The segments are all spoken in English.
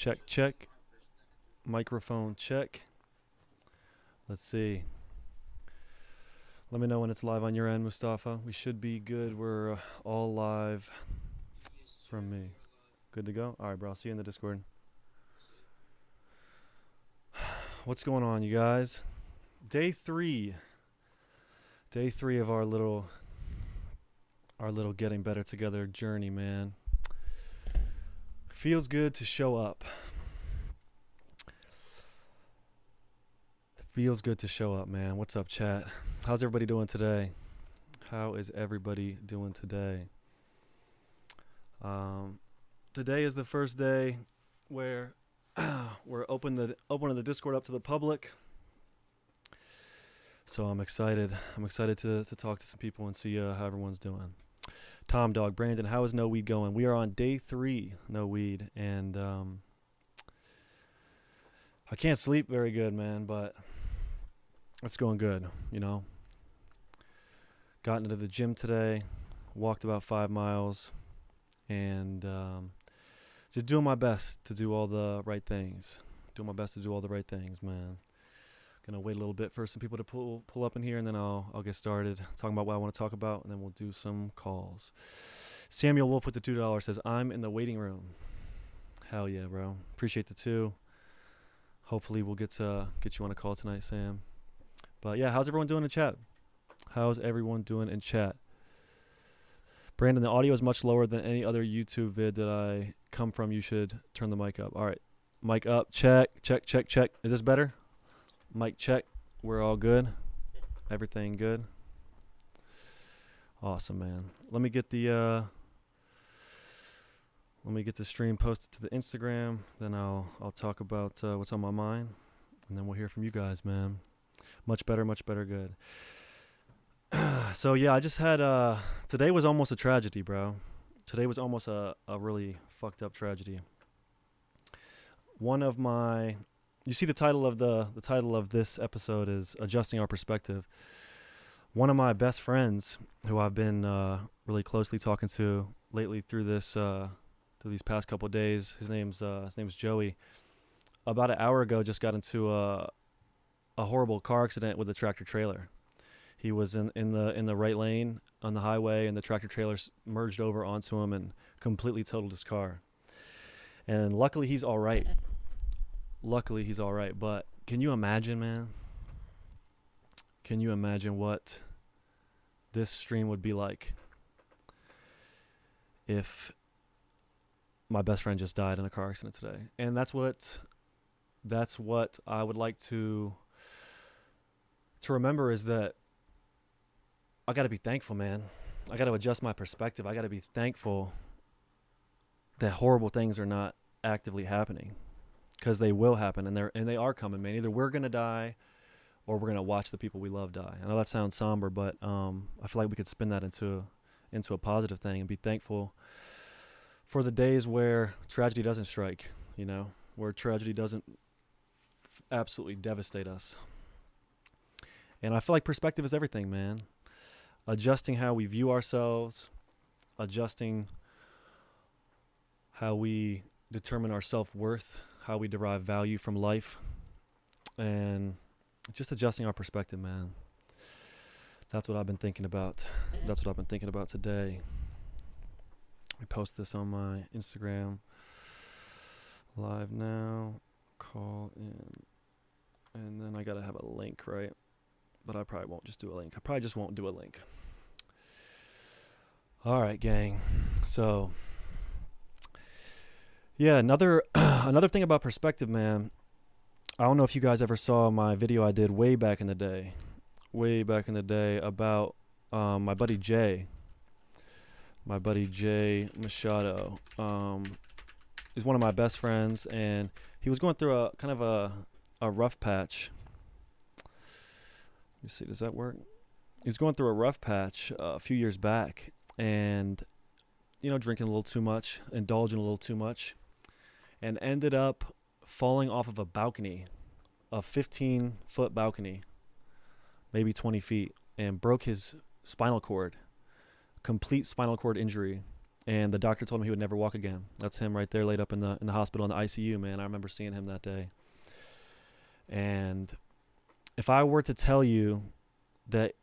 Check, check. Microphone check. Let's see. Let me know when it's live on your end, Mustafa. We should be good. We're all live from me. Good to go? All right, bro. I'll see you in the Discord. What's going on, you guys? Day three. Day three of our little getting better together journey, man. Feels good to show up. Feels good to show up, man. What's up, chat? How's everybody doing today? How is everybody doing today? Today is the first day where we're opening the Discord up to the public. So I'm excited. I'm excited to talk to some people and see how everyone's doing. Tom Dog, Brandon, how is No Weed going? We are on day 3, No Weed, and I can't sleep very good, man, but it's going good, you know. Got into the gym today, walked about 5 miles, and just doing my best to do all the right things. Doing my best to do all the right things, man. Gonna wait a little bit for some people to pull up in here, and then I'll get started talking about what I want to talk about, and then we'll do some calls. Samuel Wolf with the $2 says, I'm in the waiting room. Hell yeah, bro. Appreciate the 2. Hopefully we'll get you on a call tonight, Sam. But yeah, how's everyone doing in chat? How's everyone doing in chat? Brandon, the audio is much lower than any other YouTube vid that I come from. You should turn the mic up. All right, mic up. Check, check, check, check. Is this better? Mic check. We're all good. Everything good. Awesome, man. Let me get the stream posted to the Instagram. Then I'll talk about what's on my mind, and then we'll hear from you guys, man. Much better, good. So yeah, I just had today was almost a tragedy, bro. Today was almost a really fucked up tragedy. One of my, you see the title of this episode is Adjusting Our Perspective. One of my best friends, who I've been really closely talking to lately through these past couple of days, his name's Joey. About an hour ago, just got into a horrible car accident with a tractor trailer. He was in the right lane on the highway, and the tractor trailer merged over onto him and completely totaled his car. And luckily he's all right. But can you imagine, man? Can you imagine what this stream would be like if my best friend just died in a car accident today? And that's what I would like to remember, is that I got to be thankful, man. I got to adjust my perspective. I got to be thankful that horrible things are not actively happening, because they will happen, and they are coming, man. Either we're going to die or we're going to watch the people we love die. I know that sounds somber, but I feel like we could spin that into a positive thing and be thankful for the days where tragedy doesn't strike, you know, where tragedy doesn't absolutely devastate us. And I feel like perspective is everything, man. Adjusting how we view ourselves, adjusting how we determine our self-worth, how we derive value from life, and just adjusting our perspective, man. That's what I've been thinking about. That's what I've been thinking about today. I post this on my Instagram live now. Call in. And then I got to have a link, right? But I probably won't just do a link. I probably just won't do a link. All right, gang. So, yeah, another thing about perspective, man. I don't know if you guys ever saw my video I did way back in the day about my buddy Jay. My buddy Jay Machado is one of my best friends, and he was going through a kind of a rough patch. Let me see, does that work? He was going through a rough patch a few years back, and, you know, drinking a little too much, indulging a little too much, and ended up falling off of a balcony, a 15-foot balcony, maybe 20 feet, and broke his spinal cord, complete spinal cord injury. and the doctor told him he would never walk again. That's him right there, laid up in the hospital in the ICU, man. I remember seeing him that day. And if I were to tell you that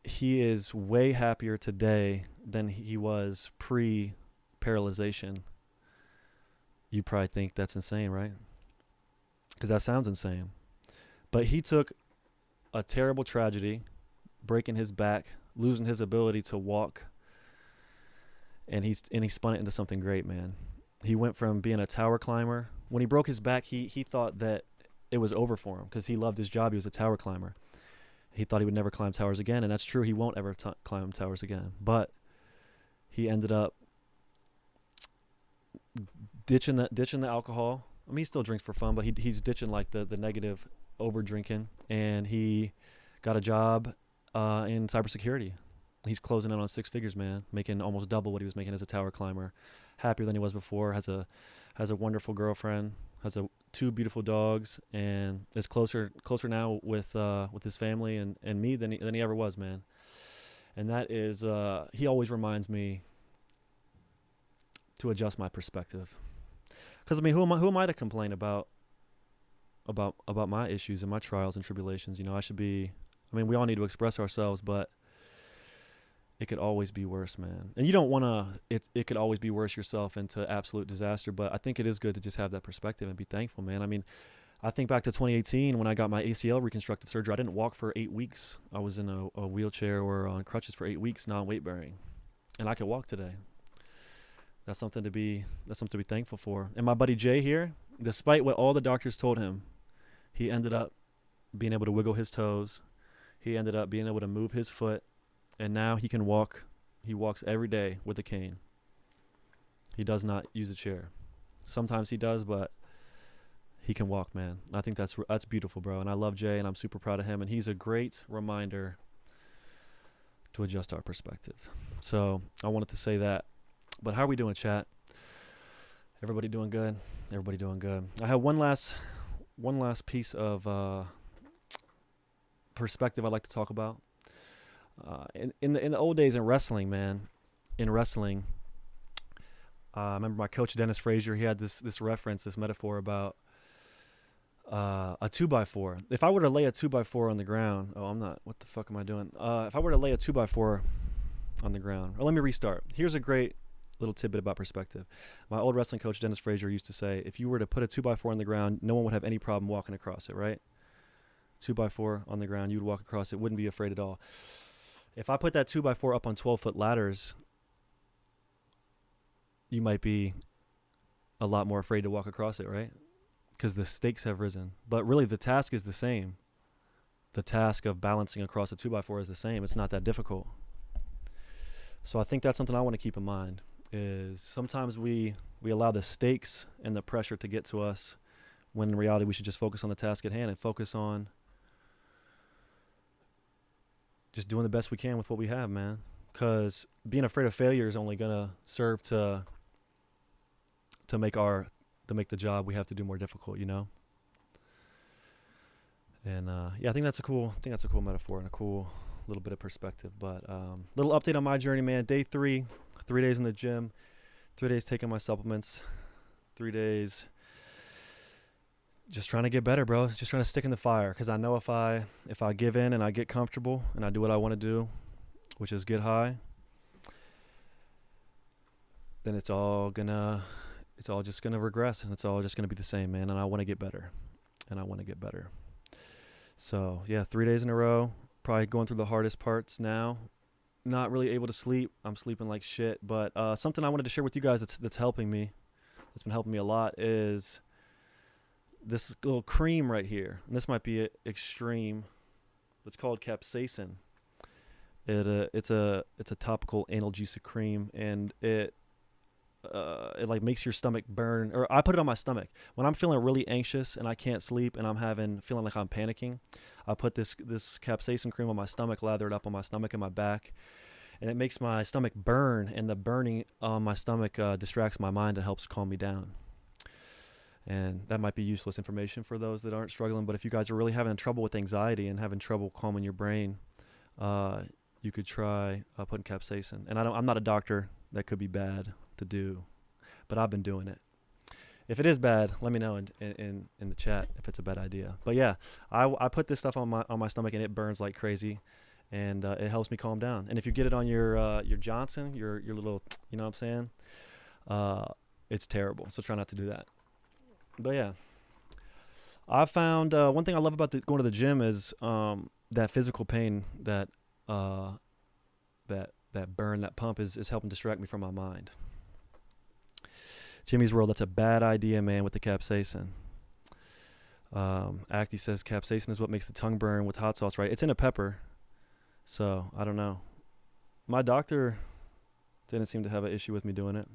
he is way happier today than he was pre-paralyzation, you probably think that's insane, right? Because that sounds insane. But he took a terrible tragedy, breaking his back, losing his ability to walk, and he spun it into something great, man. He went from being a tower climber. When he broke his back, he thought that it was over for him because he loved his job. He was a tower climber. He thought he would never climb towers again, and that's true. He won't ever climb towers again. But he ended up ditching the alcohol. I mean, he still drinks for fun, but he's ditching like the negative over drinking, and he got a job in cybersecurity. He's closing in on 6 figures, man, making almost double what he was making as a tower climber. Happier than he was before. Has a wonderful girlfriend. Has 2 beautiful dogs, and is closer now with his family and me than he ever was, man. And that is he always reminds me to adjust my perspective. Because I mean, who am I to complain about my issues and my trials and tribulations? You know, I mean, we all need to express ourselves, but it could always be worse, man. And you don't want to, it could always be worse yourself into absolute disaster, but I think it is good to just have that perspective and be thankful, man. I mean, I think back to 2018 when I got my ACL reconstructive surgery. I didn't walk for 8 weeks. I was in a wheelchair or on crutches for 8 weeks, non-weight bearing, and I could walk today. That's something to be thankful for. And my buddy Jay here, despite what all the doctors told him, he ended up being able to wiggle his toes. He ended up being able to move his foot, and now he can walk. He walks every day with a cane. He does not use a chair. Sometimes he does, but he can walk, man. I think that's beautiful, bro. And I love Jay, and I'm super proud of him. And he's a great reminder to adjust our perspective. So I wanted to say that. But how are we doing, chat? Everybody doing good? Everybody doing good. I have one last piece of perspective I'd like to talk about. In the old days in wrestling, man, I remember my coach Dennis Frazier. He had this reference, this metaphor about a 2x4. If I were to lay a 2x4 on the ground, what the fuck am I doing? If I were to lay a 2x4 on the ground, or let me restart. Here's a great little tidbit about perspective. My old wrestling coach Dennis Frazier used to say, if you were to put a 2x4 on the ground, no one would have any problem walking across it, right? 2x4 on the ground, you would walk across it, wouldn't be afraid at all. If I put that 2x4 up on 12-foot ladders, you might be a lot more afraid to walk across it, right? Because the stakes have risen. But really, the task is the same. The task of balancing across a 2x4 is the same. It's not that difficult. So I think that's something I want to keep in mind, is sometimes we allow the stakes and the pressure to get to us, when in reality we should just focus on the task at hand and focus on just doing the best we can with what we have, man. Because being afraid of failure is only gonna serve to make the job we have to do more difficult, you know. And yeah, I think that's a cool metaphor and a cool little bit of perspective. But little update on my journey, man. Day 3, 3 days in the gym, 3 days taking my supplements, 3 days just trying to get better, bro. Just trying to stick in the fire, because I know if I give in and I get comfortable and I do what I want to do, which is get high, then it's all just gonna regress, and it's all just gonna be the same, man. And I want to get better, So yeah, 3 days in a row, probably going through the hardest parts now. Not really able to sleep. I'm sleeping like shit. But something I wanted to share with you guys that's helping me, that's been helping me a lot, is this little cream right here. And this might be extreme. It's called capsaicin. It's a topical analgesic cream, and it like makes your stomach burn. Or I put it on my stomach when I'm feeling really anxious and I can't sleep and I'm feeling like I'm panicking. I put this capsaicin cream on my stomach, lather it up on my stomach and my back, and it makes my stomach burn. And the burning on my stomach distracts my mind and helps calm me down. And that might be useless information for those that aren't struggling. But if you guys are really having trouble with anxiety and having trouble calming your brain, you could try putting capsaicin. And I'm not a doctor. That could be bad to do, but I've been doing it. If it is bad, let me know in the chat if it's a bad idea. But yeah, I put this stuff on my stomach and it burns like crazy, and it helps me calm down. And if you get it on your Johnson, your little, you know what I'm saying? It's terrible. So try not to do that. But yeah, I found one thing I love about going to the gym is that physical pain, that burn, that pump is helping distract me from my mind. Jimmy's World, that's a bad idea, man, with the capsaicin. Acti says capsaicin is what makes the tongue burn with hot sauce, right? It's in a pepper, so I don't know. My doctor didn't seem to have an issue with me doing it,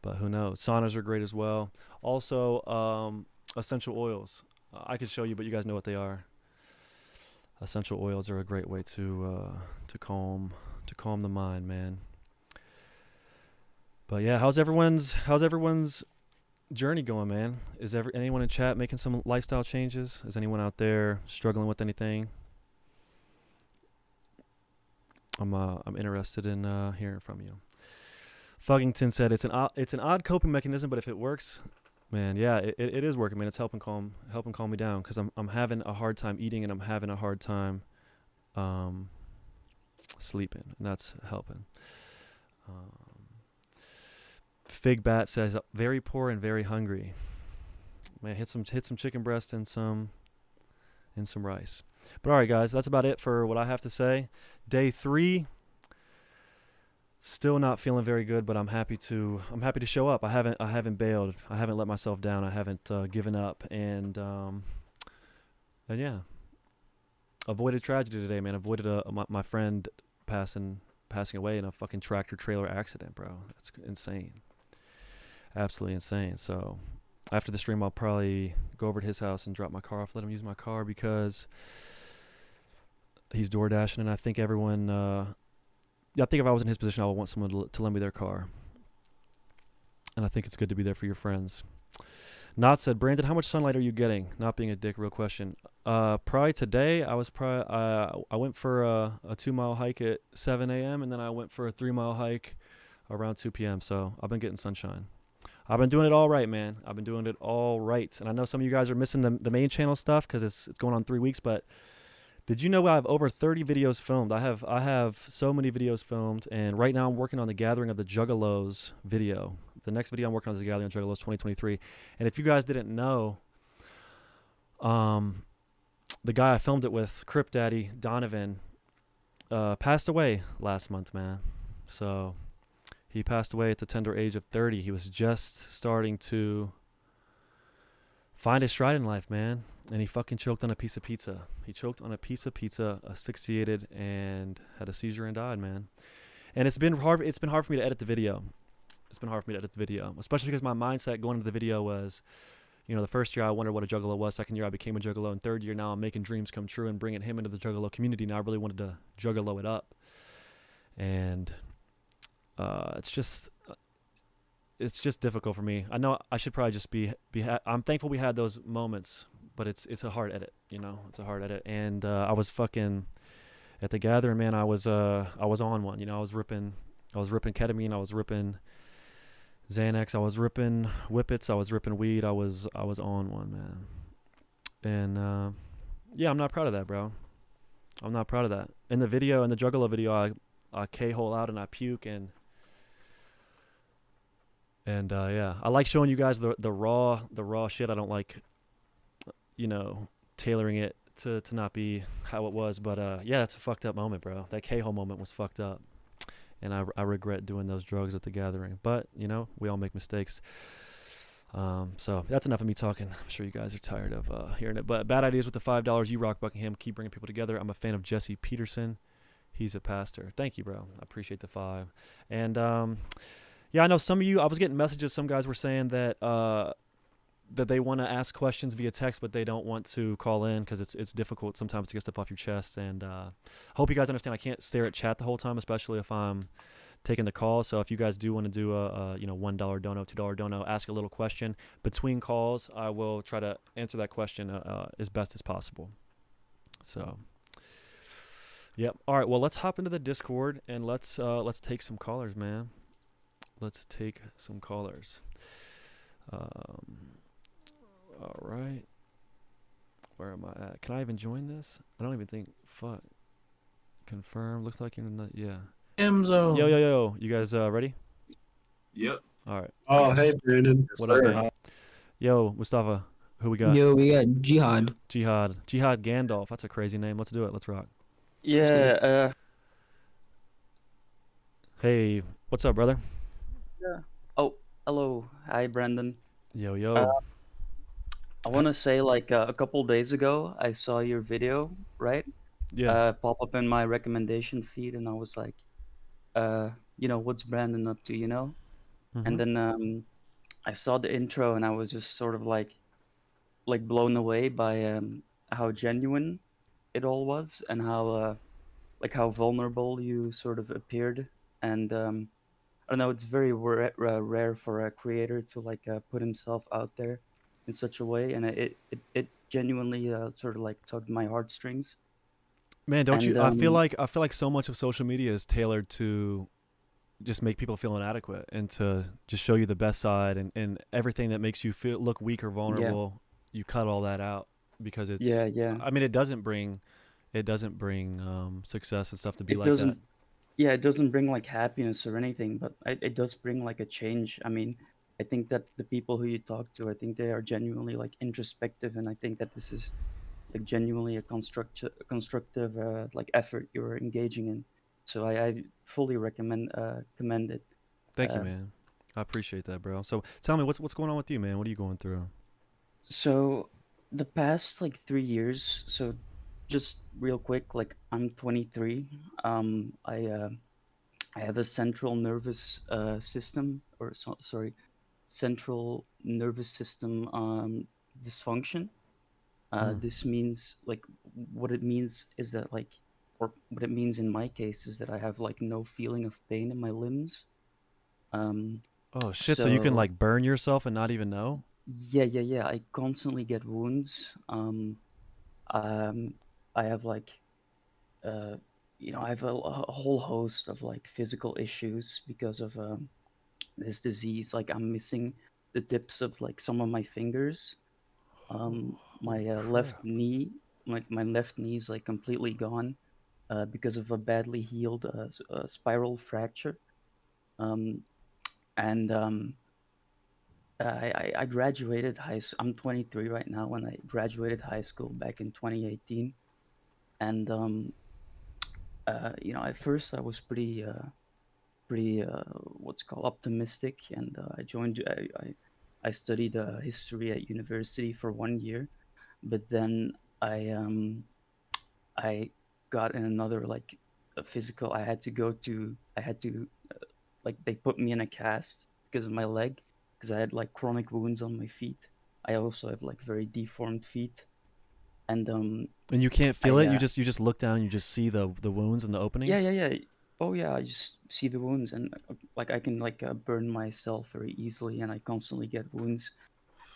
but who knows? Saunas are great as well. Also, essential oils. I could show you, but you guys know what they are. Essential oils are a great way to calm the mind, man. But yeah, how's everyone's journey going, man? Is anyone in chat making some lifestyle changes? Is anyone out there struggling with anything? I'm interested in hearing from you. Fuggington said it's an odd coping mechanism, but if it works, man, yeah, it is working, man. It's helping calm me down, because I'm having a hard time eating and I'm having a hard time sleeping, and that's helping. Fig Bat says very poor and very hungry. Man, hit some chicken breast and some rice. But all right, guys, that's about it for what I have to say. Day 3. Still not feeling very good, but I'm happy to show up. I haven't bailed. I haven't let myself down. I haven't given up, and yeah, avoided tragedy today, man. Avoided my friend passing away in a fucking tractor trailer accident, bro. That's insane. Absolutely insane. So after the stream, I'll probably go over to his house and drop my car off, let him use my car, because he's door dashing, and I think everyone. I think if I was in his position, I would want someone to lend me their car. And I think it's good to be there for your friends. Not said, Brandon, how much sunlight are you getting? Not being a dick, real question. Probably today, I went for a 2-mile hike at 7 a.m. and then I went for a 3-mile hike around 2 p.m. So I've been getting sunshine. I've been doing it all right, man. I've been doing it all right. And I know some of you guys are missing the main channel stuff because it's going on 3 weeks, but did you know I have over 30 videos filmed? I have so many videos filmed, and right now I'm working on the Gathering of the Juggalos video. The next video I'm working on is the Gathering of Juggalos 2023. And if you guys didn't know, the guy I filmed it with, Crip Daddy Donovan, passed away last month, man. So he passed away at the tender age of 30. He was just starting to find his stride in life, man. And he fucking choked on a piece of pizza. He choked on a piece of pizza, asphyxiated, and had a seizure and died, man. And it's been hard for me to edit the video. Especially because my mindset going into the video was, the first year I wondered what a juggalo was. Second year I became a juggalo. And third year now I'm making dreams come true and bringing him into the juggalo community. Now I really wanted to juggalo it up. And it's just difficult for me. I know I should probably just I'm thankful we had those moments, but it's a hard edit, It's a hard edit. And I was fucking at the Gathering, man. I was on one, I was ripping ketamine, I was ripping Xanax, I was ripping Whippets, I was ripping weed, I was on one, man. And yeah, I'm not proud of that, bro. I'm not proud of that. In the video, in the Juggalo video, I K-hole out and I puke, and yeah, I like showing you guys the raw shit. I don't like, tailoring it to not be how it was. But yeah, it's a fucked up moment, bro. That K-hole moment was fucked up, and I regret doing those drugs at the Gathering. But we all make mistakes. So that's enough of me talking. I'm sure you guys are tired of hearing it. But bad ideas with the $5. You rock, Buckingham. Keep bringing people together. I'm a fan of Jesse Peterson. He's a pastor. Thank you, bro. I appreciate the 5. And yeah, I know some of you. I was getting messages. Some guys were saying that that they want to ask questions via text, but they don't want to call in because it's difficult sometimes to get stuff off your chest. And I hope you guys understand. I can't stare at chat the whole time, especially if I'm taking the call. So if you guys do want to do a $1 dono, $2 dono, ask a little question between calls, I will try to answer that question as best as possible. So. Yep. All right. Well, let's hop into the Discord and let's take some callers, man. let's take some callers. Um, all right. Where am I at? Can I even join this? I don't even think. Fuck. Confirm. Looks like you're not. Yeah. M Yo, yo, zone. yo. You guys ready? Yep. All right. Oh, hey, Brandon. What Yes, up, sir. man? Yo, Mustafa. Who we got? Yo, we got Jihad. Jihad. Jihad Gandalf. That's a crazy name. Let's do it. Let's rock. Let's get Yeah, it. Hey, what's up, brother? yeah. Oh, hello. Hi, Brandon. Yo, Uh, yo. I H- want to say a couple days ago, I saw your video, right? Yeah. Pop up in my recommendation feed, and I was like, uh, what's Brandon up to, you know? And Mm-hmm. then I saw the intro, and I was just sort of like blown away by how genuine it all was, and how vulnerable you sort of appeared, and I don't know, it's very rare for a creator to put himself out there in such a way, and it genuinely sort of like tugged my heartstrings. Man, don't you? And I feel like so much of social media is tailored to just make people feel inadequate and to just show you the best side and everything that makes you feel look weak or yeah, vulnerable. You cut all that out because yeah, it's. yeah, I mean, it doesn't bring success and stuff to be it like that. doesn't, yeah, it doesn't bring like happiness or anything, but it does bring like a change. I mean, I think that the people who you talk to, I think they are genuinely like introspective, and I think that this is like genuinely a constructive like effort you're engaging in. So I fully commend it. Thank you, Uh, man. I appreciate that, bro. So tell me, what's going on with you, man? What are you going through? so the past like 3 years, so just real quick, like I'm 23. I have a central nervous system, or sorry, central nervous system dysfunction. Mm. This means like what it means is that like, or what it means in my case is that I have like no feeling of pain in my limbs. Um, Oh shit! So you can so like burn yourself and not even know? yeah. I constantly get wounds. Um, I have like uh, I have a whole host of like physical issues because of this disease. Like I'm missing the tips of like some of my fingers. Holy My left crap! knee, like my left knee is like completely gone because of a badly healed spiral fracture. Um, and I graduated I'm 23 right now, and I graduated high school back in 2018. And at first I was pretty what's called optimistic, and I studied history at university for 1 year, but then I um I got in another like a physical. I had to like they put me in a cast because of my leg, because I had like chronic wounds on my feet. I also have like very deformed feet, and And you can't feel I it. You just look down. And you just see the wounds and the yeah, openings. yeah, yeah. Oh yeah, I just see the wounds, and like I can burn myself very easily, and I constantly get wounds.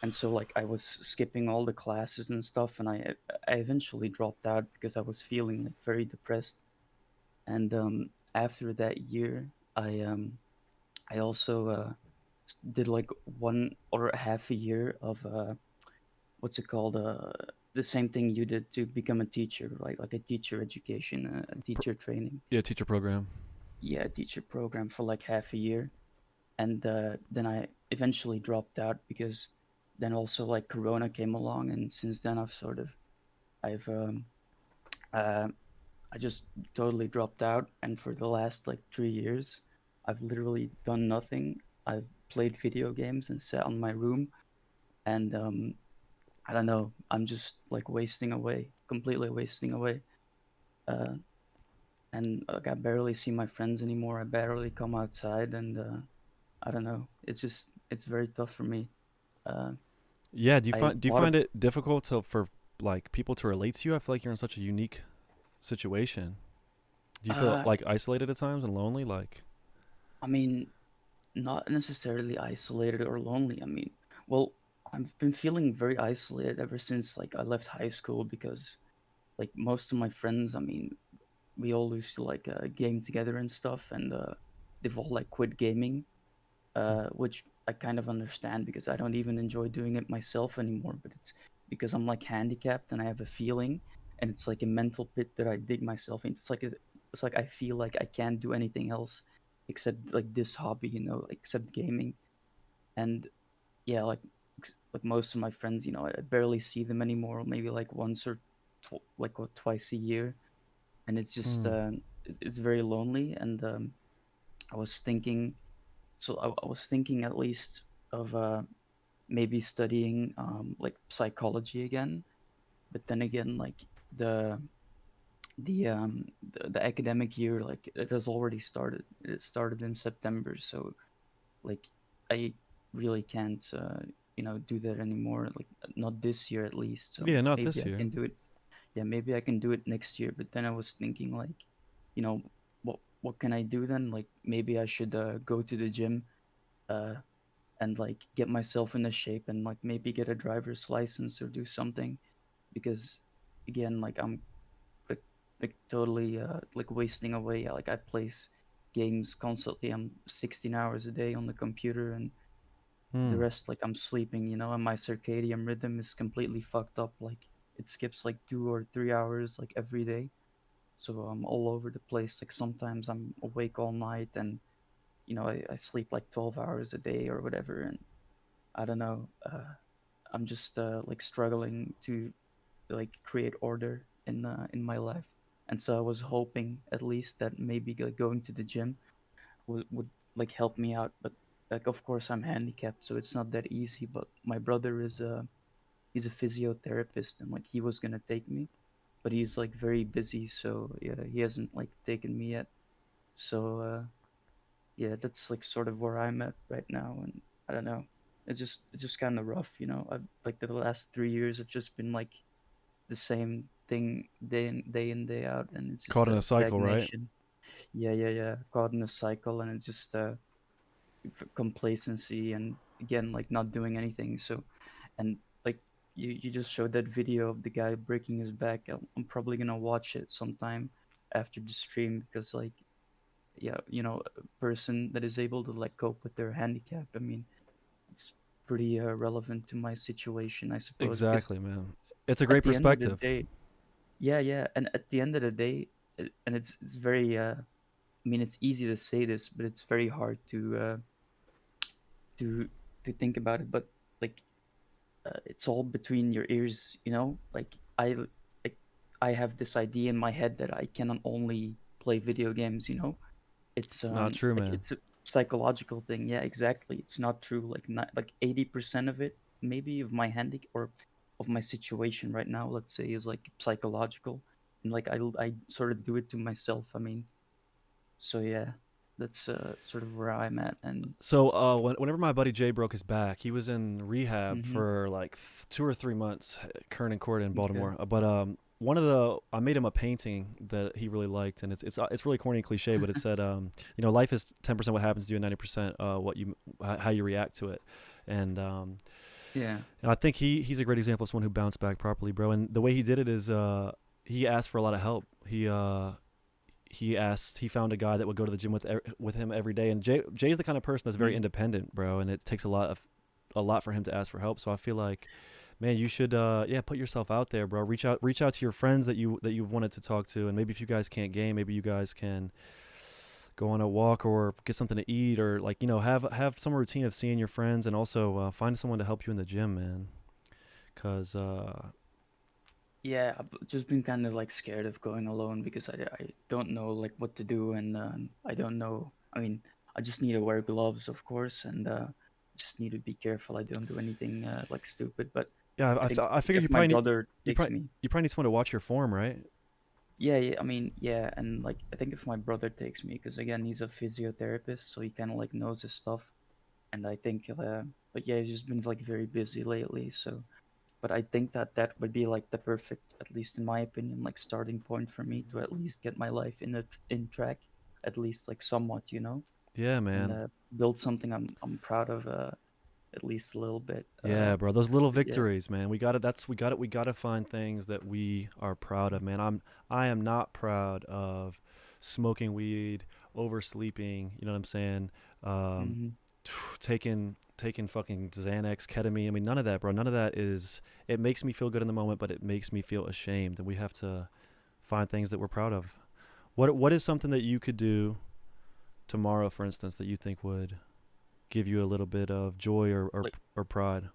And so like I was skipping all the classes and stuff, and I eventually dropped out because I was feeling like very depressed. And after that year, I also did like 1.5 year of what's it called, the same thing you did to become a teacher, right? Like a teacher education, a Pr- teacher training. yeah, teacher program. Yeah, a teacher program for like half a year. And then I eventually dropped out because then also like Corona came along, and since then I've uh, I just totally dropped out, and for the last like 3 years, I've literally done nothing. I've played video games and sat on my room, and I don't know. I'm just like wasting away, completely wasting away. Uh, and like I barely see my friends anymore. I barely come outside, and I don't know. It's very tough for me. Uh, Yeah. Do you I find do you bought a find it difficult for like people to relate to you? I feel like you're in such a unique situation. Do you feel uh, like isolated at times and lonely? Like, I mean, not necessarily isolated or lonely. I mean, well, I've been feeling very isolated ever since like I left high school, because like most of my friends, I mean, we all used to like game together and stuff, and they've all like quit gaming. which I kind of understand because I don't even enjoy doing it myself anymore. But it's because I'm like handicapped and I have a feeling, and it's like a mental pit that I dig myself into. It's like I feel like I can't do anything else except like this hobby, except gaming. And yeah, like most of my friends, I barely see them anymore, maybe like once or or twice a year, and it's just Hmm. it's very lonely. And I was thinking, I was thinking at least of maybe studying like psychology again, but then again, like the the academic year, like it has already started. It started in September, so like I really can't do that anymore, like not this year at least. So Yeah, not maybe this I year. can do it. Yeah, maybe I can do it next year. But then I was thinking, like, you know what can I do then? Like maybe I should go to the gym uh and like get myself in a shape and like maybe get a driver's license or do something, because again, like I'm like, totally like wasting away. Like I play games constantly. I'm 16 hours a day on the computer, and the Hmm. rest, like I'm sleeping, and my circadian rhythm is completely fucked up. Like it skips like 2 or 3 hours like every day. So I'm all over the place. Like sometimes I'm awake all night, and I sleep like 12 hours a day or whatever. And I don't know. I'm just like struggling to like create order in my life. And so I was hoping at least that maybe like going to the gym would like help me out. But like of course I'm handicapped, so it's not that easy. But my brother is he's a physiotherapist, and like he was gonna take me, but he's like very busy, so yeah, he hasn't like taken me yet. So yeah, that's like sort of where I'm at right now. And I don't know. It's just kind of rough. I've like the last 3 years have just been like the same thing day in day out, and it's Caught just in a a cycle, right? stagnation. Yeah, yeah, yeah. Caught in a cycle, and it's just complacency, and again like not doing anything. So, and like you just showed that video of the guy breaking his back. I'm probably gonna watch it sometime after the stream, because like yeah, a person that is able to like cope with their handicap, I mean, it's pretty relevant to my situation, I suppose, because Exactly, man. It's a at great the end of the perspective. day, yeah, yeah, and at the end of the day, and it's very I mean, it's easy to say this, but it's very hard to to think about it. But like it's all between your ears, like like I have this idea in my head that I cannot only play video games. It's It's not true, like man. it's a psychological thing. Yeah, exactly. It's not true. Like not like 80% of it, maybe, of my handicap or of my situation right now, let's say, is like psychological, and like I sort of do it to myself. I mean, so yeah, that's sort of where I'm at. And So, whenever my buddy Jay broke his back, he was in rehab mm-hmm. for like 2 or 3 months, Kern and Court in Okay. Baltimore. But I made him a painting that he really liked, and it's really corny and cliche, but it said, life is 10% what happens to you, and 90% how you react to it, and Yeah. and I think he's a great example of someone who bounced back properly, bro. And the way he did it is he asked for a lot of help. He found a guy that would go to the gym with him every day. And Jay's the kind of person that's very Mm. independent, bro, and it takes a lot for him to ask for help. So I feel like, man, you should put yourself out there, bro. Reach out to your friends that you've wanted to talk to, and maybe if you guys can't game, maybe you guys can go on a walk or get something to eat, or like, have some routine of seeing your friends, and also find someone to help you in the gym, man. Cause Yeah, I've just been kind of like scared of going alone because I don't know like what to do. And I don't know. I mean, I just need to wear gloves, of course, and just need to be careful I don't do anything like stupid. But yeah, I think I figured if you my probably need brother you takes probably me, you probably need someone to watch your form, right? yeah, yeah, I mean, yeah, and like I think if my brother takes me, because again, he's a physiotherapist, so he kind of like knows his stuff. And I think, but yeah, he's just been like very busy lately, so. But I think that that would be like the perfect, at least in my opinion, like starting point for me to at least get my life in track, at least like somewhat, Yeah, and man. build something I'm proud of, at least a little bit. Yeah, bro. Those little But yeah. victories, man. We got to find things that we are proud of, man. I am not proud of smoking weed, oversleeping, you know what I'm saying? Um Hmm. taking fucking Xanax, ketamine. I mean, none of that, bro. None of that is. It makes me feel good in the moment, but it makes me feel ashamed. And we have to find things that we're proud of. What is something that you could do tomorrow, for instance, that you think would give you a little bit of joy Like or pride?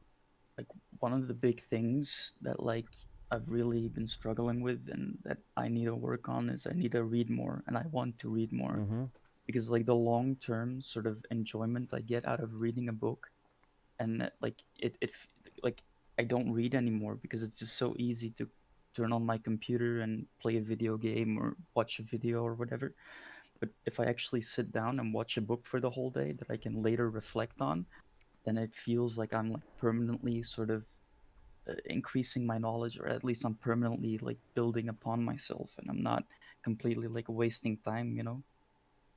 like one of the big things that like I've really been struggling with and that I need to work on is I need to read more and I want to read more Mm-hmm. because like the long term sort of enjoyment I get out of reading a book and like like I don't read anymore because it's just so easy to turn on my computer and play a video game or watch a video or whatever. But if I actually sit down and watch a book for the whole day that I can later reflect on, then it feels like I'm like permanently sort of increasing my knowledge, or at least I'm permanently like building upon myself, and I'm not completely like wasting time, you know?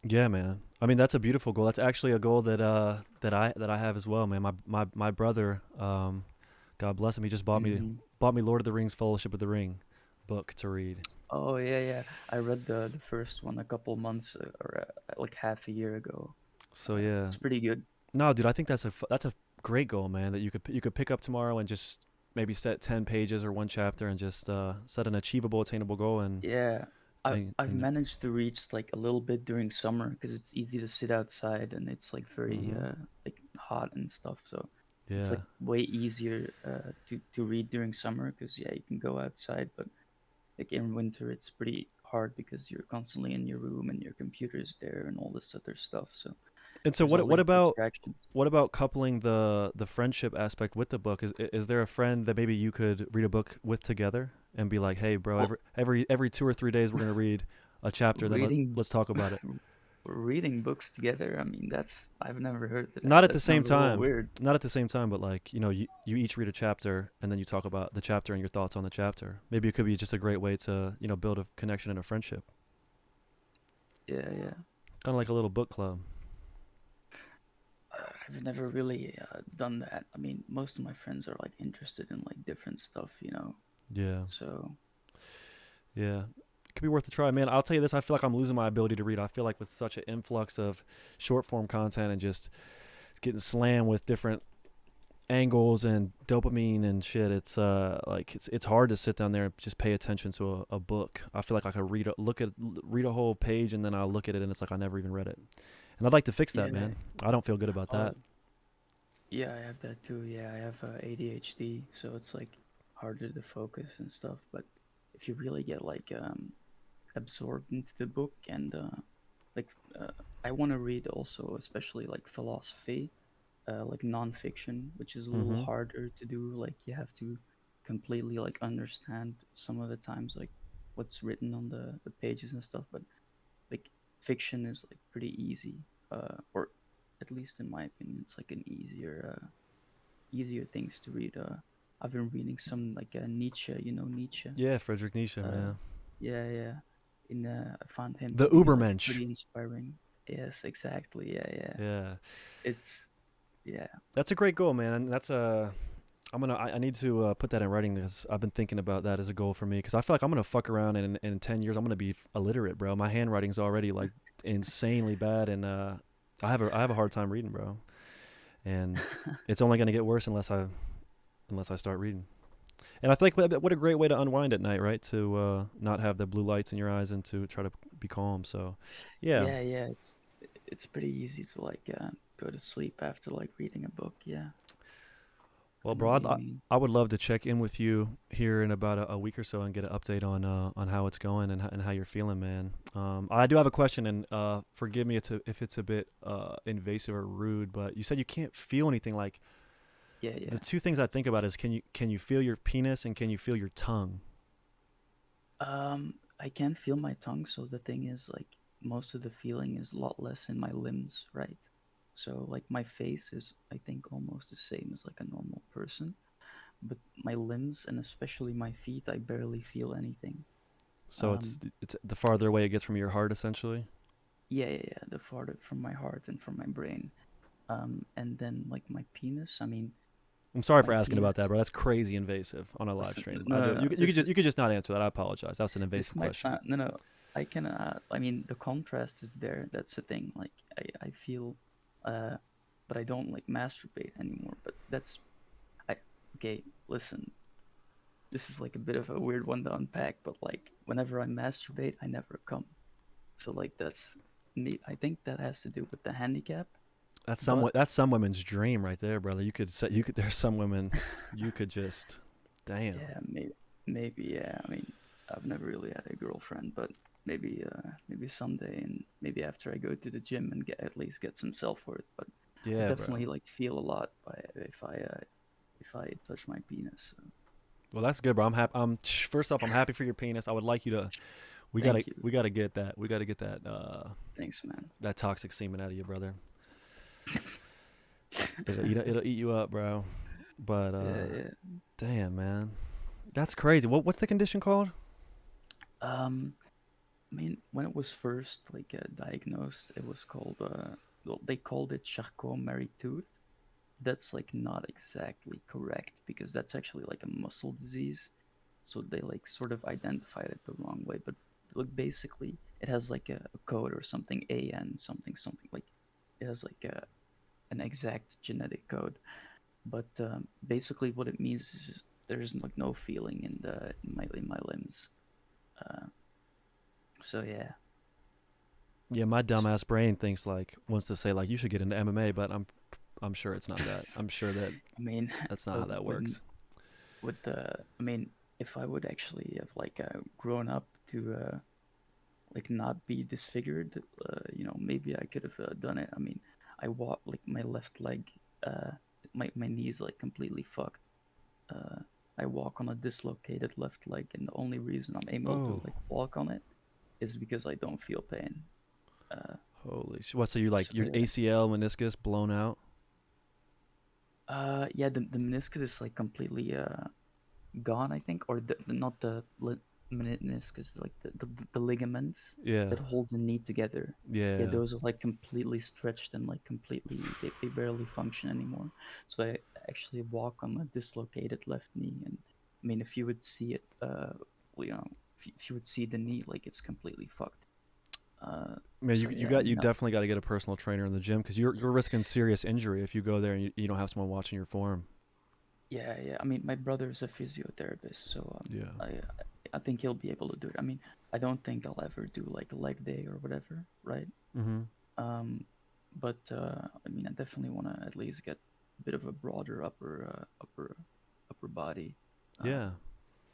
Yeah, man. I mean, that's a beautiful goal. That's actually a goal that I have as well, man. My brother, God bless him, he just Hmm. bought me Lord of the Rings Fellowship of the Ring book to read. Oh yeah, yeah. I read the first one a couple months or like half a year ago. So yeah. It's pretty good. No, dude, I think that's a great goal, man, that you could pick up tomorrow and just maybe set 10 pages or one chapter and just set an achievable, attainable goal Yeah, I've and managed to reach like a little bit during summer because it's easy to sit outside and it's like very mhm. like hot and stuff. So it's Yeah. like way easier to read during summer because yeah, you can go outside, but like in winter it's pretty hard because you're constantly in your room and your computer's there and all this other stuff. So And so there's what always about distractions. coupling the friendship aspect with the book? Is there a friend that maybe you could read a book with together and be like, "Hey, bro, Well, every 2 or 3 days we're going to read a chapter, then reading let's talk about it." reading books together, I mean that's I've never heard that. Not at the That same sounds a little time. weird. Not at the same time, but like, you each read a chapter and then you talk about the chapter and your thoughts on the chapter. Maybe it could be just a great way to, build a connection and a friendship. Yeah, yeah. Kind of like a little book club. I've never really done that. I mean, most of my friends are like interested in like different stuff, you know. Yeah. So, Yeah. It could be worth a try, man. I'll tell you this, I feel like I'm losing my ability to read. I feel like with such an influx of short form content and just getting slammed with different angles and dopamine and shit, it's like it's hard to sit down there and just pay attention to a book. I feel like I could read a whole page and then I'll look at it and it's like I never even read it. And I'd like to fix that, yeah. man. I don't feel good about Oh, that. yeah, I have that too. Yeah, I have ADHD, so it's like harder to focus and stuff. But if you really get like absorbed into the book and like uh, I want to read also, especially like philosophy, like nonfiction, which is a little Mhm. harder to do. Like you have to completely like understand some of the times like what's written on the pages and stuff. But like fiction is like pretty easy, or at least in my opinion, it's like an easier things to read. I've been reading some like Nietzsche, you know Nietzsche. Yeah, Friedrich Nietzsche, Uh, man. yeah, yeah. I found him The to be like Ubermensch. pretty inspiring. Yes, exactly. Yeah, yeah. Yeah. It's yeah. That's a great goal, man. That's a I need to put that in writing because I've been thinking about that as a goal for me because I feel like I'm gonna fuck around and in 10 years I'm gonna be illiterate, bro. My handwriting's already like insanely bad and I have a hard time reading, bro. And it's only gonna get worse unless I start reading. And I think what a great way to unwind at night, right? To not have the blue lights in your eyes and to try to be calm. So, yeah. Yeah, yeah. It's pretty easy to like go to sleep after like reading a book. Yeah, Well, I know bro, what you mean. I would love to check in with you here in about a week or so and get an update on how it's going and how you're feeling, man. I do have a question, and forgive me if it's a bit invasive or rude, but you said you can't feel anything. Like Yeah, the yeah. two things I think about is can you feel your penis and can you feel your tongue? I can feel my tongue, so the thing is like most of the feeling is a lot less in my limbs, right? So like my face is I think almost the same as like a normal person, but my limbs and especially my feet, I barely feel anything. So Um, it's the farther away it gets from your heart, essentially. yeah, yeah, yeah, the farther from my heart and from my brain. And then like my penis, I mean, I'm sorry for my asking penis. about that, bro. That's crazy invasive on a live Listen, stream. no, no, no. This is You could just not answer that. I apologize. That's an this invasive might question. sound no, no. I can. I mean, the contrast is there. That's the thing. Like, I feel. Uh, but I don't like masturbate anymore. But that's I okay. Listen, this is like a bit of a weird one to unpack, but like whenever I masturbate, I never come. So like that's neat. I think that has to do with the handicap. But That's some women's dream right there, brother. You could there's some women you could just damn. yeah, maybe yeah. I mean, I've never really had a girlfriend, but maybe someday, and maybe after I go to the gym and get at least get some self-worth. But I Yeah, bro. definitely like feel a lot by if I touch my penis. So Well, that's good, bro. I'm happy. First off, I'm happy for your penis. I would like you to. thank you. We gotta get that. We gotta get that. Thanks, man. That toxic semen out of you, brother. It'll eat you up, bro. But Yeah. damn, man, that's crazy. What's the condition called? Um, I mean, when it was first like diagnosed, it was called well, they called it Charcot-Marie-Tooth. That's like not exactly correct because that's actually like a muscle disease. So they like sort of identified it the wrong way. But look, basically, it has like a code or something, AN something something like it has like an exact genetic code. But basically, what it means is just there's like no feeling in in my limbs. Uh, so yeah. Yeah, my dumbass brain thinks like wants to say like you should get into MMA, but I'm sure it's not that. I'm sure that I mean, that's not how that when works. with the I mean, if I would actually have like grown up to like not be disfigured, maybe I could have done it. I mean, I walk like my left leg, uh, my knees like completely fucked. Uh, I walk on a dislocated left leg, and the only reason I'm able to Oh, like walk on it is because I don't feel pain. Uh, holy shit! What? So you like so your yeah. ACL meniscus blown out? Yeah, the meniscus is like completely gone, I think, or not meniscus, like the ligaments Yeah, that hold the knee together. Yeah, yeah. those are like completely stretched and like completely they barely function anymore. So I actually walk on a dislocated left knee, and I mean, if you would see it, if you would see the knee, like it's completely fucked. Uh, Man, so yeah, I you mean, definitely got to get a personal trainer in the gym because you're risking serious injury if you go there and you don't have someone watching your form. yeah. I mean, my brother's a physiotherapist, so Yeah. I think he'll be able to do it. I mean, I don't think I'll ever do like a leg day or whatever, right? Mm-hmm. Um, but I mean, I definitely want to at least get a bit of a broader upper body. Uh, Yeah.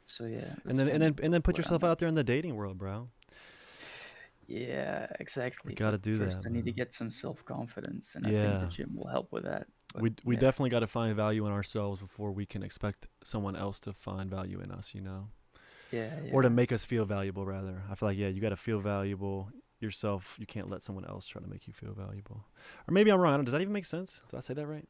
so yeah, And that's then kind of put where I'm yourself at. out there in the dating world, bro. Yeah, We exactly. got But to do first, that, I need to man. get some self-confidence, and I think the Yeah. gym will help with that. But We yeah, definitely got to find value in ourselves before we can expect someone else to find value in us, you know, or to yeah. make us feel valuable. Rather, I feel like you got to feel valuable yourself. You can't let someone else try to make you feel valuable. Or maybe I'm wrong. Does that even make sense? Did I say that right?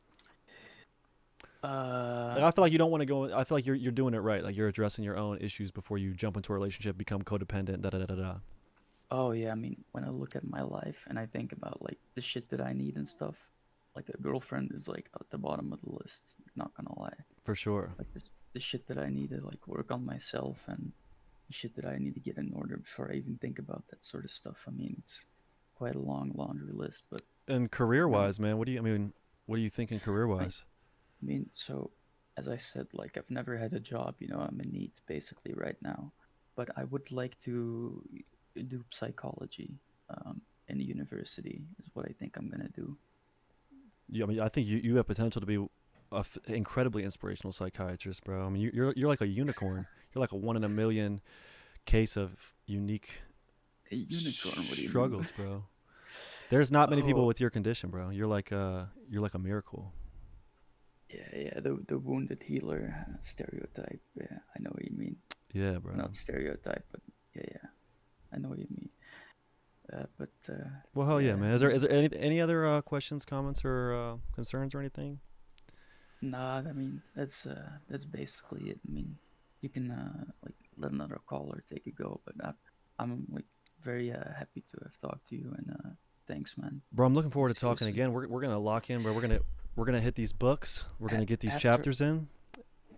Uh, Like I feel like you don't want to go. I feel like you're doing it right. Like you're addressing your own issues before you jump into a relationship, become codependent. Da da da da da. Oh yeah, I mean, when I look at my life and I think about like the shit that I need and stuff, like a girlfriend is like at the bottom of the list, not gonna lie. For sure. Like this the shit that I need to like work on myself and the shit that I need to get in order before I even think about that sort of stuff. I mean, it's quite a long laundry list, but And career you know, wise, man, what are you thinking career I, wise? I mean, so as I said, like I've never had a job, I'm in need basically right now, but I would like to do psychology in the university is what I think I'm gonna do. I mean, I think you have potential to be incredibly inspirational psychiatrist, bro. I mean, you're like a unicorn. You're like a one in a million case of unique A unicorn? What do you mean by? struggles, bro. There's not many people Oh, with your condition, bro. You're like a miracle. yeah. The wounded healer stereotype. Yeah, I know what you mean. Yeah, bro. Not stereotype, but yeah. I know what you mean. But Well, hell yeah, yeah, man. I mean, Is there any other questions, comments, or concerns or anything? nah. I mean, that's basically it. I mean, you can like let another caller take a go, but I'm like very happy to have talked to you and thanks, man. Bro, I'm looking forward to talking Seriously. again. We're gonna lock in, bro. We're gonna hit these books. We're A- gonna get these after chapters in.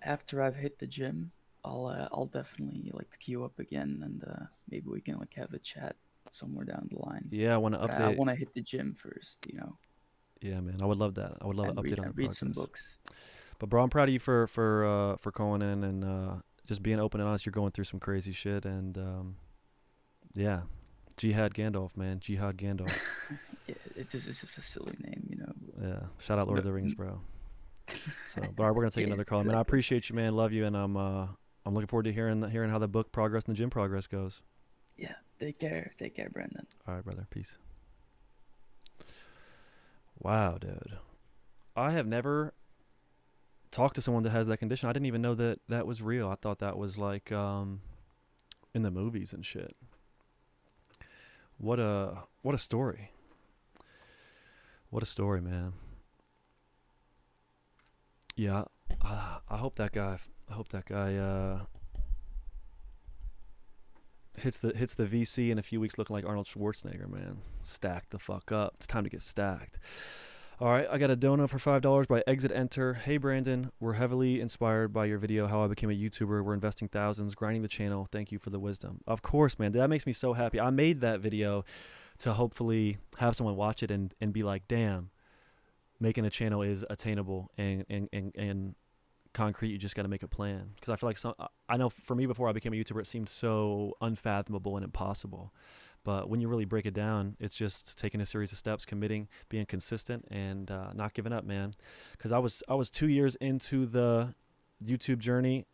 after I've hit the gym, I'll definitely like queue up again and maybe we can like have a chat somewhere down the line. Yeah, I want to But I update. want to hit the gym first. Yeah, man. I would love that. I would love an and update on the read some progress. books. But bro, I'm proud of you for calling in and just being open and honest. You're going through some crazy shit, and yeah, Jihad Gandalf, man, Jihad Gandalf. Yeah, it's just a silly name, you know. Yeah, shout out Lord of the Rings, bro. So, but all right, we're gonna take Yeah, another call. Man, I exactly. appreciate you, man. Love you, and I'm looking forward to hearing how the book progress and the gym progress goes. Yeah, take care, Brandon. All right, brother. Peace. Wow, dude. I have never talked to someone that has that condition. I didn't even know that that was real. I thought that was like in the movies and shit. What a story. What a story, man. Yeah, I hope that guy. I hope that guy hits the VC in a few weeks, looking like Arnold Schwarzenegger, man. Stacked the fuck up. It's time to get stacked. All right, I got a donut for $5 by Exit Enter. Hey Brandon, we're heavily inspired by your video, How I Became a YouTuber. We're investing thousands, grinding the channel. Thank you for the wisdom. Of course, man. That makes me so happy. I made that video to hopefully have someone watch it and be like, damn, making a channel is attainable and concrete. You just got to make a plan. Because I feel like I know for me, before I became a YouTuber, it seemed so unfathomable and impossible. But when you really break it down, it's just taking a series of steps, committing, being consistent, and not giving up, man. Because I was 2 years into the YouTube journey,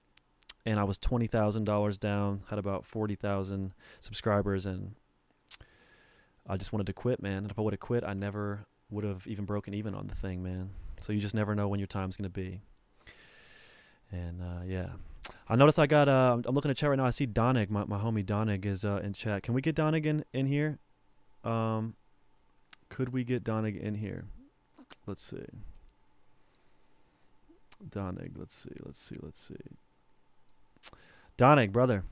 and I was $20,000 down, had about 40,000 subscribers, and I just wanted to quit, man. And if I would have quit, I never would have even broken even on the thing, man. So you just never know when your time's gonna be. And yeah. I noticed I got I'm looking at chat right now. I see Donig, my homie Donig is in chat. Can we get Donig in here? Could we get Donig in here? Let's see. Donig, let's see. Donig, brother.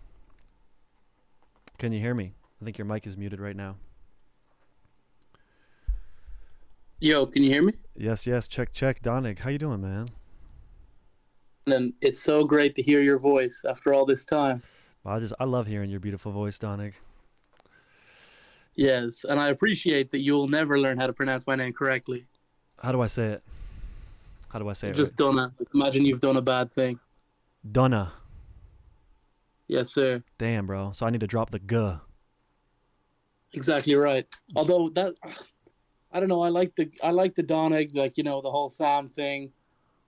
Can you hear me? I think your mic is muted right now. Yo, can you hear me? Yes. Check. Donig, how you doing, man? And it's so great to hear your voice after all this time. I love hearing your beautiful voice, Donig. Yes, and I appreciate that you'll never learn how to pronounce my name correctly. How do I say it? How do I say it? Just done imagine you've done a bad thing. Donna. Yes, sir. Damn, bro. So I need to drop the G. Exactly right. Although that, I don't know. I like the Donig, like, you know, the whole Sam thing.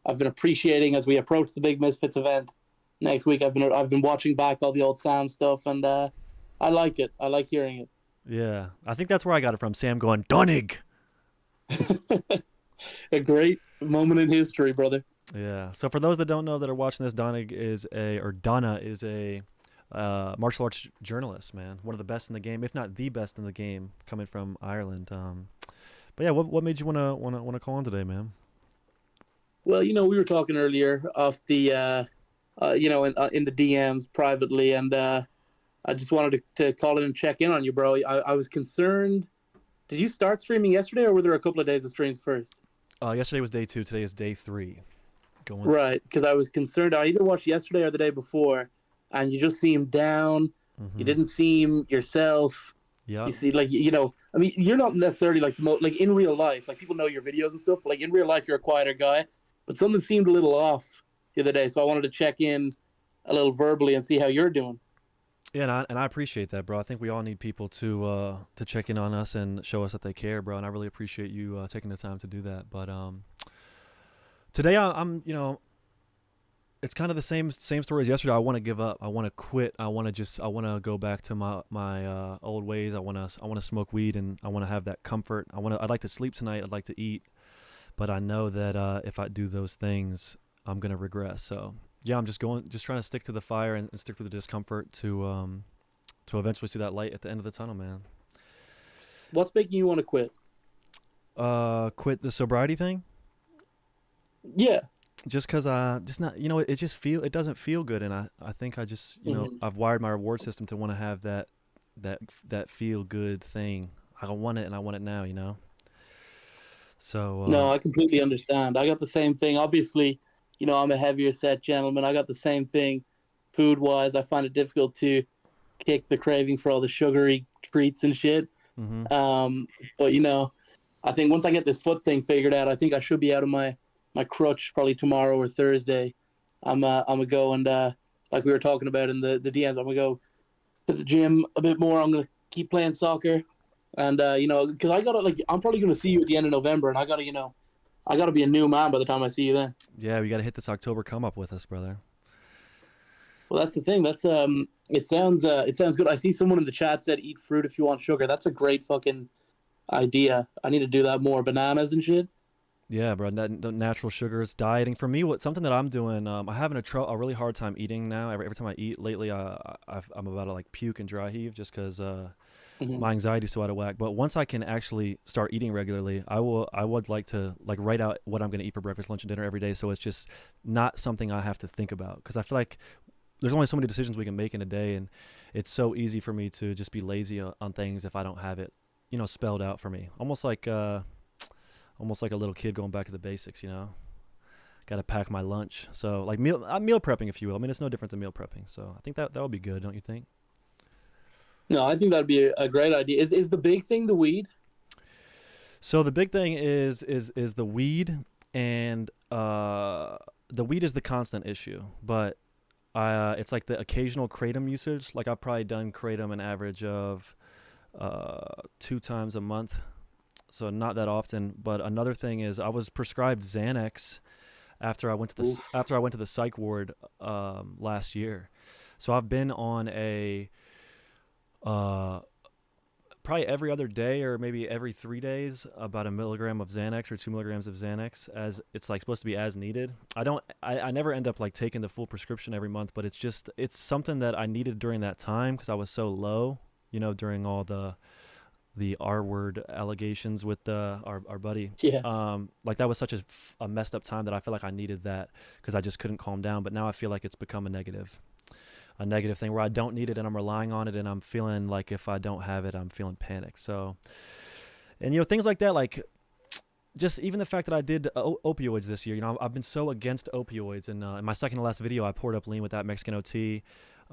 I've been appreciating as we approach the big Misfits event next week. I've been watching back all the old Sam stuff, and I like it. I like hearing it. Yeah, I think that's where I got it from. Sam going Donig. A great moment in history, brother. Yeah. So for those that don't know that are watching this, Donna is a martial arts journalist, man. One of the best in the game, if not the best in the game, coming from Ireland. But yeah, what made you wanna call on today, man? Well, you know, we were talking earlier off the, you know, in the DMs privately, and I just wanted to call in and check in on you, bro. I was concerned. Did you start streaming yesterday, or were there a couple of days of streams first? Yesterday was day 2. Today is day 3. Right, because I was concerned. I either watched yesterday or the day before, and you just seemed down. Mm-hmm. You didn't seem yourself. Yeah. You see, like, you know, I mean, you're not necessarily like like in real life. Like, people know your videos and stuff, but like in real life, you're a quieter guy. But something seemed a little off the other day, so I wanted to check in a little verbally and see how you're doing. Yeah, and I appreciate that, bro. I think we all need people to check in on us and show us that they care, bro. And I really appreciate you taking the time to do that. But today I'm, you know, it's kind of the same story as yesterday. I want to give up. I want to quit. I want to go back to my old ways. I want to smoke weed, and I want to have that comfort. I'd like to sleep tonight. I'd like to eat. But I know that if I do those things, I'm gonna regress. So yeah, I'm just trying to stick to the fire and stick through the discomfort to eventually see that light at the end of the tunnel, man. What's making you want to quit? Quit the sobriety thing? Yeah. Just because just not, you know, it doesn't feel good, and I think I just, you know, I've wired my reward system to want to have that feel good thing. I want it, and I want it now, you know. So no, I completely understand. I got the same thing. Obviously, you know, I'm a heavier set gentleman. I got the same thing food wise. I find it difficult to kick the cravings for all the sugary treats and shit. Mm-hmm. But you know, I think once I get this foot thing figured out, I think I should be out of my crutch probably tomorrow or Thursday. I'm gonna go and like we were talking about in the DMs, I'm gonna go to the gym a bit more. I'm gonna keep playing soccer, and you know, because I gotta like I'm probably gonna see you at the end of November, and I gotta be a new man by the time I see you then. Yeah, we got to hit this October come up with us, brother. Well, that's the thing. That's it sounds good. I see someone in the chat said eat fruit if you want sugar. That's a great fucking idea. I need to do that more. Bananas and shit. Yeah, bro. The natural sugars, dieting. For me, something that I'm doing, I'm having a really hard time eating now. Every time I eat lately, I'm about to like puke and dry heave just because my anxiety's so out of whack. But once I can actually start eating regularly, I would like to like write out what I'm going to eat for breakfast, lunch, and dinner every day, so it's just not something I have to think about. Because I feel like there's only so many decisions we can make in a day, and it's so easy for me to just be lazy on things if I don't have it, spelled out for me. Almost like a little kid going back to the basics, Got to pack my lunch. So like meal prepping, if you will. I mean, it's no different than meal prepping. So I think that would be good, don't you think? No, I think that'd be a great idea. Is the big thing the weed? So the big thing is the weed, and the weed is the constant issue, but it's like the occasional kratom usage. Like I've probably done kratom an average of 2 times a month, so not that often. But another thing is I was prescribed Xanax after I went to the psych ward last year. So I've been on a probably every other day or maybe every 3 days about 1 milligram of Xanax or 2 milligrams of Xanax, as it's like supposed to be as needed. I never end up like taking the full prescription every month, but it's something that I needed during that time because I was so low, during all the R word allegations with our buddy. Yes. Like that was such a messed up time that I feel like I needed that because I just couldn't calm down. But now I feel like it's become a negative thing where I don't need it and I'm relying on it, and I'm feeling like if I don't have it, I'm feeling panic. So, and things like that, like just even the fact that I did opioids this year, I've been so against opioids, and in my second to last video, I poured up lean with that Mexican OT.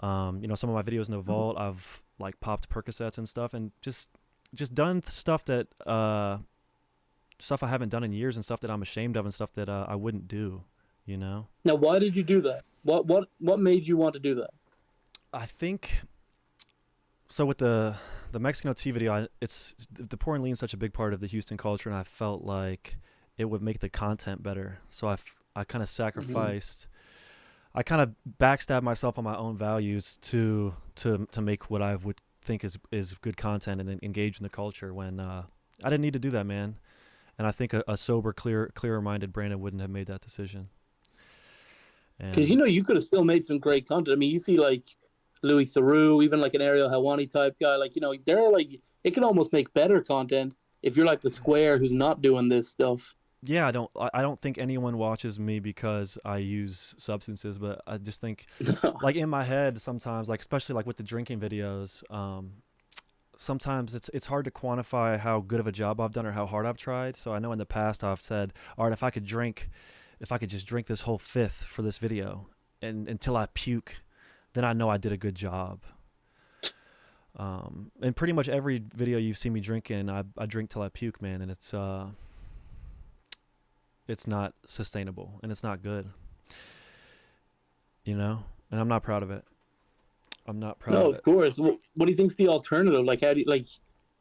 Some of my videos in the vault, I've like popped Percocets and stuff, and just done stuff that stuff I haven't done in years, and stuff that I'm ashamed of, and stuff that I wouldn't do. Now, why did you do that? What made you want to do that? I think so with the Mexican OT video, it's the pouring lean is such a big part of the Houston culture, and I felt like it would make the content better. So I kind of sacrificed, I kind of backstabbed myself on my own values to make what I would think is good content and engage in the culture when I didn't need to do that, man. And I think a sober, clearer-minded Brandon wouldn't have made that decision. Because you could have still made some great content. I mean, you see like Louis Theroux, even like an Ariel Helwani type guy, like they're like it can almost make better content if you're like the square who's not doing this stuff. Yeah, I don't think anyone watches me because I use substances, but I just think like in my head sometimes, like especially like with the drinking videos, sometimes it's hard to quantify how good of a job I've done or how hard I've tried. So I know in the past I've said, all right, if I could just drink this whole fifth for this video and until I puke, then I know I did a good job. And pretty much every video you've seen me drinking, I drink till I puke, man, and it's not sustainable and it's not good. And I'm not proud of it. I'm not proud of it. No, of course. What do you think's the alternative? Like, do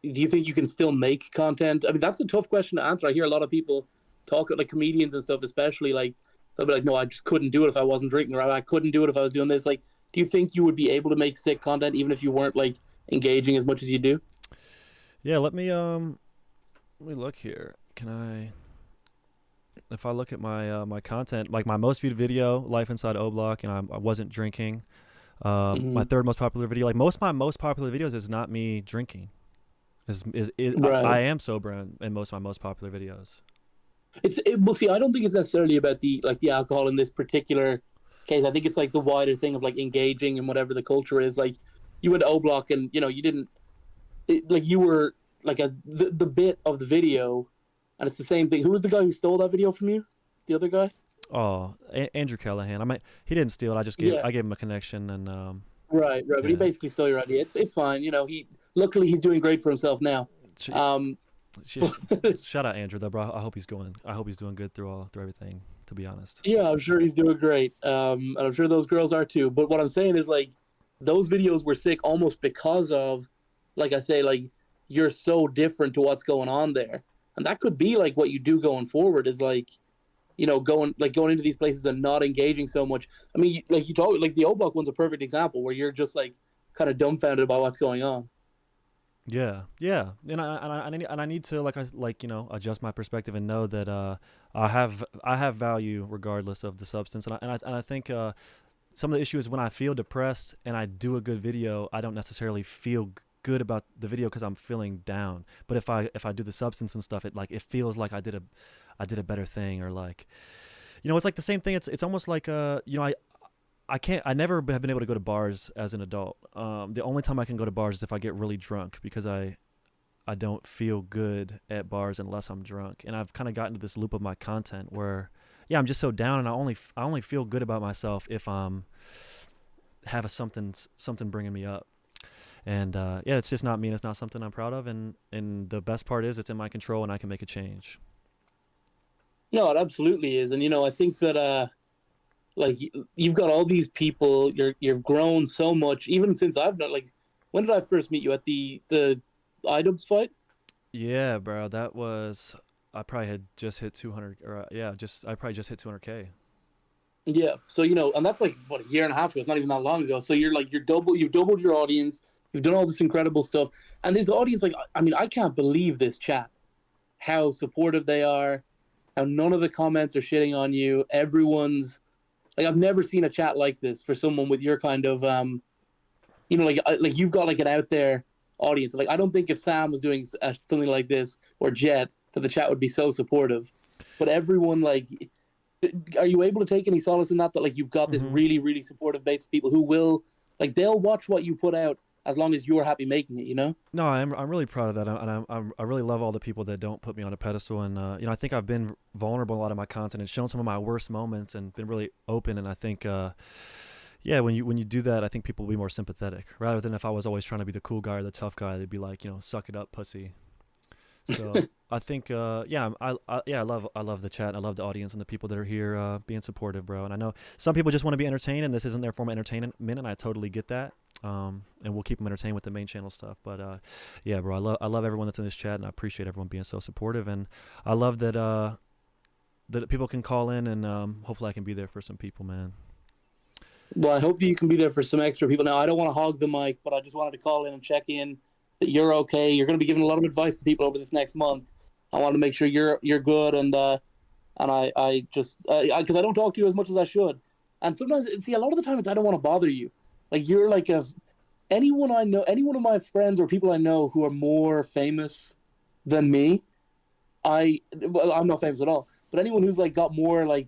you think you can still make content? I mean, that's a tough question to answer. I hear a lot of people talk, like comedians and stuff, especially, like they'll be like, no, I just couldn't do it if I wasn't drinking, or I couldn't do it if I was doing this. Like, do you think you would be able to make sick content even if you weren't like engaging as much as you do? Yeah, let me look here. If I look at my content, like my most viewed video, Life Inside O Block, and I wasn't drinking. My third most popular video, like most of my most popular videos, is not me drinking. Right. I am sober in most of my most popular videos. Well, see, I don't think it's necessarily about the alcohol in this particular case. I think it's like the wider thing of like engaging in whatever the culture is. Like you went to O Block and you didn't you were like the bit of the video, and it's the same thing. Who was the guy who stole that video from you? The other guy? Oh, Andrew Callahan. He didn't steal it. I gave him a connection and right. But he basically stole your idea. It's fine. Luckily he's doing great for himself now. Shout out Andrew though, bro. I hope he's doing good through everything. To be honest. Yeah, I'm sure he's doing great. And I'm sure those girls are too. But what I'm saying is like those videos were sick almost because of, like I say, like you're so different to what's going on there. And that could be like what you do going forward is like, going into these places and not engaging so much. I mean, like you talk, like the Obok one's a perfect example where you're just like kind of dumbfounded about what's going on. Yeah, yeah, and I need to adjust my perspective and know that I have value regardless of the substance, and I think some of the issue is when I feel depressed and I do a good video, I don't necessarily feel good about the video because I'm feeling down. But if I do the substance and stuff, it feels like I did a better thing, or like, it's like the same thing. It's almost like I never have been able to go to bars as an adult. The only time I can go to bars is if I get really drunk, because I don't feel good at bars unless I'm drunk. And I've kind of gotten to this loop of my content where, yeah, I'm just so down, and I only feel good about myself if have something bringing me up. And yeah, it's just not me, and it's not something I'm proud of. And the best part is it's in my control, and I can make a change. No, it absolutely is. And I think that like you've got all these people, you've grown so much even since I've done, like, when did I first meet you? At the IDubbbz fight? Yeah, bro, that was, I probably had just hit 200, or I probably just hit 200K. Yeah. So, and that's like what, a year and a half ago. It's not even that long ago. So you've doubled your audience. You've done all this incredible stuff. And this audience, like, I mean, I can't believe this chat, how supportive they are, how none of the comments are shitting on you. Everyone's like, I've never seen a chat like this for someone with your kind of, like you've got like an out there audience. Like, I don't think if Sam was doing something like this, or Jet, that the chat would be so supportive. But everyone, like, are you able to take any solace in that like you've got this really, really supportive base of people who will, like, they'll watch what you put out as long as you're happy making it, No, I'm really proud of that, and I really love all the people that don't put me on a pedestal. And I think I've been vulnerable in a lot of my content and shown some of my worst moments and been really open. And I think yeah, when you do that, I think people will be more sympathetic, rather than if I was always trying to be the cool guy or the tough guy. They'd be like, suck it up, pussy. So I think I love the chat. I love the audience and the people that are here being supportive, bro. And I know some people just want to be entertained, and this isn't their form of entertainment, and I totally get that. And we'll keep them entertained with the main channel stuff. But yeah, bro, I love everyone that's in this chat, and I appreciate everyone being so supportive. And I love that that people can call in, and hopefully I can be there for some people, man. Well, I hope that you can be there for some extra people. Now, I don't want to hog the mic, but I just wanted to call in and check in that you're okay. You're going to be giving a lot of advice to people over this next month. I want to make sure you're good, and I just because I don't talk to you as much as I should, and sometimes, see, a lot of the time I don't want to bother you. Like, you're like, anyone I know, any one of my friends or people I know who are more famous than me, I'm not famous at all, but anyone who's like got more like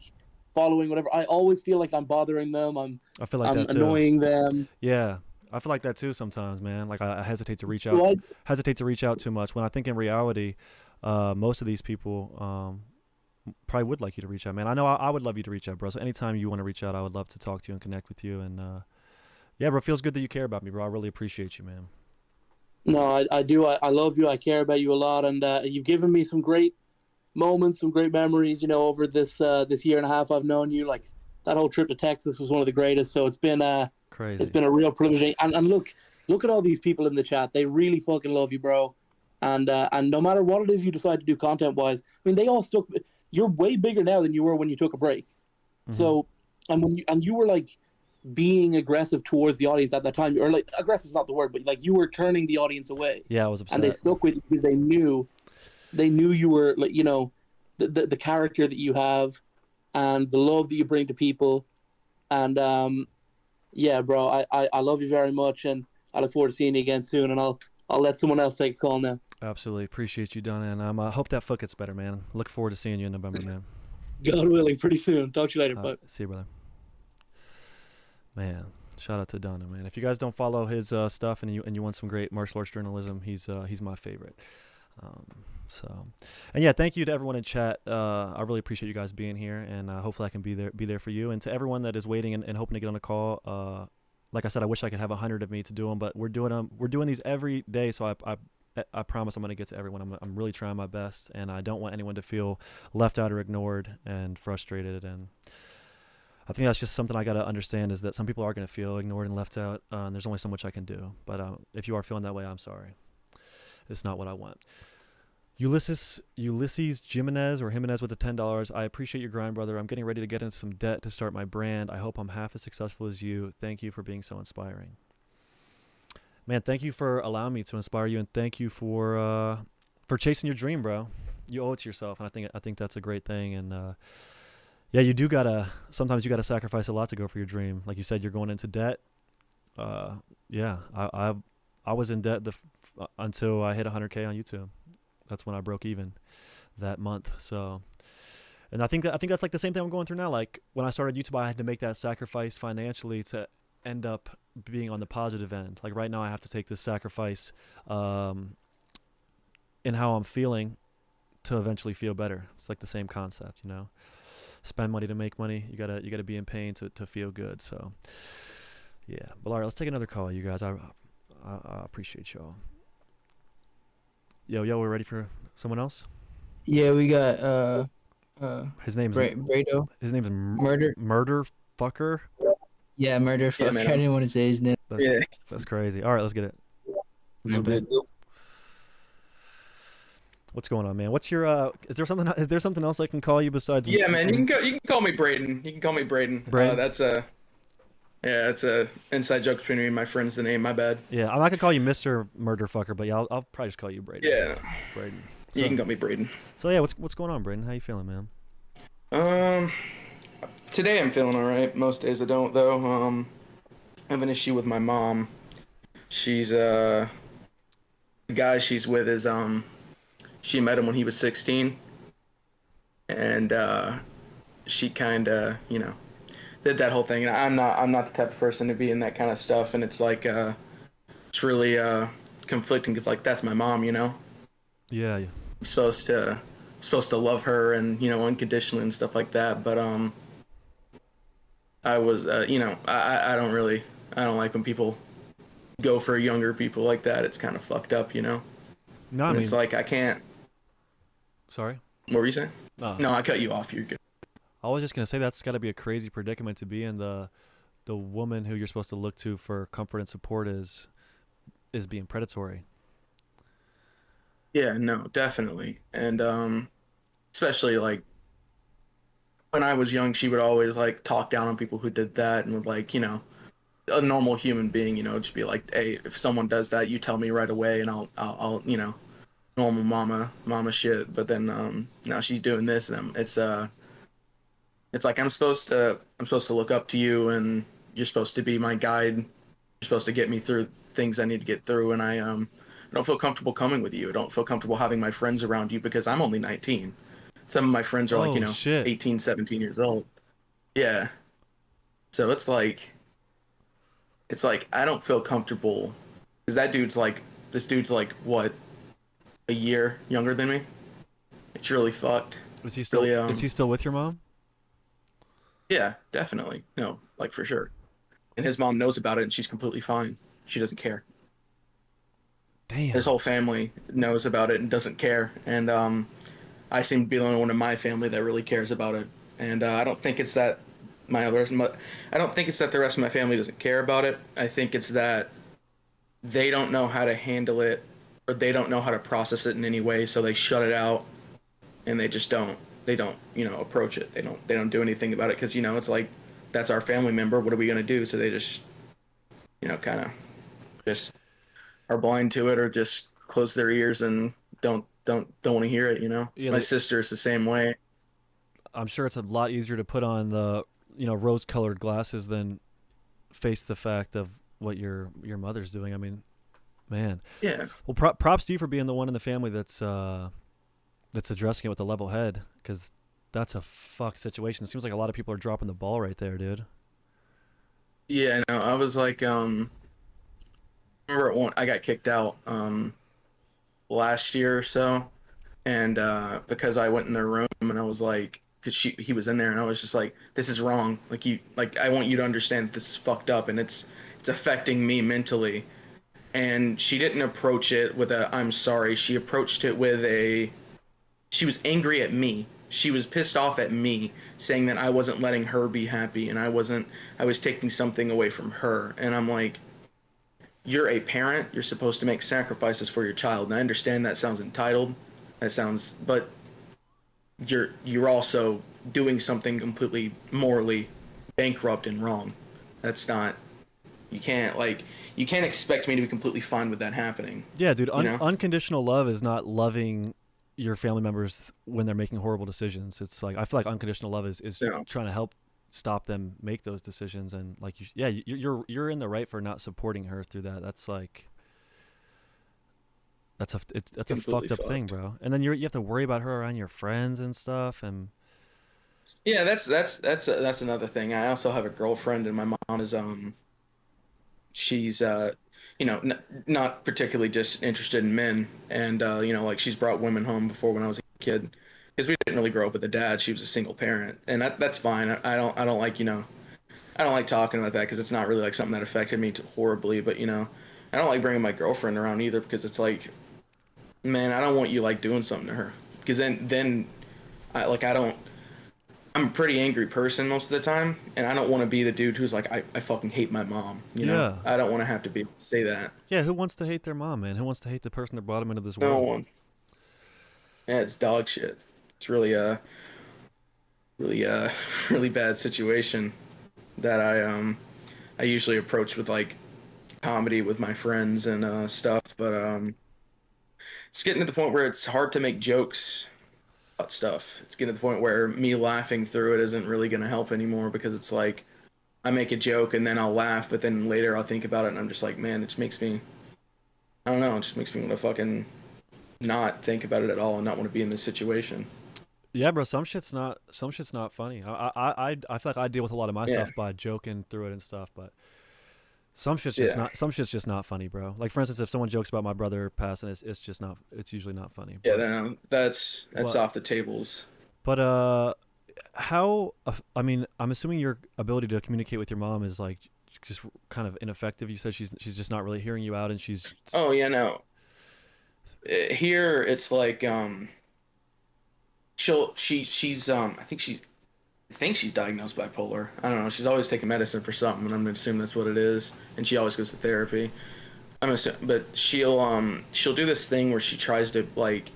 following, whatever, I always feel like I'm bothering them. I feel like I'm that too. annoying them. Yeah, I feel like that too sometimes, man. Like, I hesitate to reach out. So Hesitate to reach out too much when I think in reality, most of these people probably would like you to reach out, man. I know I would love you to reach out, bro. So anytime you want to reach out, I would love to talk to you and connect with you. And yeah, bro, it feels good that you care about me, bro. I really appreciate you, man. No, I do. I love you. I care about you a lot, and you've given me some great moments, some great memories. Over this year and a half I've known you. Like, that whole trip to Texas was one of the greatest. So it's been crazy. It's been a real privilege. And look at all these people in the chat. They really fucking love you, bro. And no matter what it is you decide to do content wise, I mean, they all stuck. You're way bigger now than you were when you took a break. So, and you were like being aggressive towards the audience at that time, or like, aggressive is not the word, but like you were turning the audience away. Yeah, I was upset. And they stuck with you because they knew you were, like, the character that you have and the love that you bring to people. And yeah, bro, I love you very much, and I look forward to seeing you again soon. And I'll let someone else take a call now. Absolutely appreciate you, Donna, and I hope that foot gets better, man. Look forward to seeing you in November, man. God willing, pretty soon. Talk to you later. Bye. See you, brother. Man, shout out to Donna, man. If you guys don't follow his stuff and you want some great martial arts journalism, he's my favorite. And yeah, thank you to everyone in chat. I really appreciate you guys being here, and hopefully I can be there for you. And to everyone that is waiting and hoping to get on a call, like I said, I wish I could have 100 of me to do them, but we're doing these every day. So I I promise I'm going to get to everyone. I'm really trying my best, and I don't want anyone to feel left out or ignored and frustrated. And I think that's just something I got to understand, is that some people are going to feel ignored and left out, and there's only so much I can do. But if you are feeling that way, I'm sorry. It's not what I want. Ulysses Jimenez or Jimenez with the $10. I appreciate your grind, brother. I'm getting ready to get into some debt to start my brand. I hope I'm half as successful as you. Thank you for being so inspiring. Man, thank you for allowing me to inspire you, and thank you for chasing your dream, bro. You owe it to yourself, and I think that's a great thing. And yeah, sometimes you gotta sacrifice a lot to go for your dream. Like you said, you're going into debt. Yeah, I was in debt until I hit 100K on YouTube. That's when I broke even that month. So, and I think that's like the same thing I'm going through now. Like when I started YouTube, I had to make that sacrifice financially to end up being on the positive end. Like right now, I have to take this sacrifice in how I'm feeling to eventually feel better. It's like the same concept, you know. Spend money to make money. You gotta be in pain to feel good. So, yeah. But all right, let's take another call, you guys. I appreciate y'all. Yo, we're ready for someone else? Yeah, we got His name's Brado. His name's Murder. fucker. Yeah, murder fucker. man. I didn't want to say his name. That's crazy. All right, let's get it. What's going on, man? What's your is there something else I can call you besides? Yeah, man. You can call me Braden. You can call me Braden. Braden? That's a inside joke between me and my friends. The name, my bad. Yeah, I'm not gonna call you Mr. Murder Fucker, but yeah, I'll probably just call you Braden. Yeah, Braden. you can call me Braden. So yeah, what's going on, Braden? How you feeling, man? Today I'm feeling all right. Most days I don't though. I have an issue with my mom. She's the guy she's with is she met him when he was 16, and she kind of did that whole thing. And I'm not the type of person to be in that kind of stuff, and it's like it's really conflicting because like that's my mom, you know. Yeah. I'm supposed to love her and unconditionally and stuff like that, but I was I don't like when people go for younger people like that. It's kind of fucked up, you know. No, I And mean, it's like I can't. sorry. What were you saying? No, No, I cut you off. You're good. I was just gonna say that's got to be a crazy predicament to be in. The woman who you're supposed to look to for comfort and support is being predatory. Yeah, no, definitely. And especially like when I was young, she would always like talk down on people who did that and would like, a normal human being, just be like, hey, if someone does that, you tell me right away and I'll normal mama shit. But then now she's doing this and it's like I'm supposed to look up to you and you're supposed to be my guide. You're supposed to get me through things I need to get through, and I don't feel comfortable coming with you. I don't feel comfortable having my friends around you because I'm only 19. Some of my friends are like, shit. 18, 17 years old. Yeah. So it's like I don't feel comfortable because this dude's like what, a year younger than me. It's really fucked. Is he still Really, is he still with your mom? Yeah, definitely. No, like for sure. And his mom knows about it and she's completely fine. She doesn't care. Damn. His whole family knows about it and doesn't care. And I seem to be the only one in my family that really cares about it. And I don't think it's that I don't think it's that the rest of my family doesn't care about it. I think it's that they don't know how to handle it, or they don't know how to process it in any way, so they shut it out and they just don't approach it. They don't do anything about it because it's like that's our family member. What are we gonna do? So they just kind of just are blind to it or just close their ears and don't want to hear it. Yeah, My sister's the same way. I'm sure it's a lot easier to put on the rose-colored glasses than face the fact of what your mother's doing. I mean, man. Yeah. Well, props to you for being the one in the family that's addressing it with a level head, because that's a fucked situation. It seems like a lot of people are dropping the ball right there, dude. Yeah, no, I was like, remember I got kicked out last year or so, and because I went in their room and I was like, because he was in there and I was just like, this is wrong. I want you to understand that this is fucked up and it's affecting me mentally. and she didn't approach it with a "I'm sorry." She approached it with a, she was angry at me. She was pissed off at me, saying that I wasn't letting her be happy and I was taking something away from her. And I'm like, you're a parent, you're supposed to make sacrifices for your child. And I understand that sounds entitled. But you're also doing something completely morally bankrupt and wrong. That's not, you can't expect me to be completely fine with that happening. Yeah, dude, You know? unconditional love is not loving your family members when they're making horrible decisions. It's like, I feel like unconditional love is Yeah. trying to help stop them make those decisions. And like, you're in the right for not supporting her through that. That's like, that's a Completely fucked up thing, bro. And then you have to worry about her around your friends and stuff. And Yeah, that's another thing. I also have a girlfriend, and my mom is she's not particularly just interested in men, and like she's brought women home before when I was a kid, because we didn't really grow up with a dad. She was a single parent, and that's fine. I don't like I don't like talking about that because it's not really like something that affected me horribly. But I don't like bringing my girlfriend around either, because it's like, man, I don't want you like doing something to her, because then I don't. I'm a pretty angry person most of the time, and I don't want to be the dude who's like, I fucking hate my mom. You know? Yeah. I don't want to have to say that. yeah, who wants to hate their mom, man? Who wants to hate the person that brought them into this No world? one. Yeah, it's dog shit. It's really really really bad situation that I usually approach with like comedy with my friends and stuff, but it's getting to the point where it's hard to make jokes about stuff. It's getting to the point where me laughing through it isn't really going to help anymore, because it's like I make a joke and then I'll laugh, but then later I'll think about it and I'm just like, man, it just makes me, I don't know, it just makes me want to fucking not think about it at all and not want to be in this situation. Yeah, bro. Some shit's not funny. I feel like I deal with a lot of my stuff by joking through it and stuff, but some shit's just not funny, bro. Like, for instance, if someone jokes about my brother passing, it's just not. It's usually not funny. Yeah, then that's But- off the tables. But how? I mean, I'm assuming your ability to communicate with your mom is like just kind of ineffective. You said she's just not really hearing you out, and she's. Oh yeah, no. Here it's like she's I think she's diagnosed bipolar. I don't know. She's always taking medicine for something, and I'm gonna assume that's what it is. And she always goes to therapy. But she'll do this thing where she tries to like,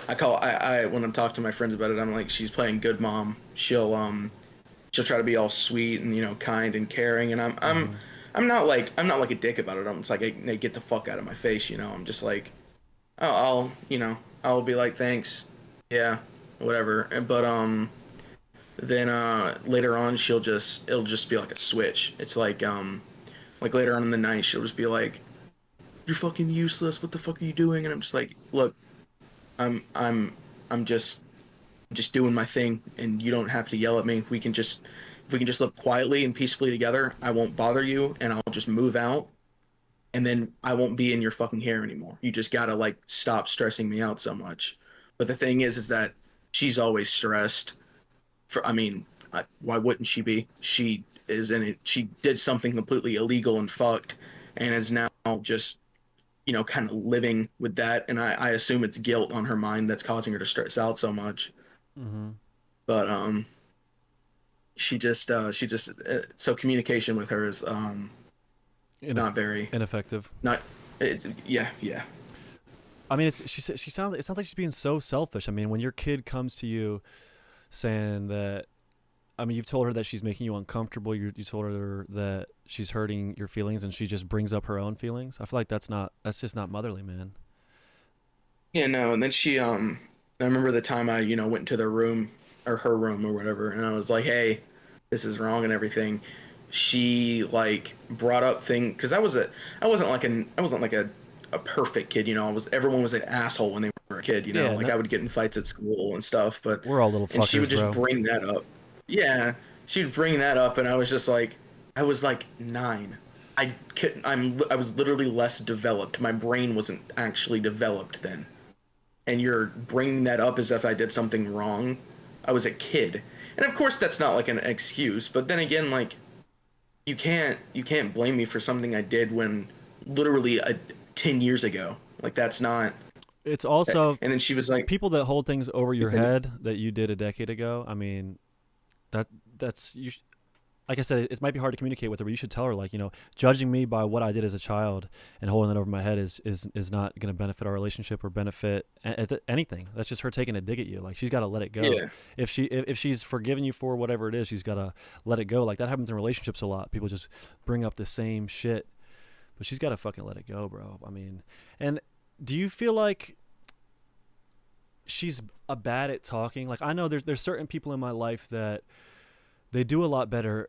I when I'm talking to my friends about it, I'm like, she's playing good mom. She'll try to be all sweet and kind and caring, and I'm not like a dick about it. I'm just like, hey, get the fuck out of my face. I'm just like, oh, I'll be like, thanks, yeah, whatever. But then later on it'll just be like a switch. It's like later on in the night she'll just be like, you're fucking useless, what the fuck are you doing? And I'm just like, look, I'm just doing my thing, and you don't have to yell at me. If we can just live quietly and peacefully together, I won't bother you, and I'll just move out, and then I won't be in your fucking hair anymore. You just gotta like stop stressing me out so much. But the thing is that she's always stressed. Why wouldn't she be? She is in it. She did something completely illegal and fucked, and is now just kind of living with that. And I assume it's guilt on her mind that's causing her to stress out so much. Mm-hmm. But she just so communication with her is not very ineffective. Yeah. I mean, it sounds like she's being so selfish. I mean, when your kid comes to you saying that, I mean, you've told her that she's making you uncomfortable. You told her that she's hurting your feelings, and she just brings up her own feelings. I feel like that's just not motherly, man. Yeah, no. And then I remember the time I went into their room, or her room or whatever, and I was like, hey, this is wrong and everything. She like brought up because I wasn't like a perfect kid, everyone was an asshole when they were a kid, Yeah, like I would get in fights at school and stuff, but we're all little fuckers, and she would just bro. bring that up. Yeah, she would bring that up, and I was just like, I was like 9. I was literally less developed. My brain wasn't actually developed then. And you're bringing that up as if I did something wrong. I was a kid. And of course that's not like an excuse, but then again, like you can't blame me for something I did when literally 10 years ago. Like, that's not. It's also And then she was like, people that hold things over your Continue. head that you did a decade ago. I mean, that's you. Like I said, it might be hard to communicate with her, but you should tell her, like, you know, judging me by what I did as a child and holding that over my head is not going to benefit our relationship or benefit anything. That's just her taking a dig at you. Like, she's got to let it go. Yeah. If she's forgiven you for whatever it is, she's got to let it go. Like, that happens in relationships a lot. People just bring up the same shit, but she's got to fucking let it go, bro. I mean, and do you feel like she's bad at talking? Like, I know there's certain people in my life that they do a lot better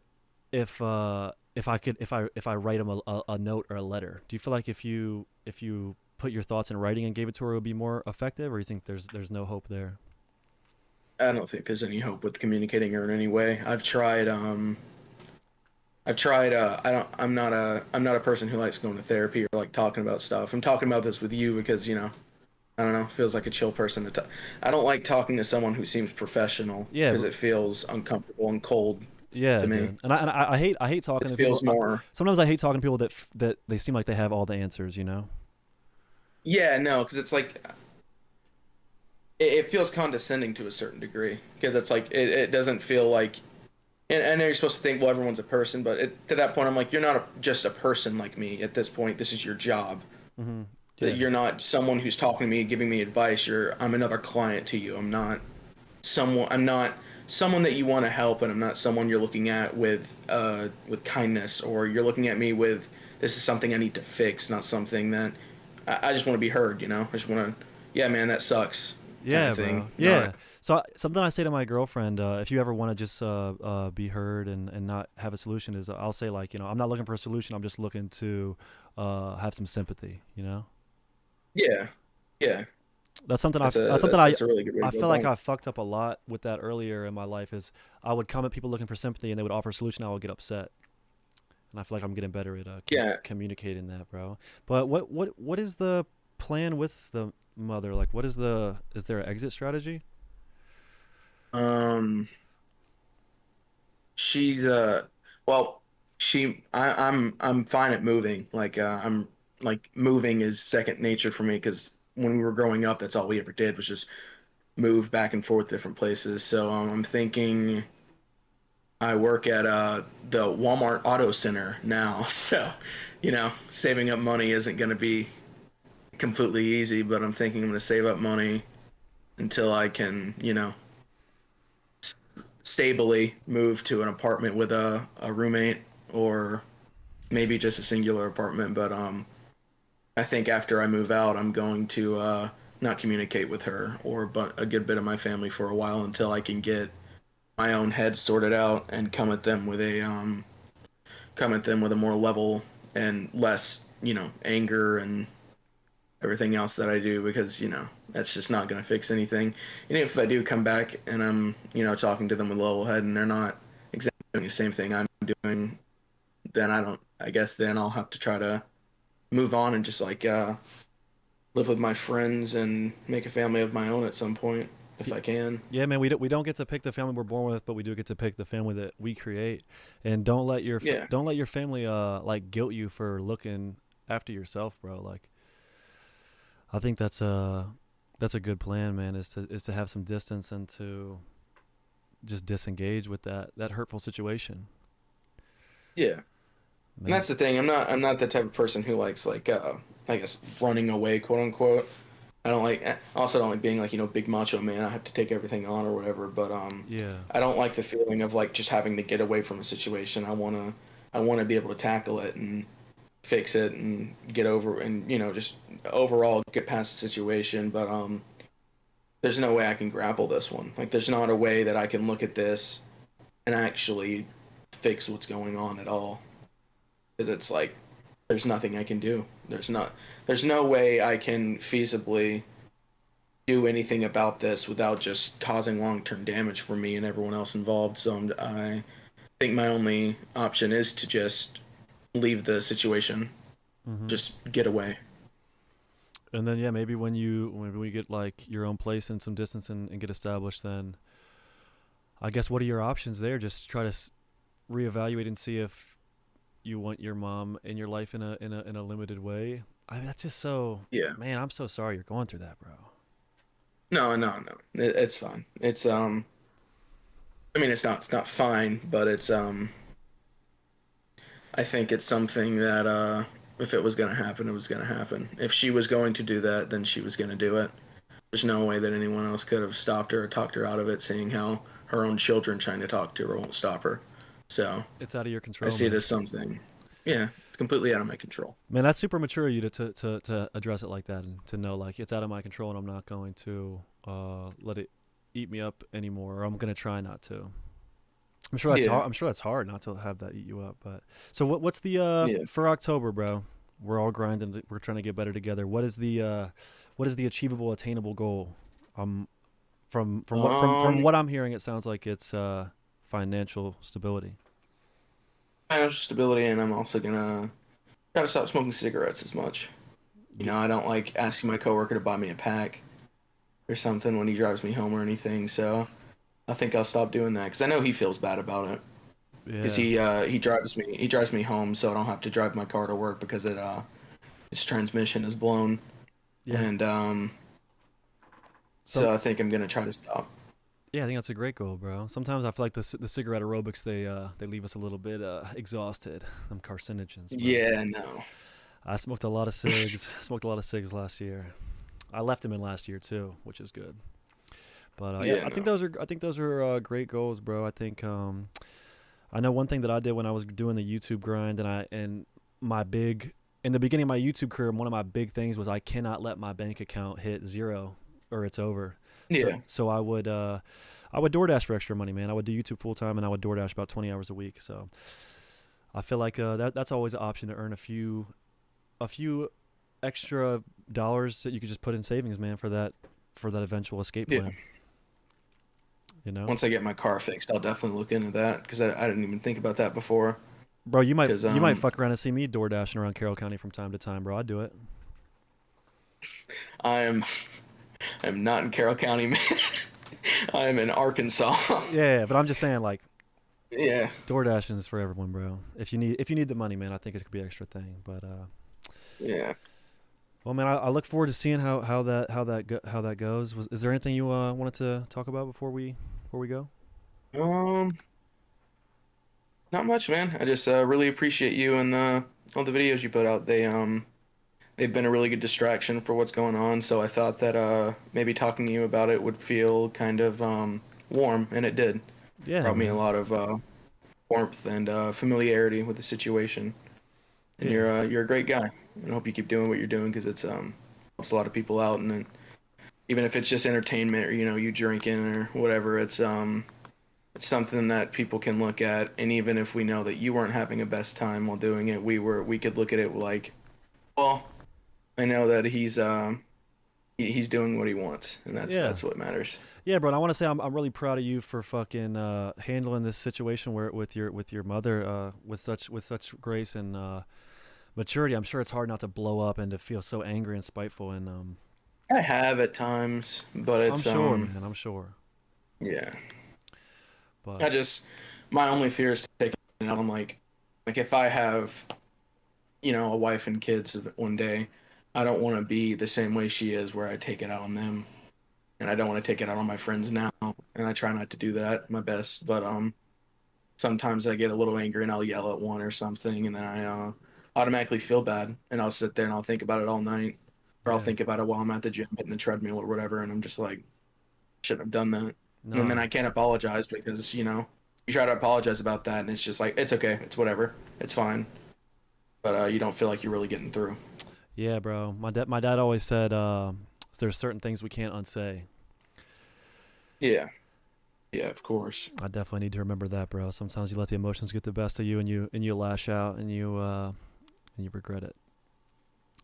if I write them a note or a letter. Do you feel like if you put your thoughts in writing and gave it to her, it would be more effective, or you think there's no hope there? I don't think there's any hope with communicating her in any way. I've tried. I'm not a person who likes going to therapy or like talking about stuff. I'm talking about this with you because, you know, I don't know, feels like a chill person to talk. I don't like talking to someone who seems professional because it feels uncomfortable and cold. Yeah, to me. dude. And I hate talking It to feels people. more. Sometimes I hate talking to people that they seem like they have all the answers, you know? Yeah, no, because it's like it feels condescending to a certain degree because it's like it doesn't feel like. And I know you're supposed to think, well, everyone's a person, but to that point, I'm like, you're not just a person like me. At this point, this is your job. Mm-hmm. Yeah. That you're not someone who's talking to me, giving me advice. I'm another client to you. I'm not someone that you want to help, and I'm not someone you're looking at with kindness, or you're looking at me with, this is something I need to fix, not something that I just want to be heard. You know, I just want to, yeah, man, that sucks. Yeah, thing. bro. Yeah. So something I say to my girlfriend, if you ever want to just be heard and not have a solution, is I'll say, like, you know, I'm not looking for a solution. I'm just looking to have some sympathy. You know. Yeah. Yeah. That's something That's that's a really good way to I go feel like about I fucked up a lot with that earlier in my life. Is I would come at people looking for sympathy and they would offer a solution, I would get upset. And I feel like I'm getting better at communicating that, bro. But what is the plan with the mother? Like, is there an exit strategy? She's well, I'm fine at moving. Like I'm like moving is second nature for me because when we were growing up, that's all we ever did was just move back and forth different places. So I'm thinking I work at the Walmart Auto Center now. So, you know, saving up money isn't going to be completely easy, but I'm thinking I'm going to save up money until I can, you know, stably move to an apartment with a roommate, or maybe just a singular apartment. But I think after I move out, I'm going to not communicate with her or but a good bit of my family for a while until I can get my own head sorted out and come at them with a more level and less, you know, anger and everything else that I do, because, you know, that's just not going to fix anything. And if I do come back and I'm, you know, talking to them with a level head and they're not exactly doing the same thing I'm doing, then I guess then I'll have to try to move on and just like live with my friends and make a family of my own at some point if I can. Yeah, man, we don't get to pick the family we're born with, but we do get to pick the family that we create. And don't let your family like guilt you for looking after yourself, bro. Like, I think that's a good plan, man, is to have some distance and to just disengage with that hurtful situation. Yeah. And that's the thing. I'm not the type of person who likes like I guess running away, quote unquote. I also don't like being like, you know, big macho man. I have to take everything on or whatever. But yeah, I don't like the feeling of like just having to get away from a situation. I wanna be able to tackle it and fix it and get over and, you know, just overall get past the situation. But there's no way I can grapple this one. Like, there's not a way that I can look at this and actually fix what's going on at all. Because it's like there's nothing I can do. There's no way I can feasibly do anything about this without just causing long-term damage for me and everyone else involved. So I think my only option is to just leave the situation, just get away. And then, yeah, maybe when we get like your own place and some distance and get established, then I guess what are your options there? Just try to reevaluate and see if you want your mom in your life in a limited way, I mean, that's just so. Yeah. Man, I'm so sorry you're going through that, bro. No. It's fine. It's I mean, it's not fine, but it's I think it's something that if it was gonna happen, it was gonna happen. If she was going to do that, then she was gonna do it. There's no way that anyone else could have stopped her or talked her out of it, seeing how her own children trying to talk to her won't stop her. So It's out of your I control, see it man. as something, yeah, completely out of my control. Man, that's super mature of you to address it like that and to know like it's out of my control and I'm not going to let it eat me up anymore, or I'm gonna try not to. I'm sure that's Yeah. hard. I'm sure that's hard not to have that eat you up. But so what's the Yeah. for October, bro? We're all grinding. We're trying to get better together. What is the achievable, attainable goal? From what I'm hearing, it sounds like it's financial stability. Financial stability, and I'm also gonna try to stop smoking cigarettes as much. You know, I don't like asking my coworker to buy me a pack or something when he drives me home or anything. So I think I'll stop doing that because I know he feels bad about it. Because Yeah. he drives me home, so I don't have to drive my car to work because his transmission is blown, Yeah. and So so I think I'm gonna try to stop. yeah, I think that's a great goal, bro. Sometimes I feel like the cigarette aerobics they leave us a little bit exhausted. Them carcinogens, but Yeah, no. I smoked a lot of cigs. Smoked a lot of cigs last year. I left them in last year too, which is good. But yeah, Yeah, no. I think those are great goals, bro. I think I know one thing that I did when I was doing the YouTube grind, and my big in the beginning of my YouTube career, one of my big things was I cannot let my bank account hit zero or it's over. Yeah, So I would DoorDash for extra money, man. I would do YouTube full time and I would DoorDash about 20 hours a week. So I feel like that's always an option to earn a few extra dollars that you could just put in savings, man, for that eventual escape yeah. plan. You know, Once I get my car fixed, I'll definitely look into that because I didn't even think about that before. bro, Because you might fuck around and see me door dashing around Carroll County from time to time, bro. I'd do it. I'm I'm not in Carroll County, man. I'm in Arkansas. Yeah, but I'm just saying, like, Yeah, door dashing is for everyone, bro. If you need the money, man, I think it could be an extra thing. But yeah. well, man, I look forward to seeing how that goes. Is there anything you wanted to talk about before we go? Um, Not much, man. I just really appreciate you and all the videos you put out. They've been a really good distraction for what's going on. So I thought that maybe talking to you about it would feel kind of warm, and it did. Yeah, Brought me a man. lot of warmth and familiarity with the situation. And Yeah. you're a great guy. And I hope you keep doing what you're doing because it's helps a lot of people out. And then even if it's just entertainment or you drinking or whatever, it's something that people can look at. And even if we know that you weren't having a best time while doing it, we could look at it like, well, I know that he's doing what he wants, and Yeah. that's what matters. Yeah, bro. And I want to say I'm really proud of you for fucking handling this situation where with your mother with such grace and maturity. I'm sure it's hard not to blow up and to feel so angry and spiteful. And I have at times, but I'm it's sure, man. I'm sure. yeah. But I just my only fear is to take it out on like if I have a wife and kids one day, I don't want to be the same way she is where I take it out on them, and I don't want to take it out on my friends now, and I try not to do that my best, but sometimes I get a little angry and I'll yell at one or something, and then I automatically feel bad, and I'll sit there and I'll think about it all night, or I'll yeah, think about it while I'm at the gym hitting the treadmill or whatever, and I'm just like, shouldn't have done that. And then no. I can't apologize because you try to apologize about that, and it's just like it's okay, it's whatever, it's fine, but you don't feel like you're really getting through. Yeah, bro. My dad always said there's certain things we can't unsay. Yeah, yeah, of course. I definitely need to remember that, bro. Sometimes you let the emotions get the best of you, and you lash out, and you regret it.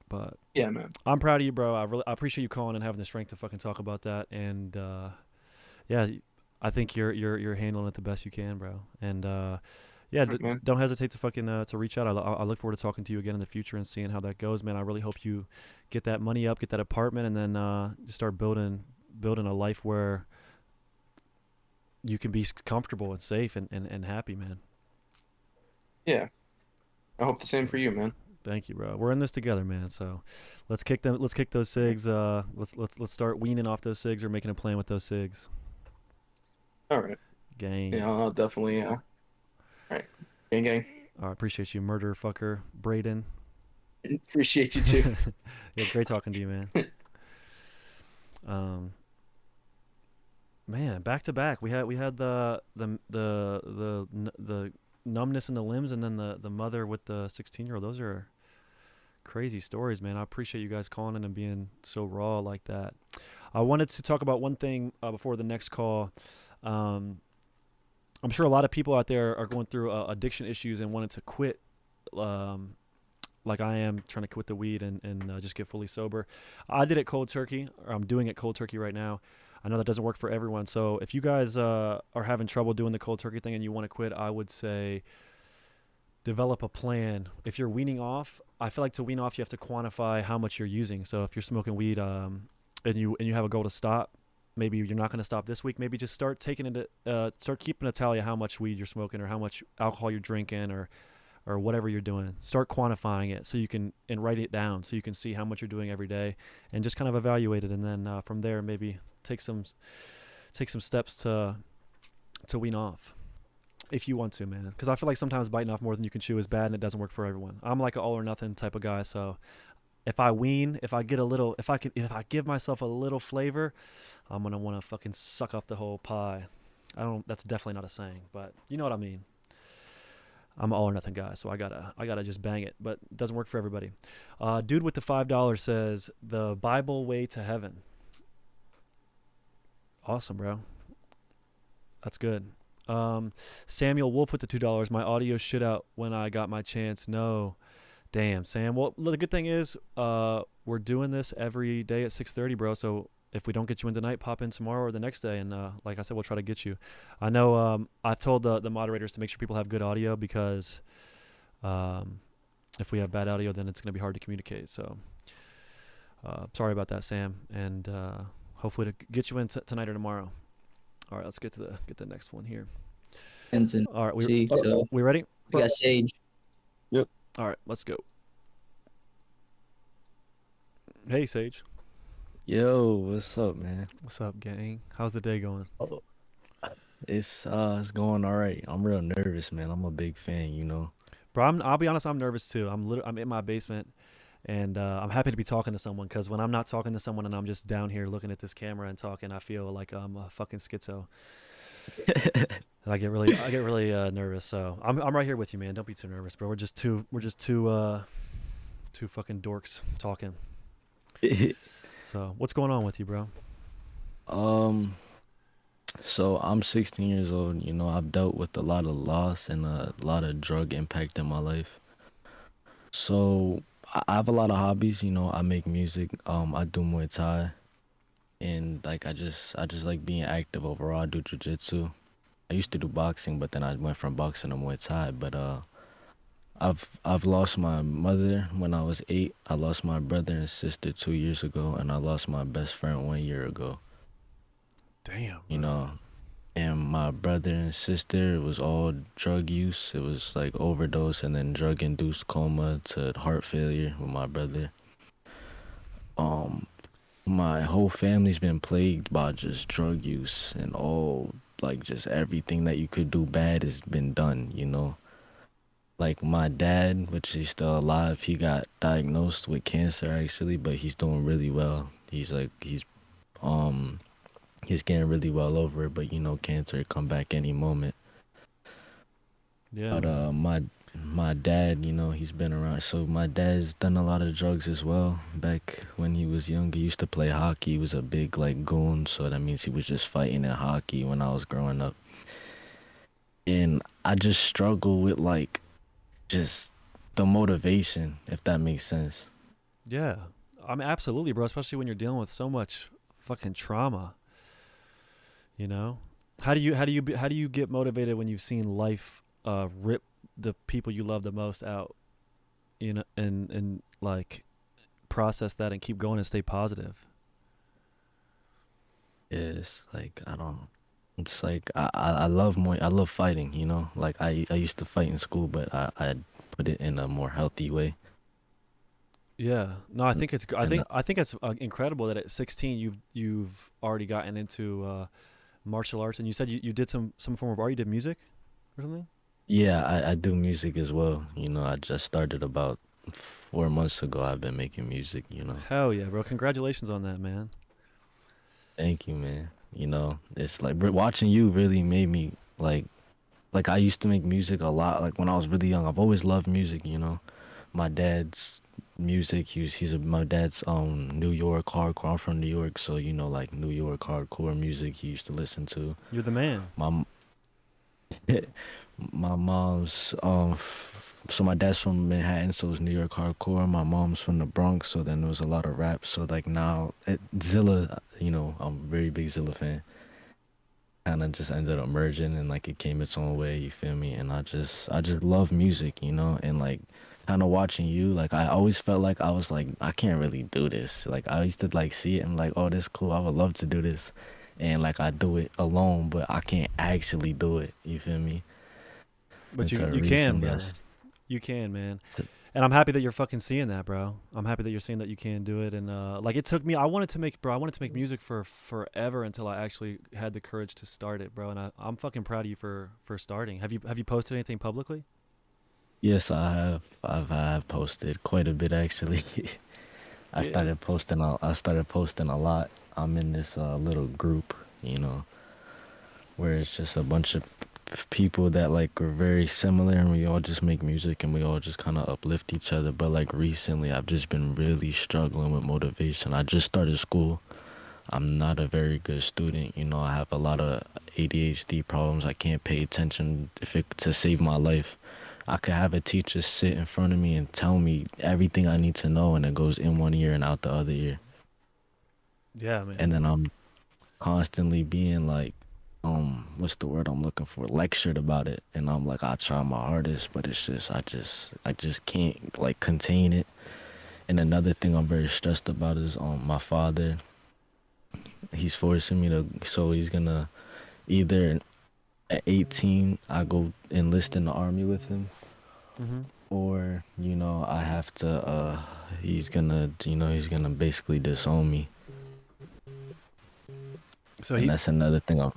But Yeah, man. I'm proud of you, bro. I appreciate you calling and having the strength to fucking talk about that. And yeah, I think you're handling it the best you can, bro. And yeah, Right, man. don't hesitate to fucking to reach out. I look forward to talking to you again in the future and seeing how that goes, man. I really hope you get that money up, get that apartment, and then just start building a life where you can be comfortable and safe and happy, man. Yeah, I hope the same for you, man. Thank you, bro. We're in this together, man. So let's kick those cigs. Let's start weaning off those cigs or making a plan with those cigs. All right. Gang. Yeah, I'll definitely. All right. Gang, gang. All right, appreciate you, murder fucker, Braden. Appreciate you too. Yeah, great talking to you, man. Man, back to back. We had the numbness in the limbs, and then the mother with the 16-year-old. Those are crazy stories, man. I appreciate you guys calling in and being so raw like that. I wanted to talk about one thing before the next call. I'm sure a lot of people out there are going through addiction issues and wanted to quit, like I am, trying to quit the weed and just get fully sober. I did it cold turkey, or I'm doing it cold turkey right now. I know that doesn't work for everyone. So if you guys are having trouble doing the cold turkey thing and you want to quit, I would say develop a plan. If you're weaning off, I feel like to wean off, you have to quantify how much you're using. So if you're smoking weed and you have a goal to stop, maybe you're not going to stop this week. Maybe just start keeping a tally of how much weed you're smoking or how much alcohol you're drinking or whatever you're doing. Start quantifying it so you can, and write it down so you can see how much you're doing every day and just kind of evaluate it. And then from there, maybe take some steps to wean off if you want to, man. Because I feel like sometimes biting off more than you can chew is bad and it doesn't work for everyone. I'm like an all or nothing type of guy. So if I wean, if I give myself a little flavor, I'm going to want to fucking suck up the whole pie. That's definitely not a saying, but you know what I mean. I'm an all or nothing guy, so I gotta just bang it, but it doesn't work for everybody. Dude with the $5 says the Bible way to heaven. Awesome, bro. That's good. Samuel Wolf with the $2. My audio shit out when I got my chance. No, damn, Sam. Well, the good thing is, we're doing this every day at 6:30, bro. So if we don't get you in tonight, pop in tomorrow or the next day, and like I said, we'll try to get you. I know I've told the moderators to make sure people have good audio because if we have bad audio, then it's going to be hard to communicate. So sorry about that, Sam, and hopefully to get you in tonight or tomorrow. All right, let's get the next one here. Vincent. All right, So we ready? we got Sage. Yep. All right, let's go. Hey, Sage. Yo, what's up, man? What's up, gang? How's the day going? Oh, it's going all right. I'm real nervous, man. I'm a big fan, you know. Bro, I'll be honest, I'm nervous too. I'm in my basement, and I'm happy to be talking to someone, because when I'm not talking to someone and I'm just down here looking at this camera and talking, I feel like I'm a fucking schizo. And I get really nervous. So I'm right here with you, man. Don't be too nervous, bro. We're just two fucking dorks talking. So what's going on with you, bro? So I'm 16 years old. You know, I've dealt with a lot of loss and a lot of drug impact in my life. So I have a lot of hobbies. You know, I make music. I do Muay Thai, and like I just like being active overall. I do jiu-jitsu. I used to do boxing, but then I went from boxing to Muay Thai. But I've lost my mother when I was 8. I lost my brother and sister 2 years ago, and I lost my best friend 1 year ago. Damn. You know, and my brother and sister, it was all drug use. It was like overdose and then drug-induced coma to heart failure with my brother. My whole family's been plagued by just drug use, and all, like, just everything that you could do bad has been done, you know. Like my dad, which he's still alive, he got diagnosed with cancer actually, but he's doing really well. He's getting really well over it, but you know, cancer come back any moment. Yeah. But my dad, you know, he's been around. So my dad's done a lot of drugs as well. Back when he was younger, he used to play hockey. He was a big like goon, so that means he was just fighting in hockey when I was growing up. And I just struggle with like just the motivation, if that makes sense. Yeah. I mean, absolutely, bro. Especially when you're dealing with so much fucking trauma. You know, how do you get motivated when you've seen life rip the people you love the most out, you know, and like process that and keep going and stay positive? It's like it's like I love I love fighting, you know. Like I used to fight in school, but I put it in a more healthy way. Yeah. No, I think it's And I think it's incredible that at 16 you've already gotten into martial arts, and you said you did some form of art. You did music or something? yeah, I do music as well. You know, I just started about 4 months ago. I've been making music, you know. Hell yeah, bro. Congratulations on that, man. Thank you, man. You know, it's like watching you really made me like I used to make music a lot like when I was really young. I've always loved music, you know. My dad's music, my dad's New York hardcore. I'm from New York, so you know like New York hardcore music he used to listen to. You're the man. My my mom's so my dad's from Manhattan, so it's New York hardcore. My mom's from the Bronx, so then there was a lot of rap. So like now Zilla, you know, I'm a very big Zilla fan. Kind of just ended up merging and like it came its own way, you feel me? And I just love music, you know, and like kind of watching you, like I always felt like I was like I can't really do this. Like I used to like see it and like, oh, this cool, I would love to do this, and like I do it alone, but I can't actually do it, you feel me? But Until you can, recently, bro. You can, man. t- And I'm happy that you're fucking seeing that, bro. I'm happy that you're seeing that you can do it. And like it took me, I wanted to make music for forever until I actually had the courage to start it, bro. And I'm fucking proud of you for starting. Have you posted anything publicly? yes, I have posted quite a bit actually. Yeah. I started posting a lot. I'm in this little group, you know, where it's just a bunch of people that like are very similar and we all just make music and we all just kind of uplift each other. But like recently I've just been really struggling with motivation. I just started school. I'm not a very good student, you know. I have a lot of ADHD problems. I can't pay attention if it to save my life. I could have a teacher sit in front of me and tell me everything I need to know, and it goes in one ear and out the other ear. Yeah, And man. then I'm constantly being like, what's the word I'm looking for? Lectured about it, and I'm like, I try my hardest, but it's just, I just can't like contain it. And another thing I'm very stressed about is my father. He's forcing me to, so he's gonna either at 18 I go enlist in the army with him, Mhm. or you know I have to. He's gonna basically disown me, So and that's another thing I'm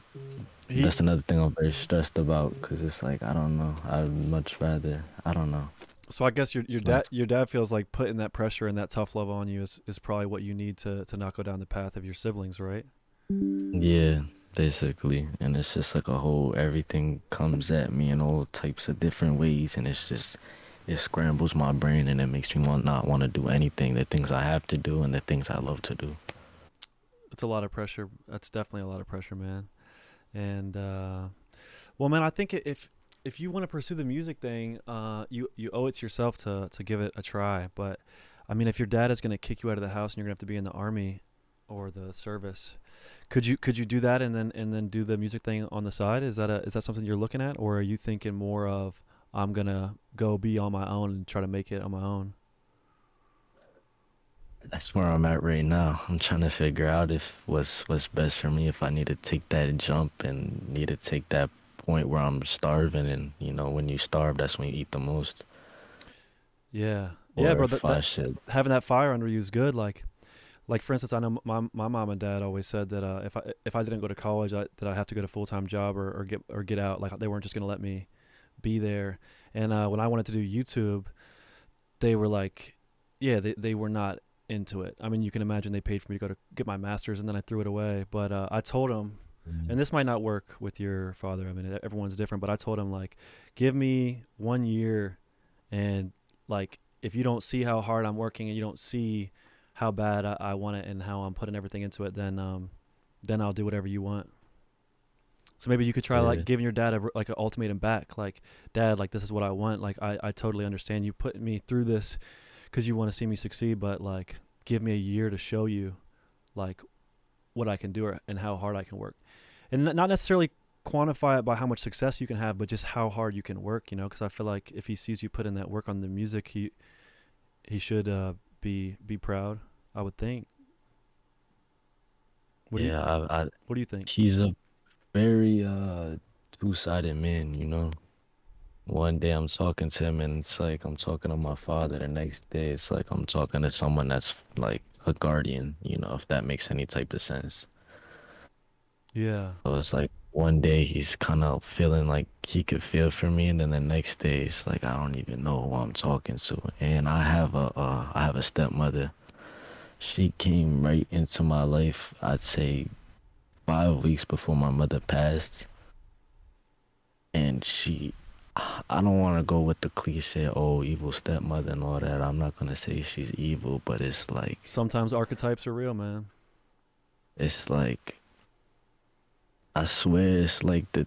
he That's another thing I'm very stressed about because it's like I don't know. I'd much rather I don't know. so I guess It's not. your dad feels like putting that pressure and that tough love on you is probably what you need to not go down the path of your siblings, right? Yeah, basically, and it's just like a whole everything comes at me in all types of different ways, and it's just it scrambles my brain and it makes me not want to do anything. The things I have to do and the things I love to do. It's a lot of pressure. That's definitely a lot of pressure, man. And well, man, I think if you want to pursue the music thing, you owe it to yourself to give it a try. But I mean, if your dad is gonna kick you out of the house and you're gonna have to be in the army or the service, could you do that and then do the music thing on the side? Is that something you're looking at, or are you thinking more of I'm gonna go be on my own and try to make it on my own? That's where I'm at right now. I'm trying to figure out if what's best for me. If I need to take that jump and need to take that point where I'm starving, and you know, when you starve, that's when you eat the most. Yeah, yeah, Or bro. if That I should, having that fire under you is good. Like for instance, I know my mom and dad always said that if I didn't go to college, that I have to get a full time job or get out. Like they weren't just gonna let me be there. And when I wanted to do YouTube, they were like, yeah, they were not into it. I mean, you can imagine they paid for me to go to get my master's, and then I threw it away. But I told them, and this might not work with your father. I mean, everyone's different. But I told him like, give me 1 year, and like if you don't see how hard I'm working and you don't see how bad I want it and how I'm putting everything into it, then I'll do whatever you want. So maybe you could try yeah, like giving your dad like an ultimatum back, like, Dad, like this is what I want. Like I totally understand you putting me through this because you want to see me succeed, but like give me a year to show you like what I can do and how hard I can work, and not necessarily quantify it by how much success you can have, but just how hard you can work. You know, because I feel like if he sees you put in that work on the music, he should be proud. I would think. What do you yeah. What do you think? He's a very two-sided man, you know. One day I'm talking to him and it's like I'm talking to my father. The next day it's like I'm talking to someone that's like a guardian, if that makes any type of sense. Yeah. So it's like one day he's kind of feeling like he could feel for me, and then the next day it's like I don't even know who I'm talking to. And I have a stepmother. She came right into my life, I'd say 5 weeks before my mother passed. And I don't want to go with the cliche, oh, evil stepmother and all that. I'm not going to say she's evil, but it's like, Sometimes archetypes are real, man. it's like, I swear it's like the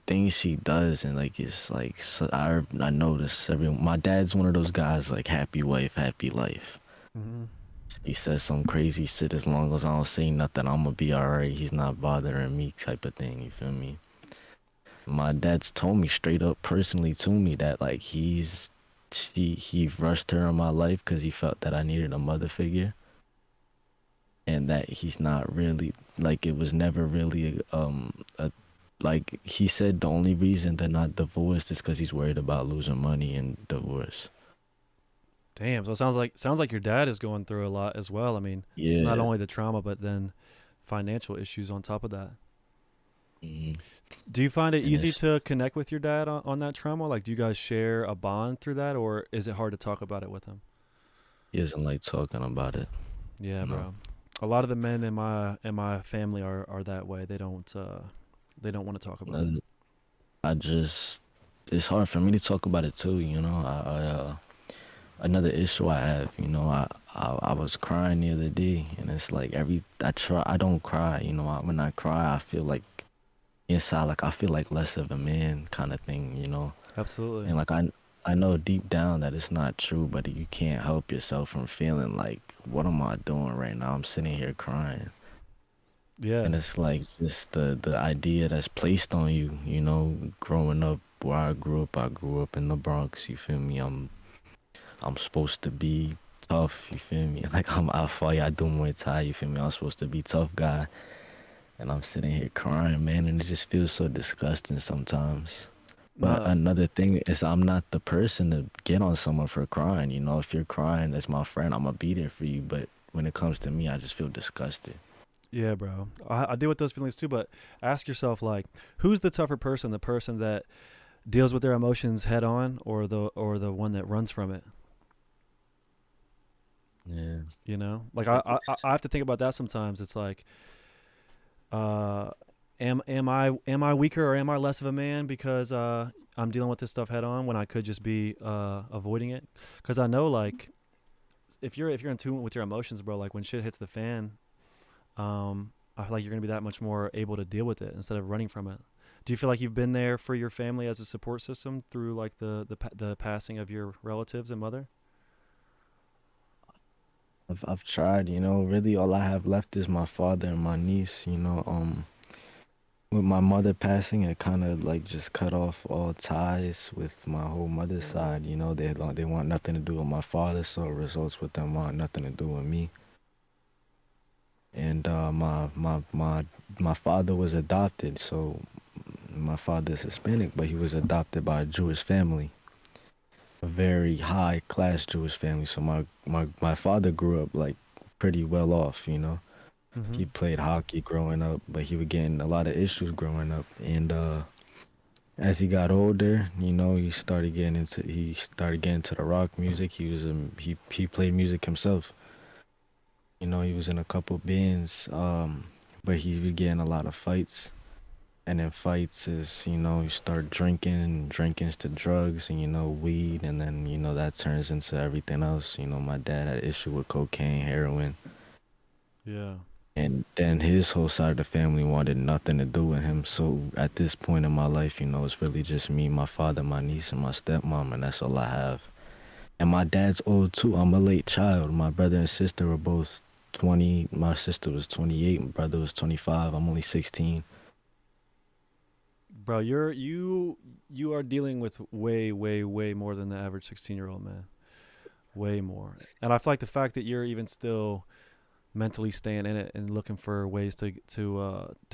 things she does, and like it's like so I notice my dad's one of those guys like happy wife, happy life. Mm-hmm. He says some crazy shit as long as I don't say nothing, I'm gonna be alright. He's not bothering me type of thing, you feel me? My dad's told me straight up personally to me that like he rushed her in my life because he felt that I needed a mother figure, and that he's not really like it was never really a like he said the only reason they're not divorced is because he's worried about losing money and divorce. Damn. So it sounds like your dad is going through a lot as well. I mean, not Yeah. only the trauma, but then financial issues on top of that. hmm Do you find it And easy it's to connect with your dad on that trauma? Like, do you guys share a bond through that, or is it hard to talk about it with him? he doesn't like talking about it. Yeah, No. bro. A lot of the men in my family are that way. They don't want to talk about it. And I just it's hard for me to talk about it too. Another issue I have, I was crying the other day, and it's like I don't cry, when I cry, I feel like inside, like I feel like less of a man kind of thing. Absolutely. And like I know deep down that it's not true, but you can't help yourself from feeling like, what am I doing right now? I'm sitting here crying. Yeah. And it's like just the idea that's placed on you, growing up where I grew up in the Bronx, you feel me? I'm supposed to be tough, you feel me? Like I fight, I do Muay Thai, you feel me? I'm supposed to be tough guy, and I'm sitting here crying, man, and it just feels so disgusting sometimes. But No. another thing is I'm not the person to get on someone for crying, If you're crying as my friend, I'm gonna be there for you. But when it comes to me, I just feel disgusted. Yeah, bro. I deal with those feelings too, but ask yourself, like, who's the tougher person? The person that deals with their emotions head on, or the one that runs from it? Yeah. Like Like I have to think about that sometimes. It's like, uh, am I weaker or am I less of a man because I'm dealing with this stuff head on when I could just be avoiding it? Because I know, like, if you're in tune with your emotions, bro, like when shit hits the fan, I feel like you're gonna be that much more able to deal with it instead of running from it. Do you feel like you've been there for your family as a support system through like the passing of your relatives and mother? I've tried, really all I have left is my father and my niece. With my mother passing, it kind of like just cut off all ties with my whole mother's side. They want nothing to do with my father, so it results with them want nothing to do with me. And my father was adopted, so my father's Hispanic, but he was adopted by a Jewish family, a very high class Jewish family. So my father grew up like pretty well off. Mm-hmm. He played hockey growing up, but he was getting a lot of issues growing up. And as he got older, he started getting to the rock music. He played music himself. He was in a couple bands, but he was getting a lot of fights. And then fights is, you start drinking's to drugs, and weed, and then that turns into everything else. My dad had an issue with cocaine, heroin. Yeah. And then his whole side of the family wanted nothing to do with him. So at this point in my life, it's really just me, my father, my niece, and my stepmom, and that's all I have. And my dad's old too. I'm a late child. My brother and sister were both 20. My sister was 28. My brother was 25. I'm only 16. Bro, you are dealing with way, way, way more than the average 16-year-old man. Way more. And I feel like the fact that you're even still mentally staying in it and looking for ways to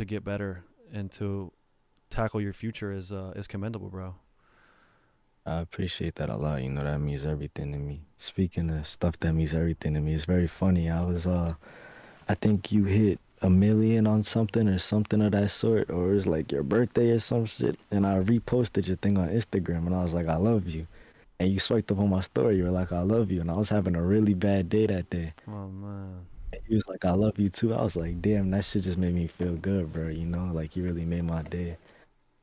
get better and to tackle your future is commendable, bro. I appreciate that a lot. You know, that means everything to me. Speaking of stuff that means everything to me, it's very funny. I think you hit 1 million on something or something of that sort, or it was like your birthday or some shit. And I reposted your thing on Instagram and I was like, I love you. And you swiped up on my story. You were like, I love you. And I was having a really bad day that day. Oh man. And he was like, I love you too. I was like, damn, that shit just made me feel good, bro. You know, like you really made my day.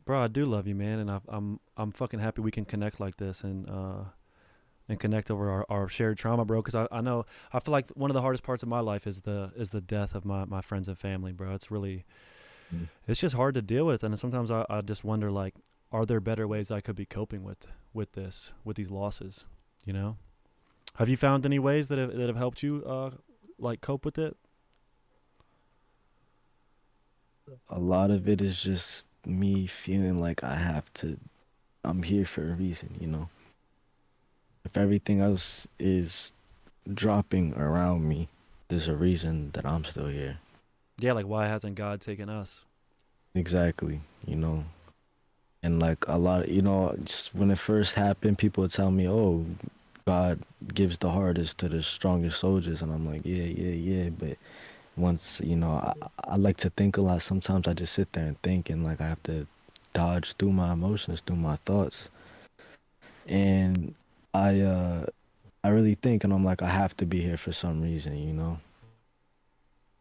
Bro, I do love you, man, and I'm fucking happy we can connect like this and connect over our shared trauma, bro. Because I know I feel like one of the hardest parts of my life is the death of my friends and family, bro. It's really Mm. it's just hard to deal with, and sometimes I just wonder like, are there better ways I could be coping with these losses? You know, have you found any ways that have helped you like cope with it? A lot of it is just me feeling like I'm here for a reason, you know? If everything else is dropping around me, there's a reason that I'm still here. Yeah, like why hasn't God taken us? Exactly, you know? And like a lot, you know, just when it first happened, people would tell me, oh, God gives the hardest to the strongest soldiers. And I'm like, yeah, yeah, yeah. But once, you know, I like to think a lot. Sometimes I just sit there and think, and like I have to dodge through my emotions, through my thoughts. And I, uh, I really think, and I'm like, I have to be here for some reason, you know?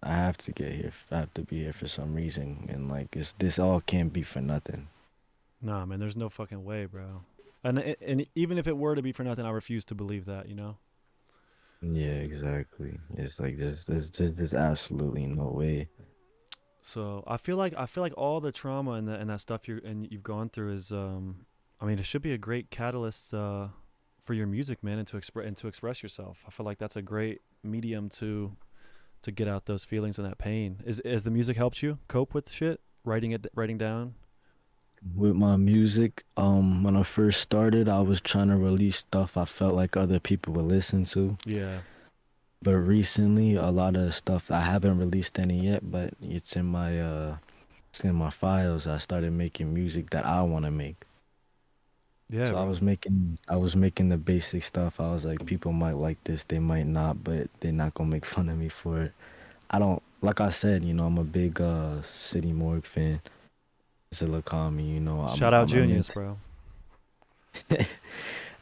I have to get here. I have to be here for some reason. And like, this all can't be for nothing. Nah, man, there's no fucking way, bro. And even if it were to be for nothing, I refuse to believe that. You know. Yeah, exactly. It's like there's absolutely no way. So I feel like all the trauma and that stuff you've gone through is I mean it should be a great catalyst for your music, man, and to express yourself. I feel like that's a great medium to get out those feelings and that pain. Is the music helped you cope with shit? Writing down. With my music, when I first started, I was trying to release stuff I felt like other people would listen to. Yeah. But recently, a lot of stuff I haven't released any yet, but it's in my files. I started making music that I want to make. Yeah, So bro. I was making the basic stuff. I was like, people might like this, they might not, but they're not gonna make fun of me for it. I don't, like I said, you know, I'm a big City Morgue fan. Zilla Kami, you know, Shout out I'm Junius, into bro.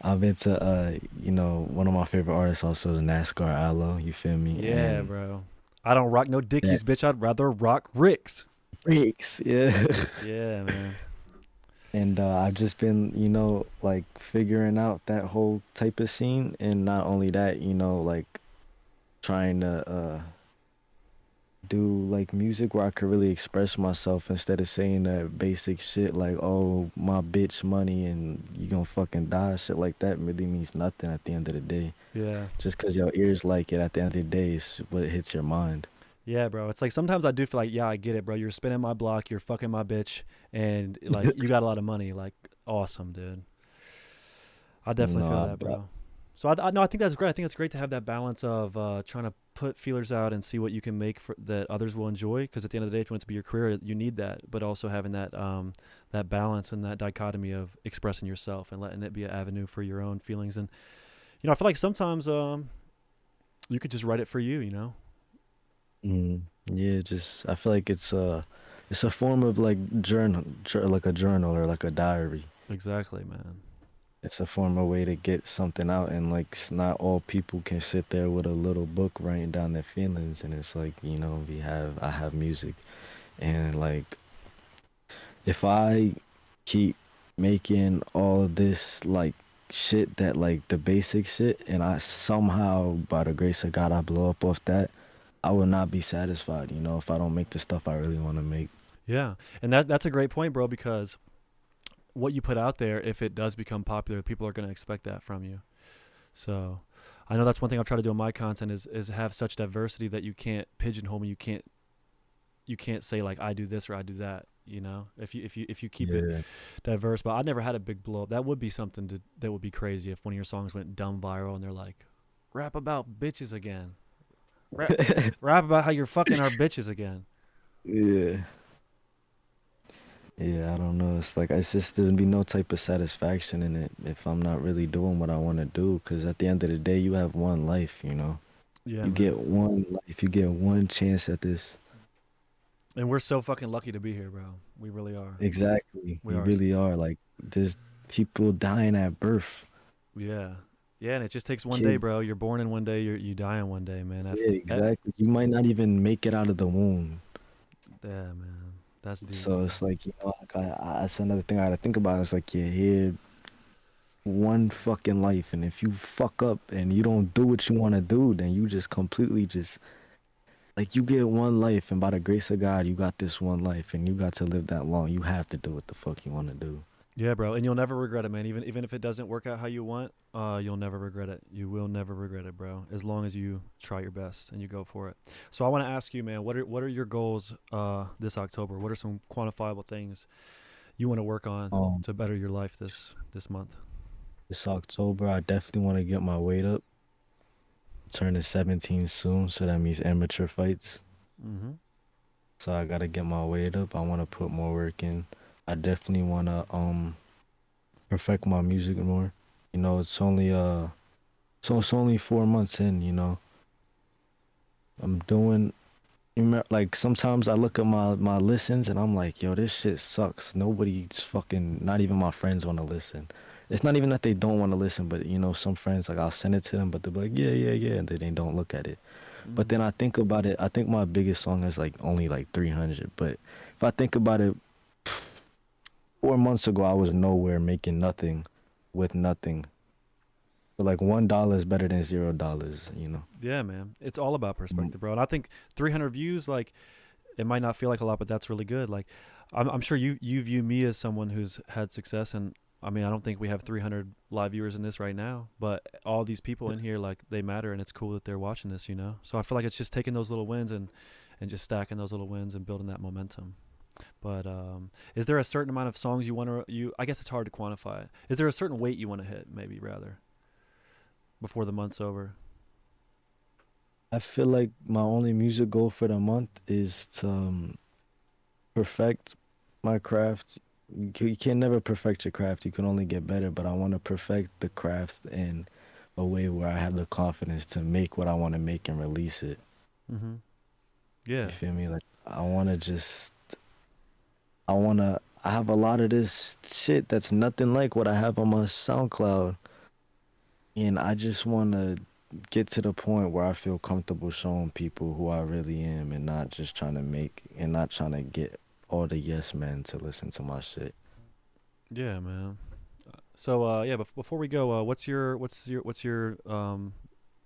I'm into you know, one of my favorite artists also is NASCAR Aloe, you feel me? Yeah, And bro. I don't rock no that Dickies, bitch. I'd rather rock Ricks. freaks, yeah. Yeah, man. And I've just been, you know, like figuring out that whole type of scene, and not only that, you know, like trying to do like music where I could really express myself instead of saying that basic shit like, oh, my bitch money and you gonna fucking die. Shit like that really means nothing at the end of the day. Yeah. Just because your ears like it, at the end of the day, is what hits your mind. Yeah, bro. It's like sometimes I do feel like, yeah, I get it, bro. You're spinning my block, you're fucking my bitch, and like you got a lot of money. Like, awesome, dude. I definitely feel No, that, bro. So I no, I think that's great. I think it's great to have that balance of trying to put feelers out and see what you can make for that others will enjoy. Because at the end of the day, if you want it to be your career, you need that. But also having that balance and that dichotomy of expressing yourself and letting it be an avenue for your own feelings. And I feel like sometimes you could just write it for you. You know. yeah, just I feel like it's a form of like like a journal or like a diary. Exactly, man. It's a form of way to get something out, and like not all people can sit there with a little book writing down their feelings. And it's like, you know, I have music, and like if I keep making all this like shit that like the basic shit, and I somehow by the grace of God I blow up off that, I will not be satisfied, you know, if I don't make the stuff I really want to make. Yeah, and that's a great point, bro. Because what you put out there, if it does become popular, people are going to expect that from you. So I know that's one thing I've tried to do in my content is have such diversity that you can't pigeonhole me. You can't say like I do this or I do that. You know, if you keep it Yeah. diverse. But I never had a big blow up. That would be something that would be crazy if one of your songs went dumb viral and they're like, rap about bitches again. Rap about how you're fucking our bitches again. Yeah. Yeah, I don't know. It's like it's just there'd be no type of satisfaction in it if I'm not really doing what I want to do. Because at the end of the day, you have one life, you know. Yeah, You man. get one life. You get one chance at this. And we're so fucking lucky to be here, bro. We really are. Exactly. We You are. really are. Like there's people dying at birth. Yeah. Yeah, and it just takes one day, Kids. bro. You're born in one day, you die in one day, man. Yeah, exactly. You might not even make it out of the womb. Yeah, man. That's deep. So Man. it's like, you know, like that's another thing I gotta think about. It's like you're here one fucking life, and if you fuck up and you don't do what you want to do, then you just completely just like you get one life, and by the grace of God, you got this one life, and you got to live that long. You have to do what the fuck you want to do. Yeah, bro, and you'll never regret it, man. Even if it doesn't work out how you want, you'll never regret it. You will never regret it, bro. As long as you try your best and you go for it. So I want to ask you, man, what are your goals this October? What are some quantifiable things you want to work on to better your life this month? This October, I definitely want to get my weight up. Turning 17 soon, so that means amateur fights. Mm-hmm. So I gotta get my weight up. I want to put more work in. I definitely want to perfect my music more. You know, it's only so it's only 4 months in, you know. I'm doing like sometimes I look at my listens and I'm like, yo, this shit sucks. Nobody's fucking, not even my friends want to listen. It's not even that they don't want to listen, but you know, some friends, like I'll send it to them, but they'll be like, yeah, and then they don't look at it. But then I think about it, I think my biggest song is like only like 300. But if I think about it, 4 months ago I was nowhere making nothing with nothing. But like $1 is better than $0, you know. Yeah, man. It's all about perspective, bro. And I think 300 views, like, it might not feel like a lot, but that's really good. Like, I'm sure you view me as someone who's had success, and I mean, I don't think we have 300 live viewers in this right now, but all these people in here, like, they matter, and it's cool that they're watching this, you know? So I feel like it's just taking those little wins and just stacking those little wins and building that momentum. But is there a certain amount of songs you want to, I guess it's hard to quantify it. Is there a certain weight you want to hit, maybe, rather, before the month's over? I feel like my only music goal for the month is to perfect my craft. You can never perfect your craft. You can only get better, but I want to perfect the craft in a way where I have the confidence to make what I want to make and release it. Mm-hmm. Yeah. You feel me? Like I have a lot of this shit that's nothing like what I have on my SoundCloud. And I just want to get to the point where I feel comfortable showing people who I really am and not just trying to get all the yes men to listen to my shit. Yeah, man. So yeah, but before we go, what's your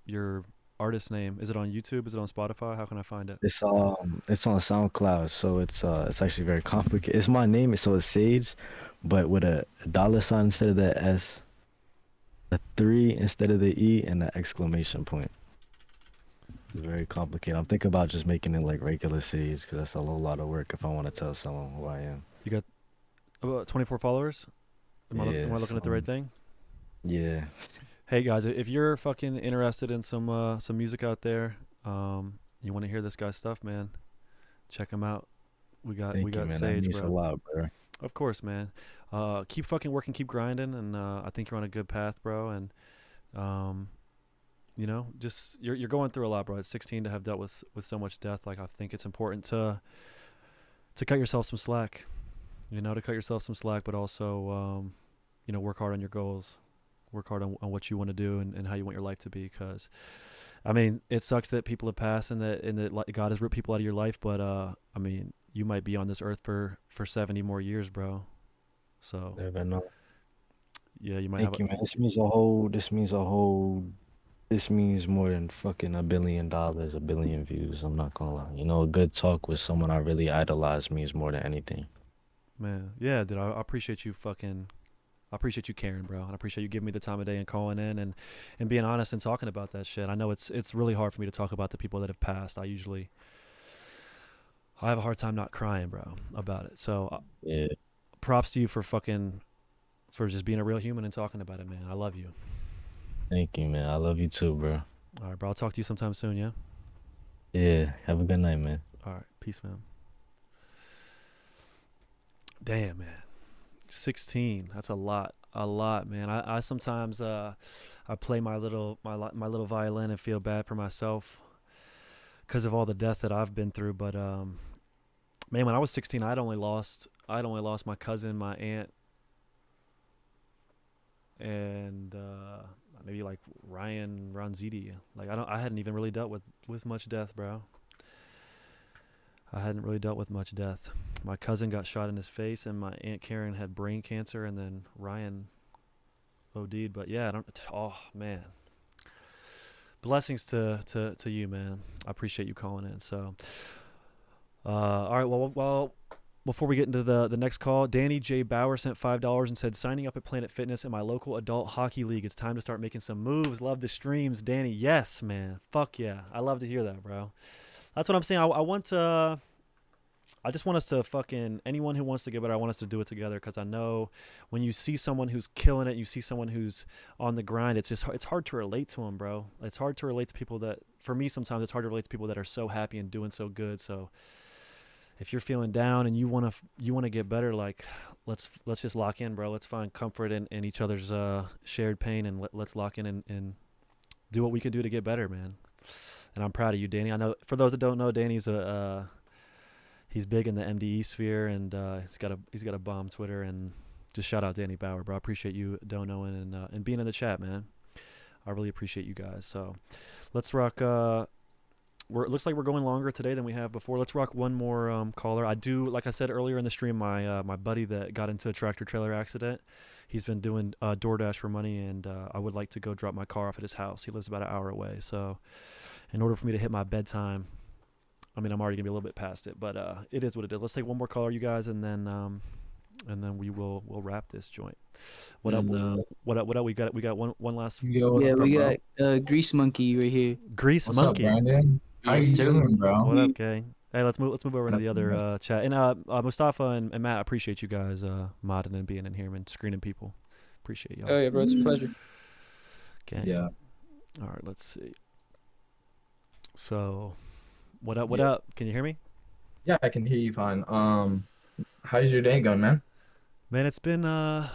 your artist name? Is it on YouTube? Is it on Spotify? How can I find it? It's on SoundCloud, so it's actually very complicated. It's my name, so it's Sage, but with a $sign instead of the S, a 3 instead of the E, and an exclamation point. It's very complicated. I'm thinking about just making it like regular Sage because that's a whole lot of work if I want to tell someone who I am. You got about 24 followers? Am I looking at the right thing? Yeah. Hey guys, if you're fucking interested in some music out there, you want to hear this guy's stuff, man, check him out. We got Thank you, man. Sage, that means bro. a lot, bro. Of course, man. Keep fucking working, keep grinding, and I think you're on a good path, bro. And you know, just you're going through a lot, bro. At 16 to have dealt with so much death, like I think it's important to cut yourself some slack. You know, to cut yourself some slack, but also you know, work hard on your goals, work hard on what you want to do and how you want your life to be. Because I mean, it sucks that people have passed and that God has ripped people out of your life, but I mean, you might be on this earth for 70 more years, bro. So Never know. Yeah, you might Thank you, man. This means more than fucking $1 billion, 1 billion views. I'm not gonna lie. You know, a good talk with someone I really idolize means more than anything. Man, yeah, dude, I appreciate you caring, bro. And I appreciate you giving me the time of day and calling in and being honest and talking about that shit. I know it's really hard for me to talk about the people that have passed. I have a hard time not crying, bro, about it. So yeah, props to you for just being a real human and talking about it, man. I love you. Thank you, man. I love you too, bro. All right, bro. I'll talk to you sometime soon, yeah? Yeah, have a good night, man. All right, peace, man. Damn, man. 16. That's a lot. A lot, man. I sometimes I play my little violin and feel bad for myself because of all the death that I've been through. But man, when I was 16, I'd only lost my cousin, my aunt, and maybe like Ryan Ronziti. Like I hadn't even really dealt with much death, bro. I hadn't really dealt with much death. My cousin got shot in his face, and my aunt Karen had brain cancer, and then Ryan OD'd. But yeah, I don't. Oh man, blessings to you, man. I appreciate you calling in. So, all right. Well. Before we get into the next call, Danny J. Bauer sent $5 and said, signing up at Planet Fitness in my local adult hockey league. It's time to start making some moves. Love the streams. Danny, yes, man. Fuck yeah. I love to hear that, bro. That's what I'm saying. I just want us to anyone who wants to get better, I want us to do it together, because I know when you see someone who's killing it, you see someone who's on the grind, it's hard to relate to them, bro. It's hard to relate to people for me sometimes it's hard to relate to people that are so happy and doing so good. So if you're feeling down and you want to get better, like let's just lock in, bro. Let's find comfort in each other's shared pain, and let's lock in and do what we can do to get better, man. And I'm proud of you, Danny. I know for those that don't know, Danny's he's big in the MDE sphere, and he's got a bomb Twitter. And just shout out Danny Bauer, bro. I appreciate you donoing and being in the chat, man. I really appreciate you guys. So let's rock. It looks like we're going longer today than we have before. Let's rock one more caller. I do, like I said earlier in the stream, my buddy that got into a tractor trailer accident, he's been doing DoorDash for money, and I would like to go drop my car off at his house. He lives about an hour away. So in order for me to hit my bedtime, I mean, I'm already gonna be a little bit past it, but it is what it is. Let's take one more caller, you guys, and then we'll wrap this joint. What up? What up? We got one last. Yo, yeah, we got Grease Monkey right here. Grease What's Monkey. Up, Brandon? How you doing, bro? What up, gang? Hey, let's move over into the other chat. And Mustafa and Matt, I appreciate you guys modding and being in here and screening people. Appreciate y'all. Oh yeah, bro, it's a pleasure. Gang. Yeah. All right, let's see. So, what up? What up? Can you hear me? Yeah, I can hear you fine. How's your day going, man? Man, it's been I'll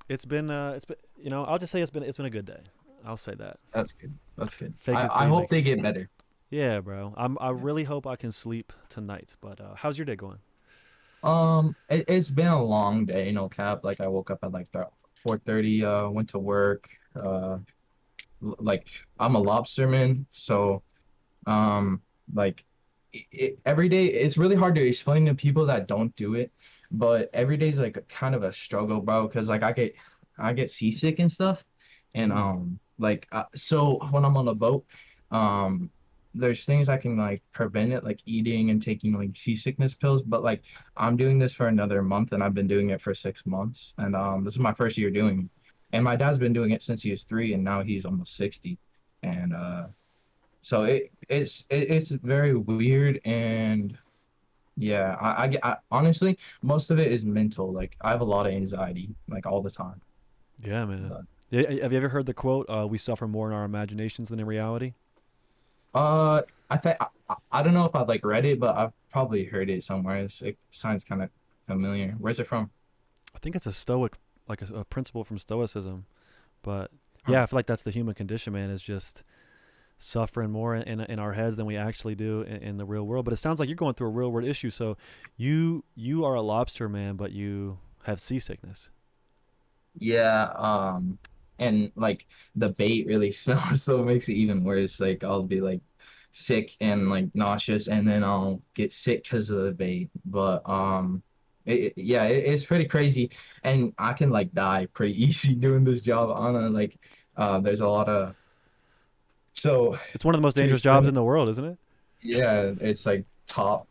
just say it's been a good day. I'll say that. That's good. That's good. I hope they get better. Yeah, bro. I really hope I can sleep tonight. But how's your day going? It's been a long day, no cap. Like I woke up at like 4:30. Went to work. Like I'm a lobsterman, so like every day it's really hard to explain to people that don't do it. But every day is like kind of a struggle, bro. Cause like I get seasick and stuff, and so when I'm on a boat, there's things I can like prevent it, like eating and taking like seasickness pills. But like I'm doing this for another month, and I've been doing it for 6 months, and this is my first year doing it. And my dad's been doing it since he was 3, and now he's almost 60, and so it's very weird. And yeah, I honestly, most of it is mental. Like I have a lot of anxiety, like all the time. Yeah, man. Have you ever heard the quote, we suffer more in our imaginations than in reality? I don't know if I've like read it, but I've probably heard it somewhere. It sounds kind of familiar. Where's it from? I think it's a stoic, like a principle from Stoicism. But yeah, I feel like that's the human condition, man, is just suffering more in our heads than we actually do in the real world. But it sounds like you're going through a real world issue. So you are a lobster man, but you have seasickness. Yeah, and like the bait really smells, so it makes it even worse. Like I'll be like sick and like nauseous, and then I'll get sick because of the bait. But it's pretty crazy, and I can like die pretty easy doing this job. There's a lot of it's one of the most dangerous jobs in the world, isn't it? Yeah, it's like top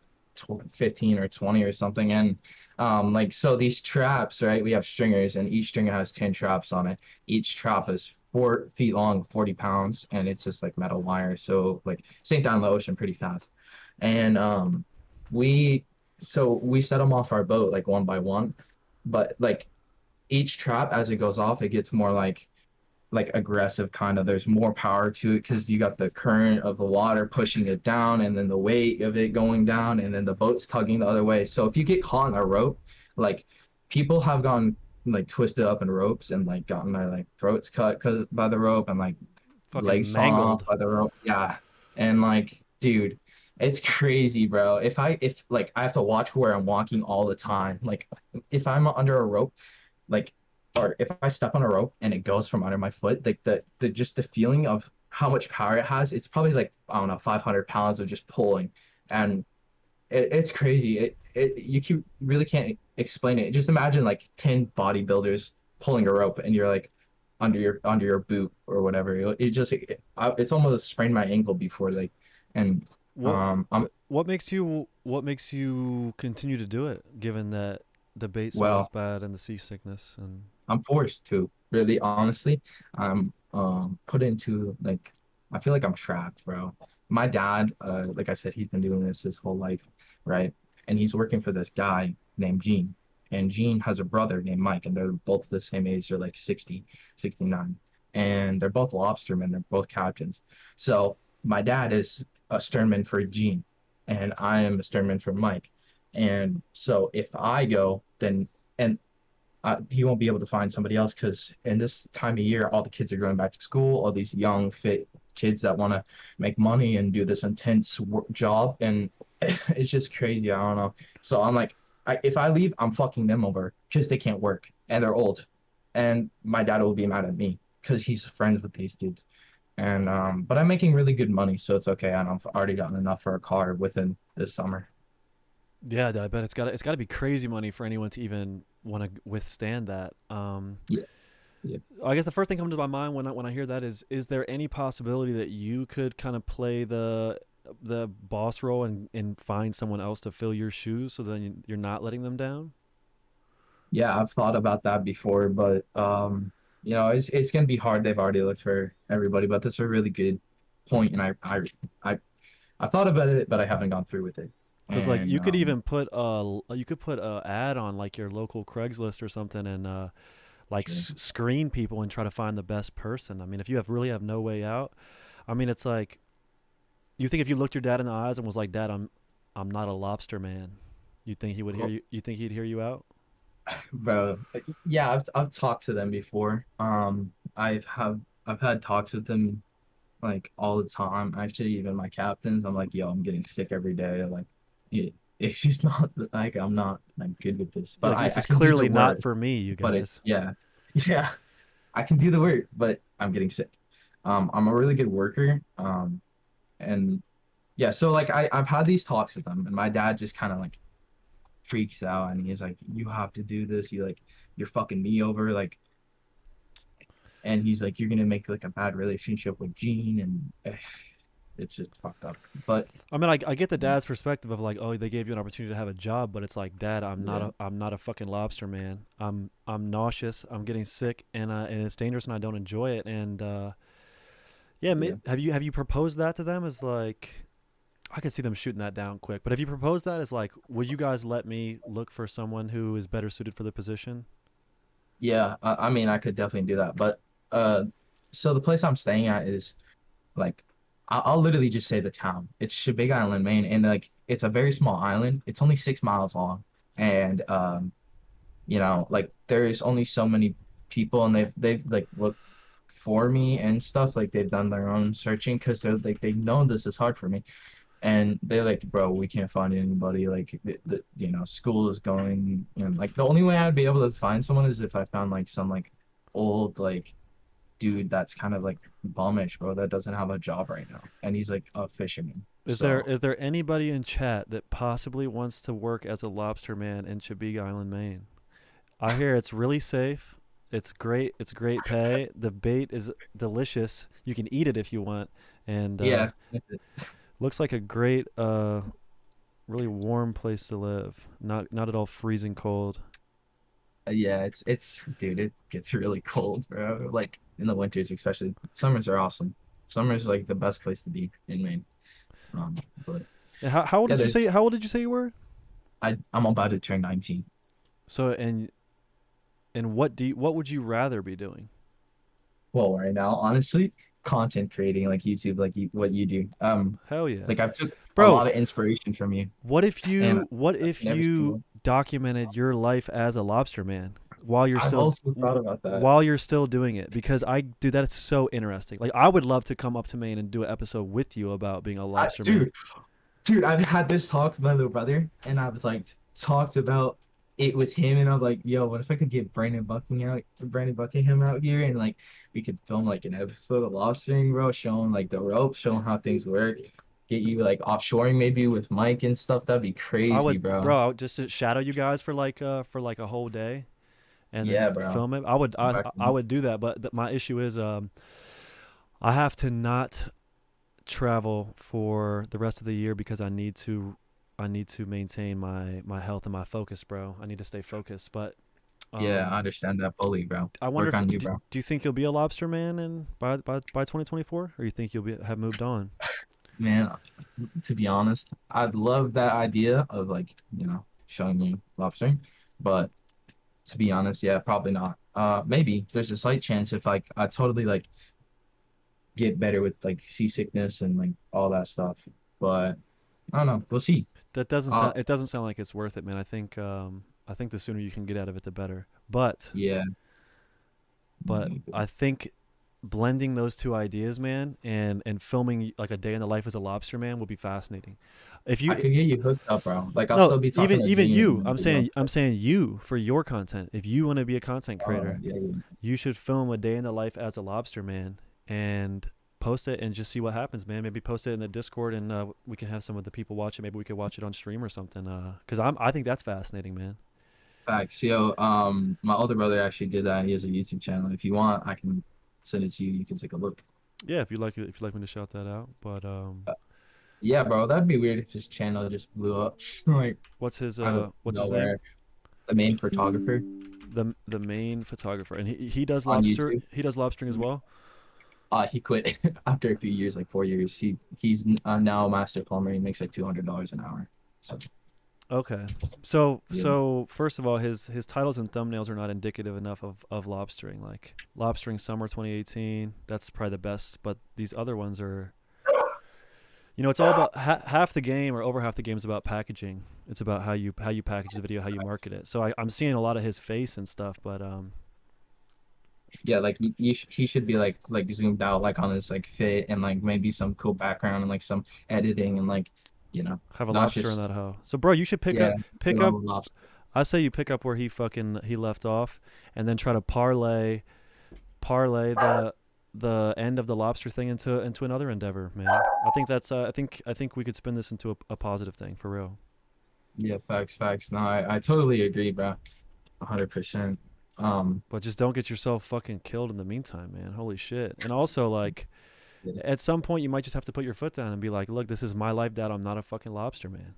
15 or 20 or something. And so these traps, right? We have stringers, and each stringer has 10 traps on it. Each trap is 4 feet long, 40 pounds, and it's just like metal wire. So like sink down the ocean pretty fast. And we set them off our boat like one by one, but like each trap as it goes off, it gets more like aggressive kind of. There's more power to it because you got the current of the water pushing it down, and then the weight of it going down, and then the boat's tugging the other way. So if you get caught in a rope, like people have gone like twisted up in ropes and like gotten their like throats cut by the rope and like legs Fucking sawn off mangled. by the rope. Yeah. And like, dude, it's crazy, bro. If like I have to watch where I'm walking all the time, like if I'm under a rope, like or if I step on a rope and it goes from under my foot, like the just the feeling of how much power it has, it's probably like I don't know, 500 pounds of just pulling. And it's crazy. Really can't explain it. Just imagine like 10 bodybuilders pulling a rope and you're like under your boot or whatever. It's almost sprained my ankle before like and What I'm what makes you continue to do it, given that the bait smells well, bad and the seasickness and I'm forced to, really, honestly. I'm put into like I feel like I'm trapped, bro. My dad, like I said, he's been doing this his whole life, right? And he's working for this guy named Gene. And Gene has a brother named Mike, and they're both the same age. They're like 60, 69. And they're both lobstermen, they're both captains. So my dad is a sternman for Gene, and I am a sternman for Mike. And so if I go, then and he won't be able to find somebody else because in this time of year, all the kids are going back to school, all these young, fit kids that want to make money and do this intense work job. And it's just crazy. I don't know. So I'm like, if I leave, I'm fucking them over because they can't work and they're old. And my dad will be mad at me because he's friends with these dudes. And but I'm making really good money, so it's okay. And I've already gotten enough for a car within this summer. yeah, I bet it's got to be crazy money for anyone to even want to withstand that. Yeah. Yeah. I guess the first thing comes to my mind when I hear that is there any possibility that you could kind of play the boss role and find someone else to fill your shoes so then you're not letting them down? Yeah, I've thought about that before, but it's gonna be hard. They've already looked for everybody, but that's a really good point, and I thought about it, but I haven't gone through with it. Because like And you could even put a ad on like your local Craigslist or something and like sure. screen people and try to find the best person. I mean, if you really have no way out, I mean, it's like you think if you looked your dad in the eyes and was like, "Dad, I'm not a lobster man," you think he would hear Well, you? You think he'd hear you out? bro, yeah, I've talked to them before. I've had talks with them like all the time. Actually, even my captains, I'm like, yo, I'm getting sick every day. Like, it's just not like I'm not like good with this, You're but like, this I is can do the clearly not work. for me, you But it, guys. yeah, yeah, I can do the work, but I'm getting sick. I'm a really good worker. And yeah, so like I've had these talks with them, and my dad just kind of like freaks out, and he's like, "You have to do this. You're fucking me over." Like, and he's like, "You're gonna make like a bad relationship with Gene," and it's just fucked up. But I mean, I get the dad's perspective of like, oh, they gave you an opportunity to have a job, but it's like, Dad, yeah, I'm not a fucking lobster man. I'm nauseous. I'm getting sick, and it's dangerous, and I don't enjoy it. And yeah, yeah. have you proposed that to them? As like, I could see them shooting that down quick. But have you proposed that as like, would you guys let me look for someone who is better suited for the position? Yeah, I mean, I could definitely do that. But uh, so the place I'm staying at is like, I'll literally just say the town. It's Big Island, Maine, and like it's a very small island. It's only 6 miles long, and like there's only so many people, and they've like looked for me and stuff. Like they've done their own searching because they're like they know this is hard for me. And they're like, bro, we can't find anybody. Like, school is going, and like the only way I'd be able to find someone is if I found like some like old like dude that's kind of like bummish, bro, that doesn't have a job right now, and he's like a fisherman. So Is there anybody in chat that possibly wants to work as a lobster man in Chebeague Island, Maine? I hear it's really safe. It's great. It's great pay. The bait is delicious. You can eat it if you want, and yeah, looks like a great, really warm place to live. Not at all freezing cold. yeah, it's dude, it gets really cold, bro. Like in the winters, especially. Summers are awesome. Summer's like the best place to be in Maine. Um, but And how old yeah, did you say? How old did you say you were? I'm about to turn 19. So and what would you rather be doing? Well, right now, honestly, content creating like YouTube, like what you do. Hell yeah, Like I've took a bro. lot of inspiration from you, What if and you I've never seen one. documented your life as a lobster man while you're I've still also thought about that. while you're still doing it, because dude, that's so interesting. Like, I would love to come up to Maine and do an episode with you about being a lobster man. Dude, I've had this talk with my little brother, and I was like talked about it with him, and I'm like, yo, what if I could get Brandon Buckingham out here, and like we could film like an episode of lobstering, bro, showing like the ropes, showing how things work, get you like offshoring maybe with Mike and stuff. That'd be crazy, bro. I would just to shadow you guys for like a whole day, and Yeah, then bro. film it. I would do that, but my issue is I have to not travel for the rest of the year because I need to maintain my health and my focus, bro. I need to stay focused. But Yeah, I understand that fully, bro. I wonder Work on you, bro. do you think you'll be a lobster man by 2024, or you think you'll have moved on? Man, to be honest, I'd love that idea of like, showing me lobstering, but to be honest, yeah, probably not. Maybe there's a slight chance if like I totally like get better with like seasickness and like all that stuff. But I don't know. We'll see. That doesn't sound it doesn't sound like it's worth it, man. I think the sooner you can get out of it, the better. But Yeah. maybe. I think blending those two ideas, man, and filming like a day in the life as a lobster man would be fascinating. If you I could get you hooked up, bro. Like I'll still be talking to even Dean you, and, I'm saying you for your content. If you want to be a content creator, yeah. you should film a day in the life as a lobster man and post it and just see what happens, man. Maybe post it in the Discord, and we can have some of the people watch it. Maybe we could watch it on stream or something. Because I think that's fascinating, man. Facts. Yo, my older brother actually did that. He has a YouTube channel. If you want, I can send it to you. You can take a look. Yeah, if you like me to shout that out. But yeah, bro, that'd be weird if his channel just blew up. Like, what's his out of name? nowhere. The main photographer The main photographer, and he does on lobster. YouTube. He does lobstering as well. He quit after a few years, like 4 years. He's now a master plumber. He makes like $200 an hour. So Okay. So Yeah. so first of all, his titles and thumbnails are not indicative enough of lobstering. Like Lobstering Summer 2018, that's probably the best, but these other ones are, it's all about half the game or over half the game is about packaging. It's about how you package the video, how you market it. So I'm seeing a lot of his face and stuff, but yeah, like he should be like zoomed out like on his like fit and like maybe some cool background and like some editing and like have a not lobster in just- that hoe. So bro, you should pick yeah, up normal lobster. I say you pick up where he left off, and then try to parlay the end of the lobster thing into another endeavor, man. I think that's I think we could spin this into a positive thing for real. Yeah, facts. No, I totally agree, bro. 100%. But just don't get yourself fucking killed in the meantime, man. Holy shit. And also, like, Yeah. at some point you might just have to put your foot down and be like, look, this is my life, Dad. I'm not a fucking lobster man.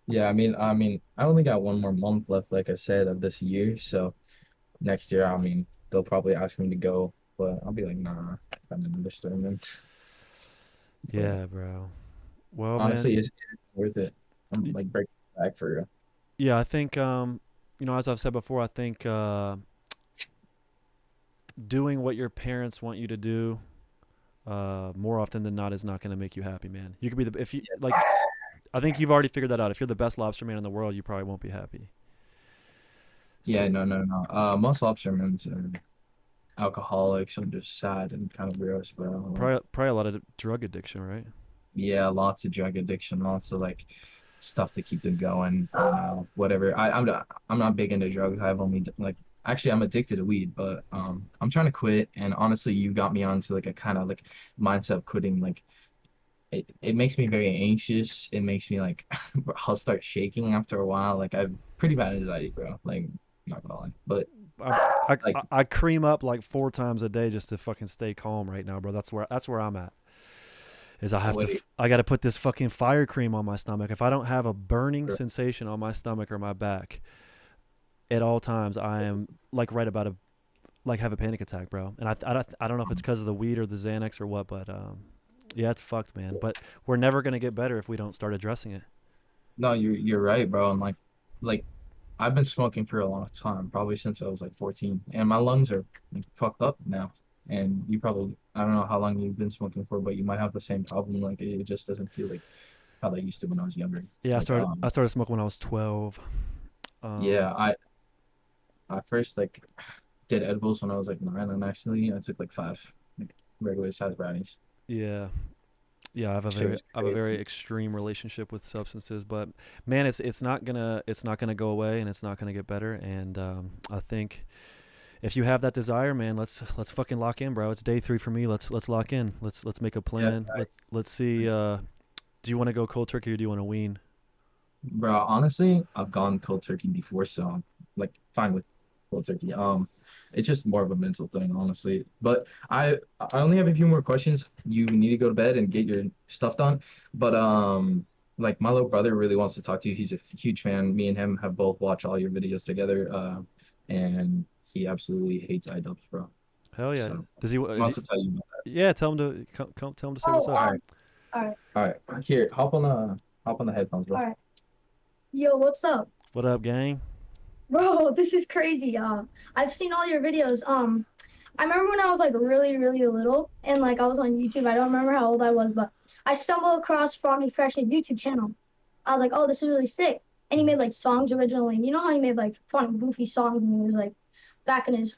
Yeah, I mean, I only got 1 more month left, like I said, of this year. So next year, they'll probably ask me to go, but I'll be like, nah, I'm an understatement. Yeah, bro. Well, Honestly, man. it's worth it. I'm like breaking back for real. Yeah, I think as I've said before, I think doing what your parents want you to do more often than not is not going to make you happy, man. You could be if you like. I think you've already figured that out. If you're the best lobster man in the world, you probably won't be happy. Yeah, no. Most lobstermen are alcoholics. I'm just sad and kind of gross, bro. Probably a lot of drug addiction, right? Yeah, lots of drug addiction, lots of like stuff to keep them going. Whatever. I'm not big into drugs. I've only like actually I'm addicted to weed, but I'm trying to quit. And honestly, you got me onto like a kind of like mindset of quitting. Like it makes me very anxious. It makes me like I'll start shaking after a while. Like I've pretty bad anxiety, bro. Like not gonna lie, but I cream up like 4 times a day just to fucking stay calm right now, bro. That's where I'm at. Is I got to put this fucking fire cream on my stomach. If I don't have a burning sensation on my stomach or my back at all times, I am like right about have a panic attack, bro. And I don't know if it's because of the weed or the Xanax or what, but yeah, it's fucked, man. But we're never gonna get better if we don't start addressing it. No, you're right, bro. And like I've been smoking for a long time, probably since I was like 14, and my lungs are like, fucked up now. And you probably, I don't know how long you've been smoking for, but you might have the same problem. Like it just doesn't feel like how they used to when I was younger. Yeah, Like, I started smoking when I was 12. Yeah, I first like did edibles when I was like 9, and actually I took like 5 like regular size brownies. Yeah. Yeah, Shit was I have a very crazy. extreme relationship with substances, but man, it's not gonna go away, and it's not gonna get better. And I think if you have that desire, man, let's fucking lock in, bro. It's day 3 for me. Let's lock in. Let's make a Yeah, plan. Let's see. Do you want to go cold turkey or do you want to wean? bro. Honestly, I've gone cold turkey before, so I'm like fine with cold turkey. It's just more of a mental thing, honestly. But I only have a few more questions. You need to go to bed and get your stuff done. But like my little brother really wants to talk to you. He's a huge fan. Me and him have both watched all your videos together. And he absolutely hates iDubbbz, bro. Hell yeah. So Does he? he Is wants he to tell you about yeah. Tell him to tell him to say what's Oh, up. that. all right, All right. Here, hop on the headphones, bro. all right. Yo, what's up? What up, gang? Bro, this is crazy. I've seen all your videos. I remember when I was like really, really little and like I was on YouTube. I don't remember how old I was, but I stumbled across Froggy Fresh's YouTube channel. I was like, oh, this is really sick. And he made like songs originally. You know how he made like funny, goofy songs when he was like back in his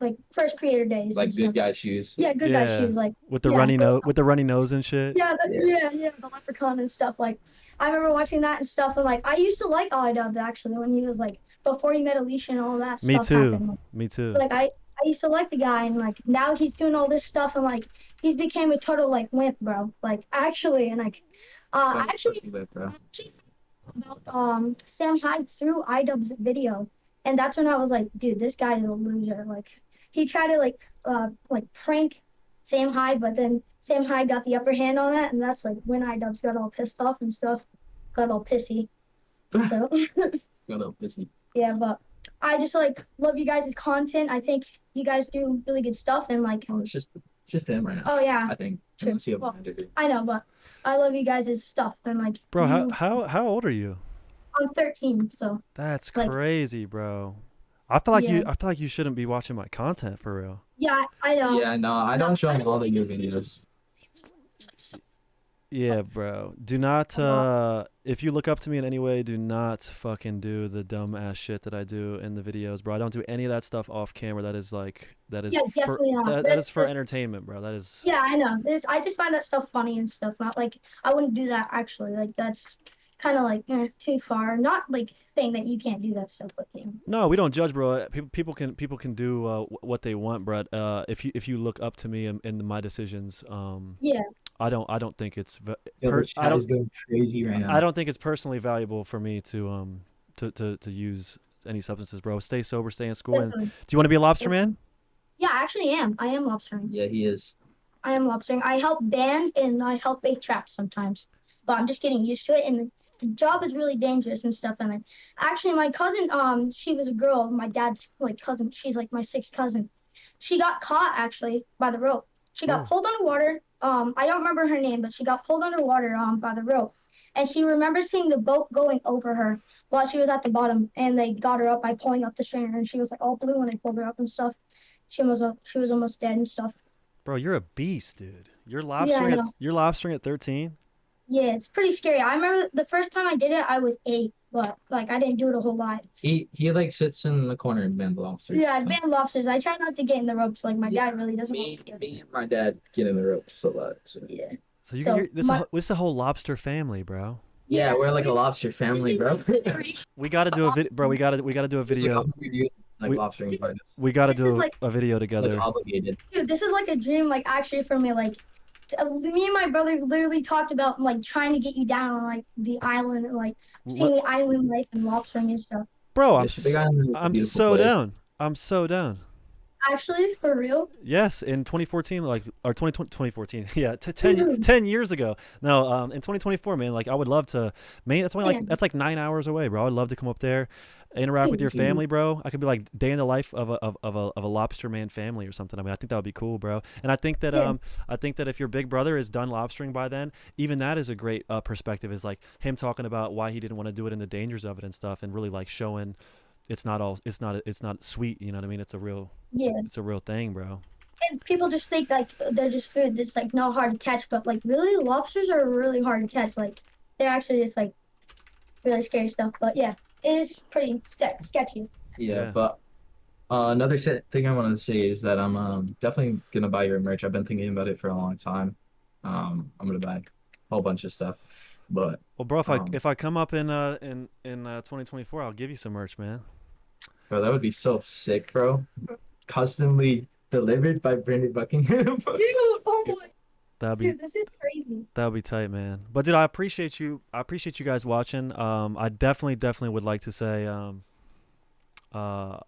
like first creator days Like and good stuff. guy shoes. Yeah, good guy Yeah. shoes. Like With the yeah, runny those nose, with the runny nose and shit. Yeah, Yeah. the leprechaun and stuff. Like, I remember watching that and stuff. And like, I used to like iDubbbz actually when he was like before he met Alicia and all that Me stuff too. happened. Me too. Like, I used to like the guy, and like now he's doing all this stuff, and like he's became a total like wimp, bro. Like actually, and like, I actually Bro. about Sam Hyde through iDubbbz's video, and that's when I was like, dude, this guy is a loser. Like, he tried to like prank Sam Hyde, but then Sam Hyde got the upper hand on that, and that's like when iDubbbz got all pissed off and stuff, got all pissy. So Got up busy. yeah, but I just like love you guys' content. I think you guys do really good stuff, and like, Oh, it's just him right now. oh yeah, I think. True. Unless you have a Well, manager. I know, but I love you guys' stuff, and like, Bro, you, how old are you? I'm 13, so That's like, crazy, bro. I feel like yeah, I feel like you shouldn't be watching my content for real. yeah, I know. Yeah, no, I don't show him all the new videos. Yeah, bro. Do not if you look up to me in any way, do not fucking do the dumb ass shit that I do in the videos, bro. I don't do any of that stuff off camera. That is Yeah, definitely not. that is for That's entertainment, bro. That is yeah, I know. I just find that stuff funny and stuff. Not like I wouldn't do that actually. Like that's kind of like too far. Not like saying that you can't do that stuff with you. No, we don't judge, bro. People can do what they want, bro. If you look up to me in my decisions, Yeah, I don't think it's Yo, the I chat is don't going crazy right now. I don't think it's personally valuable for me to use any substances, bro. Stay sober, stay in school. And do definitely. you want to be a lobster man? Yeah, I actually am. I am lobstering. Yeah, he is. I am lobstering. I help band and I help bait traps sometimes, but I'm just getting used to it. And the job is really dangerous and stuff. And actually, my cousin, she was a girl. My dad's like cousin. She's like my sixth cousin. She got caught actually by the rope. She got Oh. pulled underwater. I don't remember her name, but she got pulled underwater by the rope. And she remembers seeing the boat going over her while she was at the bottom. And they got her up by pulling up the strainer. And she was like all blue when they pulled her up and stuff. She was almost dead and stuff. Bro, you're a beast, dude. You're Yeah, I know. you're lobstering at 13. Yeah, it's pretty scary. I remember the first time I did it, I was 8, but like I didn't do it a whole lot. He like sits in the corner and band lobsters. Yeah, so. band lobsters. I try not to get in the ropes. Like my Yeah, dad really doesn't Me, want to get. me and my dad get in the ropes a lot. So. Yeah. So So you're this my is a whole lobster family, bro. Yeah, we're like a lobster family, bro. We got to do a video, bro. We got to do a video. Like We- lobstering partners. We got to This is do like, a video Like together. obligated. dude, this is like a dream. Like actually for me, like me and my brother literally talked about like trying to get you down on like the island and like seeing What? the island life and lobstering and stuff. Bro, Yes, Big Island is a I'm beautiful so place. down. I'm so down. Actually, for real. Yes, in 2014, like, or 2014, yeah, 10 years ago. No, in 2024, man, like, I would love to, man, that's only Yeah. like, that's like 9 hours away, bro. I'd love to come up there, interact with your Dude. family, bro. I could be like day in the life of a lobster man family or something. I mean, I think that would be cool, bro. And I think that, Yeah. I think that if your big brother is done lobstering by then, even that is a great perspective, is like him talking about why he didn't want to do it and the dangers of it and stuff, and really like showing it's not sweet, you know what I mean? It's a real thing, bro. And people just think like they're just food that's like not hard to catch, but like really lobsters are really hard to catch. Like they're actually just like really scary stuff. But yeah, it is pretty sketchy. Yeah, Yeah. but another thing I wanted to say is that I'm definitely gonna buy your merch. I've been thinking about it for a long time. I'm gonna buy a whole bunch of stuff, but Well, bro, um, if I come up in 2024, I'll give you some merch, man. bro, that would be so sick, bro. Customly delivered by Brandon Buckingham. Dude, oh my, That'd be dude, this is crazy. that'd be tight, man. But dude, I appreciate you. I appreciate you guys watching. I definitely would like to say, uh,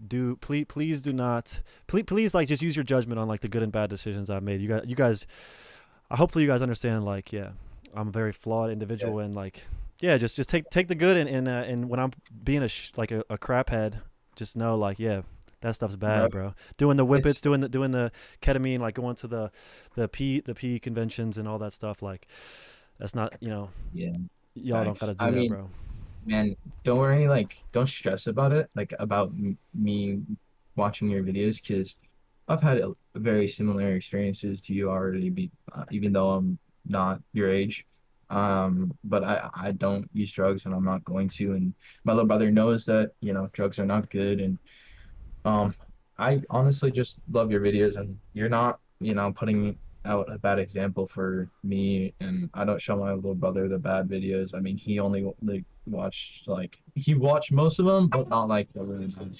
do please do not please like just use your judgment on like the good and bad decisions I've made. You guys. Hopefully you guys understand. Like, yeah, I'm a very flawed individual, and like, yeah, just take the good and when I'm being a crap head, just know like, yeah, that stuff's bad, bro. Doing the whippets, doing the ketamine, like going to the P conventions and all that stuff. Like, that's not, Yeah, y'all don't thanks. gotta I do that, mean, bro. man, don't worry, like, don't stress about it, like, about me watching your videos, because I've had very similar experiences to you already, even though I'm not your age. But I don't use drugs and I'm not going to. And my little brother knows that, drugs are not good. And um, I honestly just love your videos, and you're not, putting out a bad example for me. And I don't show my little brother the bad videos. I mean, he only like he watched most of them, but not like the really bad.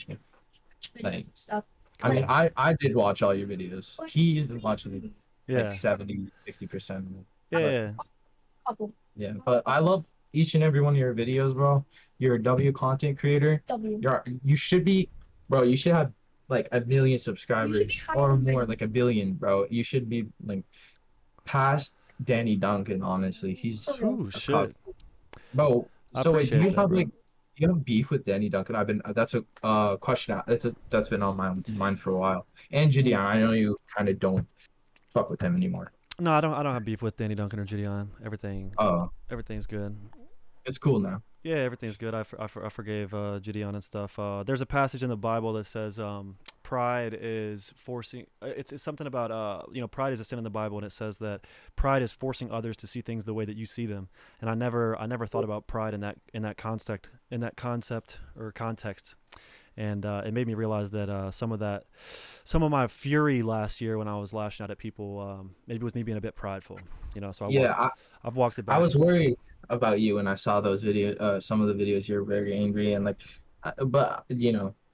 Like, Stuff. I mean, I did watch all your videos. He didn't watch like Yeah, 60%. yeah, But yeah. Couple. yeah, but I love each and every one of your videos, bro. You're a W content creator. W. You should be, bro. You should have like 1 million You should be subscribers higher or than more, like 1 billion, bro. You should be like past Danny Duncan. Honestly, he's Ooh, a cup, shit. bro. I So wait, do appreciate you that, have bro. like, do you have beef with Danny Duncan? That's a question that's been on my mind for a while. And Gideon, I know you kind of don't fuck with him anymore. No, I don't have beef with Danny Duncan or Gideon. Everything's good. It's cool now. Yeah, everything's good. I forgave Gideon and stuff. There's a passage in the Bible that says pride is forcing. It's something about pride is a sin in the Bible, and it says that pride is forcing others to see things the way that you see them. And I never thought about pride in that concept or context. And it made me realize that some of my fury last year when I was lashing out at people, maybe it was me being a bit prideful, So Yeah, I've walked it I back. was worried about you when I saw those videos, some of the videos. You're very angry and like, but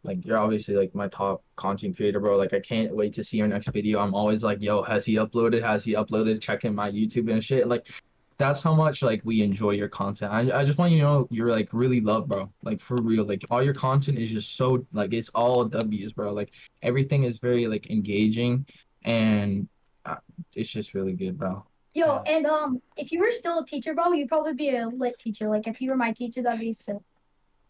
like you're obviously like my top content creator, bro. Like I can't wait to see your next video. I'm always like, yo, has he uploaded? Has he uploaded? Checking my YouTube and shit. Like that's how much like we enjoy your content. I just want you to know you're like really loved, bro. Like for real. Like all your content is just so like it's all W's, bro. Like everything is very like engaging and uh, it's just really good, bro. Yo, and if you were still a teacher, bro, you'd probably be a lit teacher. Like if you were my teacher, that'd be sick.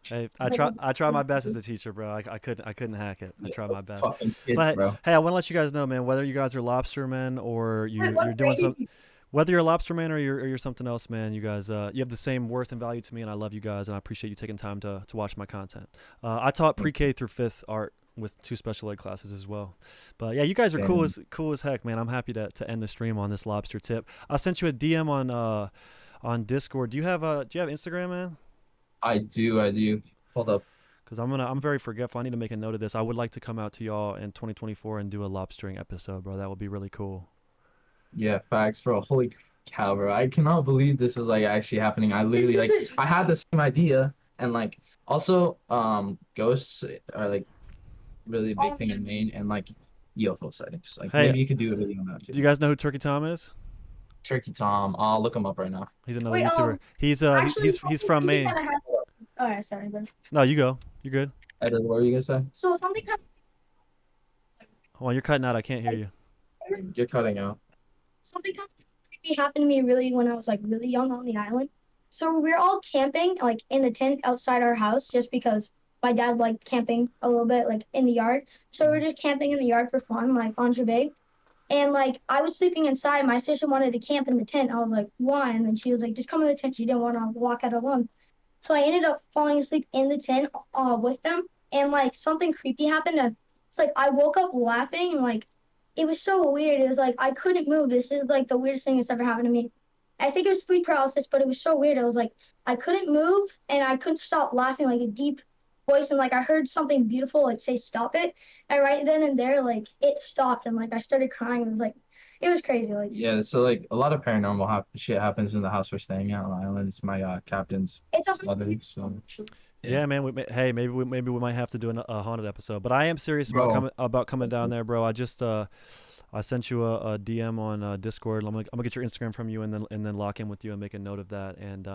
Hey, Like, I try my best as a teacher, bro. I couldn't hack it. I Yeah, try those my best. fucking kids, But bro. hey, I want to let you guys know, man. Whether you guys are lobstermen or wait, you're what doing grade did you? whether you're a lobsterman or you're something else, man. You guys you have the same worth and value to me, and I love you guys, and I appreciate you taking time to watch my content. I taught pre-K through fifth art with 2 special ed classes as well. But yeah, you guys are Damn. cool as heck, man. I'm happy to end the stream on this lobster tip. I sent you a DM on Discord. Do you have Instagram, man? I do. Hold up. Because I'm very forgetful. I need to make a note of this. I would like to come out to y'all in 2024 and do a lobstering episode, bro. That would be really cool. Yeah, facts, bro. Holy cow, bro. I cannot believe this is like actually happening. I literally This like is I had the same idea, and like also ghosts are like really big thing in Maine, and like UFO sightings. Like Hey, maybe you could do a video on that do you too. guys know who Turkey Tom is? Turkey Tom, I'll look him up right now. He's another wait, YouTuber. He's actually, he's from something Maine. kinda happened. All right, sorry, bro. No, you go. You're good. Edward, what were you gonna say? So something kind Hold on, you're cutting out. I can't hear you. of You're cutting out. creepy happened to me really when I was like really young on the island. So we're all camping like in the tent outside our house just because my dad liked camping a little bit like in the yard. So we're just camping in the yard for fun, like on Shabig. And like I was sleeping inside. My sister wanted to camp in the tent. I was like, why? And then she was like, just come in the tent. She didn't want to walk out alone. So I ended up falling asleep in the tent with them. And like something creepy happened. And it's like I woke up laughing and like it was so weird. It was like I couldn't move. This is like the weirdest thing that's ever happened to me. I think it was sleep paralysis, but it was so weird. I was like, I couldn't move and I couldn't stop laughing, like a deep voice, and like I heard something beautiful like say stop it, and right then and there like it stopped, and like I started crying. It was like, it was crazy. Like Yeah, so like a lot of paranormal shit happens in the house we're staying at on the island. It's my captain's it's a mother, so Yeah, man. Hey, maybe we might have to do a haunted episode. But I am serious Bro. about coming down there, bro. I just I sent you a DM on Discord. I'm gonna get your Instagram from you and then lock in with you and make a note of that. And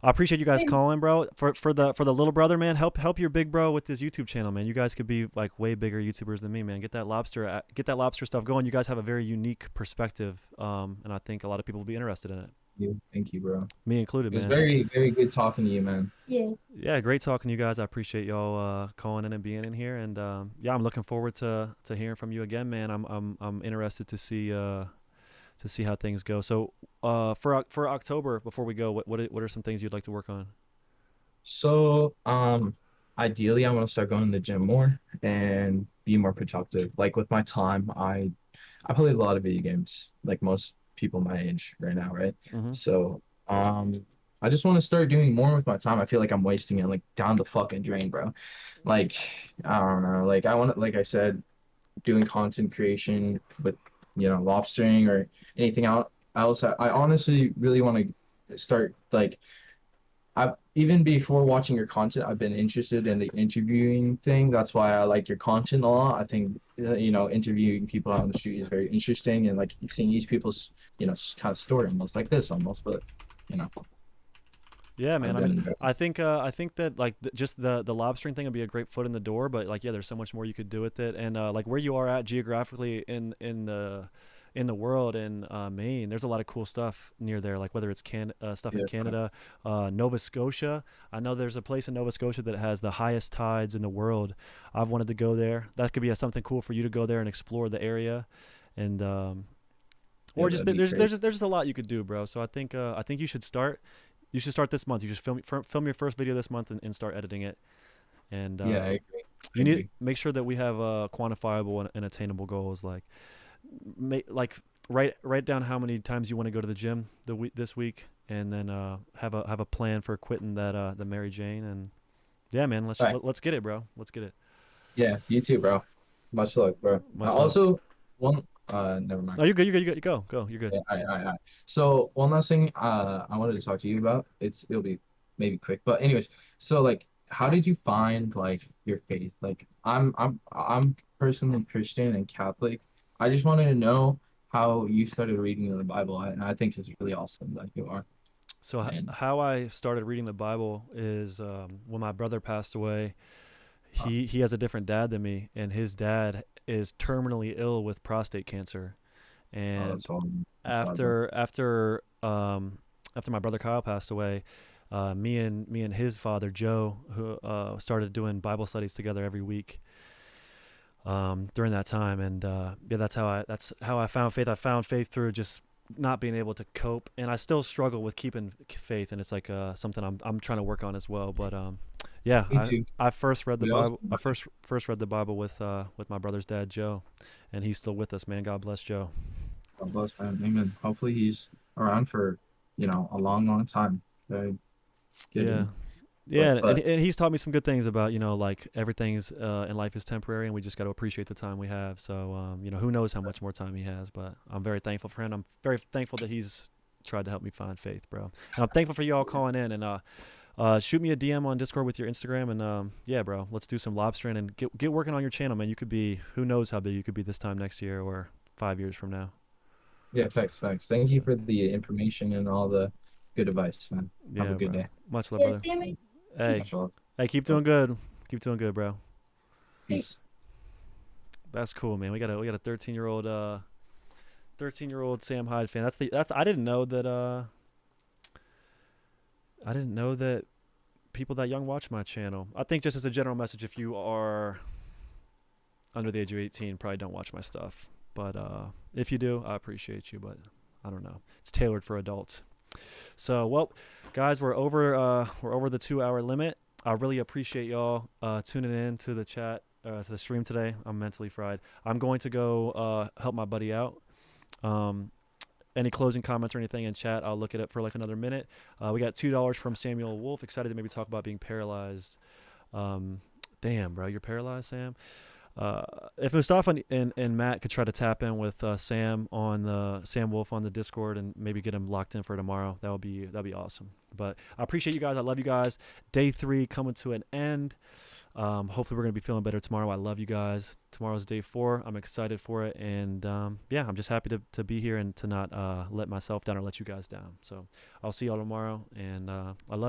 I appreciate you guys calling, bro. For the little brother, man. Help your big bro with this YouTube channel, man. You guys could be like way bigger YouTubers than me, man. Get that lobster stuff going. You guys have a very unique perspective, and I think a lot of people will be interested in it. Thank you, bro. Me included, It was man. very, very good talking to you, man. yeah. Yeah, great talking to you guys. I appreciate y'all calling in and being in here, and yeah, I'm looking forward to hearing from you again, man. I'm interested to see how things go. So for October, before we go, what are some things you'd like to work on? So, ideally, I want to start going to the gym more and be more productive. Like with my time, I play a lot of video games, like most people my age right now, right? Mhm. So, I just want to start doing more with my time. I feel like I'm wasting it like down the fucking drain, bro. Like, I don't know. Like I want to, like I said, doing content creation with, lobstering or anything else. I honestly really want to start like I even before watching your content, I've been interested in the interviewing thing. That's why I like your content a lot. I think interviewing people out on the street is very interesting, and like seeing these people's kind of story, almost like this, almost. But you know, Yeah, man. I I've mean, been I think that like just the lobstering thing would be a great foot in the door, but like yeah, there's so much more you could do with it, and like where you are at geographically in the world in Maine, there's a lot of cool stuff near there, like whether it's stuff in yeah, Canada, Nova Scotia. I know there's a place in Nova Scotia that has the highest tides in the world. I've wanted to go there. That could be something cool for you to go there and explore the area, and yeah, or just that'd be there's great. there's just a lot you could do, bro. So I think you should start. You should start this month. You just film your first video this month and start editing it. And Yeah, I agree. you I need agree. make sure that we have quantifiable and attainable goals. Like write down how many times you want to go to the gym this week, and then have a plan for quitting that the Mary Jane. And yeah, man, Right. let's get it, bro. Let's get it. Yeah, you too, bro. Much luck, bro. Much love. Also, one never mind. Oh, you're good. You're good. You're good. Go. You're good. Yeah, I. So one last thing, I wanted to talk to you about. It'll be maybe quick, but anyways, so like, how did you find like your faith? Like, I'm personally Christian and Catholic. I just wanted to know how you started reading the Bible, and I think it's really awesome that you are. So And how I started reading the Bible is when my brother passed away. He has a different dad than me, and his dad is terminally ill with prostate cancer. And that's all. after my brother Kyle passed away, me and his father Joe, who started doing Bible studies together every week during that time. And yeah, that's how I found faith. I found faith through just not being able to cope, and I still struggle with keeping faith, and it's like something I'm trying to work on as well. But yeah, Me too. I first read the We also- Bible. I first read the Bible with my brother's dad Joe, and he's still with us, man. God bless Joe. God bless, man. Amen. Hopefully he's around for a long, long time. Very good. Yeah. Yeah, But and he's taught me some good things about, like everything's in life is temporary, and we just got to appreciate the time we have. So, who knows how much more time he has, but I'm very thankful for him. I'm very thankful that he's tried to help me find faith, bro. And I'm thankful for y'all calling in, and shoot me a DM on Discord with your Instagram, and yeah, bro, let's do some lobstering and get working on your channel, man. You could be, who knows how big you could be this time next year or 5 years from now. yeah, facts. Thank you for the information and all the good advice, man. Yeah, Have a good bro. day. Much love, Yeah, brother. same. Hey, Much love. keep doing good. Keep doing good, bro. Peace. That's cool, man. We got a 13-year-old 13-year-old Sam Hyde fan. That's I didn't know that people that young watch my channel. I think just as a general message, if you are under the age of 18, probably don't watch my stuff. But if you do, I appreciate you, but I don't know. It's tailored for adults. So, well, guys, we're over the 2-hour limit. I really appreciate y'all tuning in to the chat, to the stream today. I'm mentally fried. I'm going to go help my buddy out. any closing comments or anything in chat, I'll look at it for like another minute. We got $2 from Samuel Wolf. Excited to maybe talk about being paralyzed. Damn, bro, you're paralyzed, Sam. If Mustafa and Matt could try to tap in with Sam Wolf on the Discord and maybe get him locked in for tomorrow, that'd be awesome. But I appreciate you guys. I love you guys. Day 3 coming to an end. Hopefully we're gonna be feeling better tomorrow. I love you guys. Tomorrow's day 4. I'm excited for it, and yeah, I'm just happy to be here and to not let myself down or let you guys down. So I'll see y'all tomorrow, and I love you.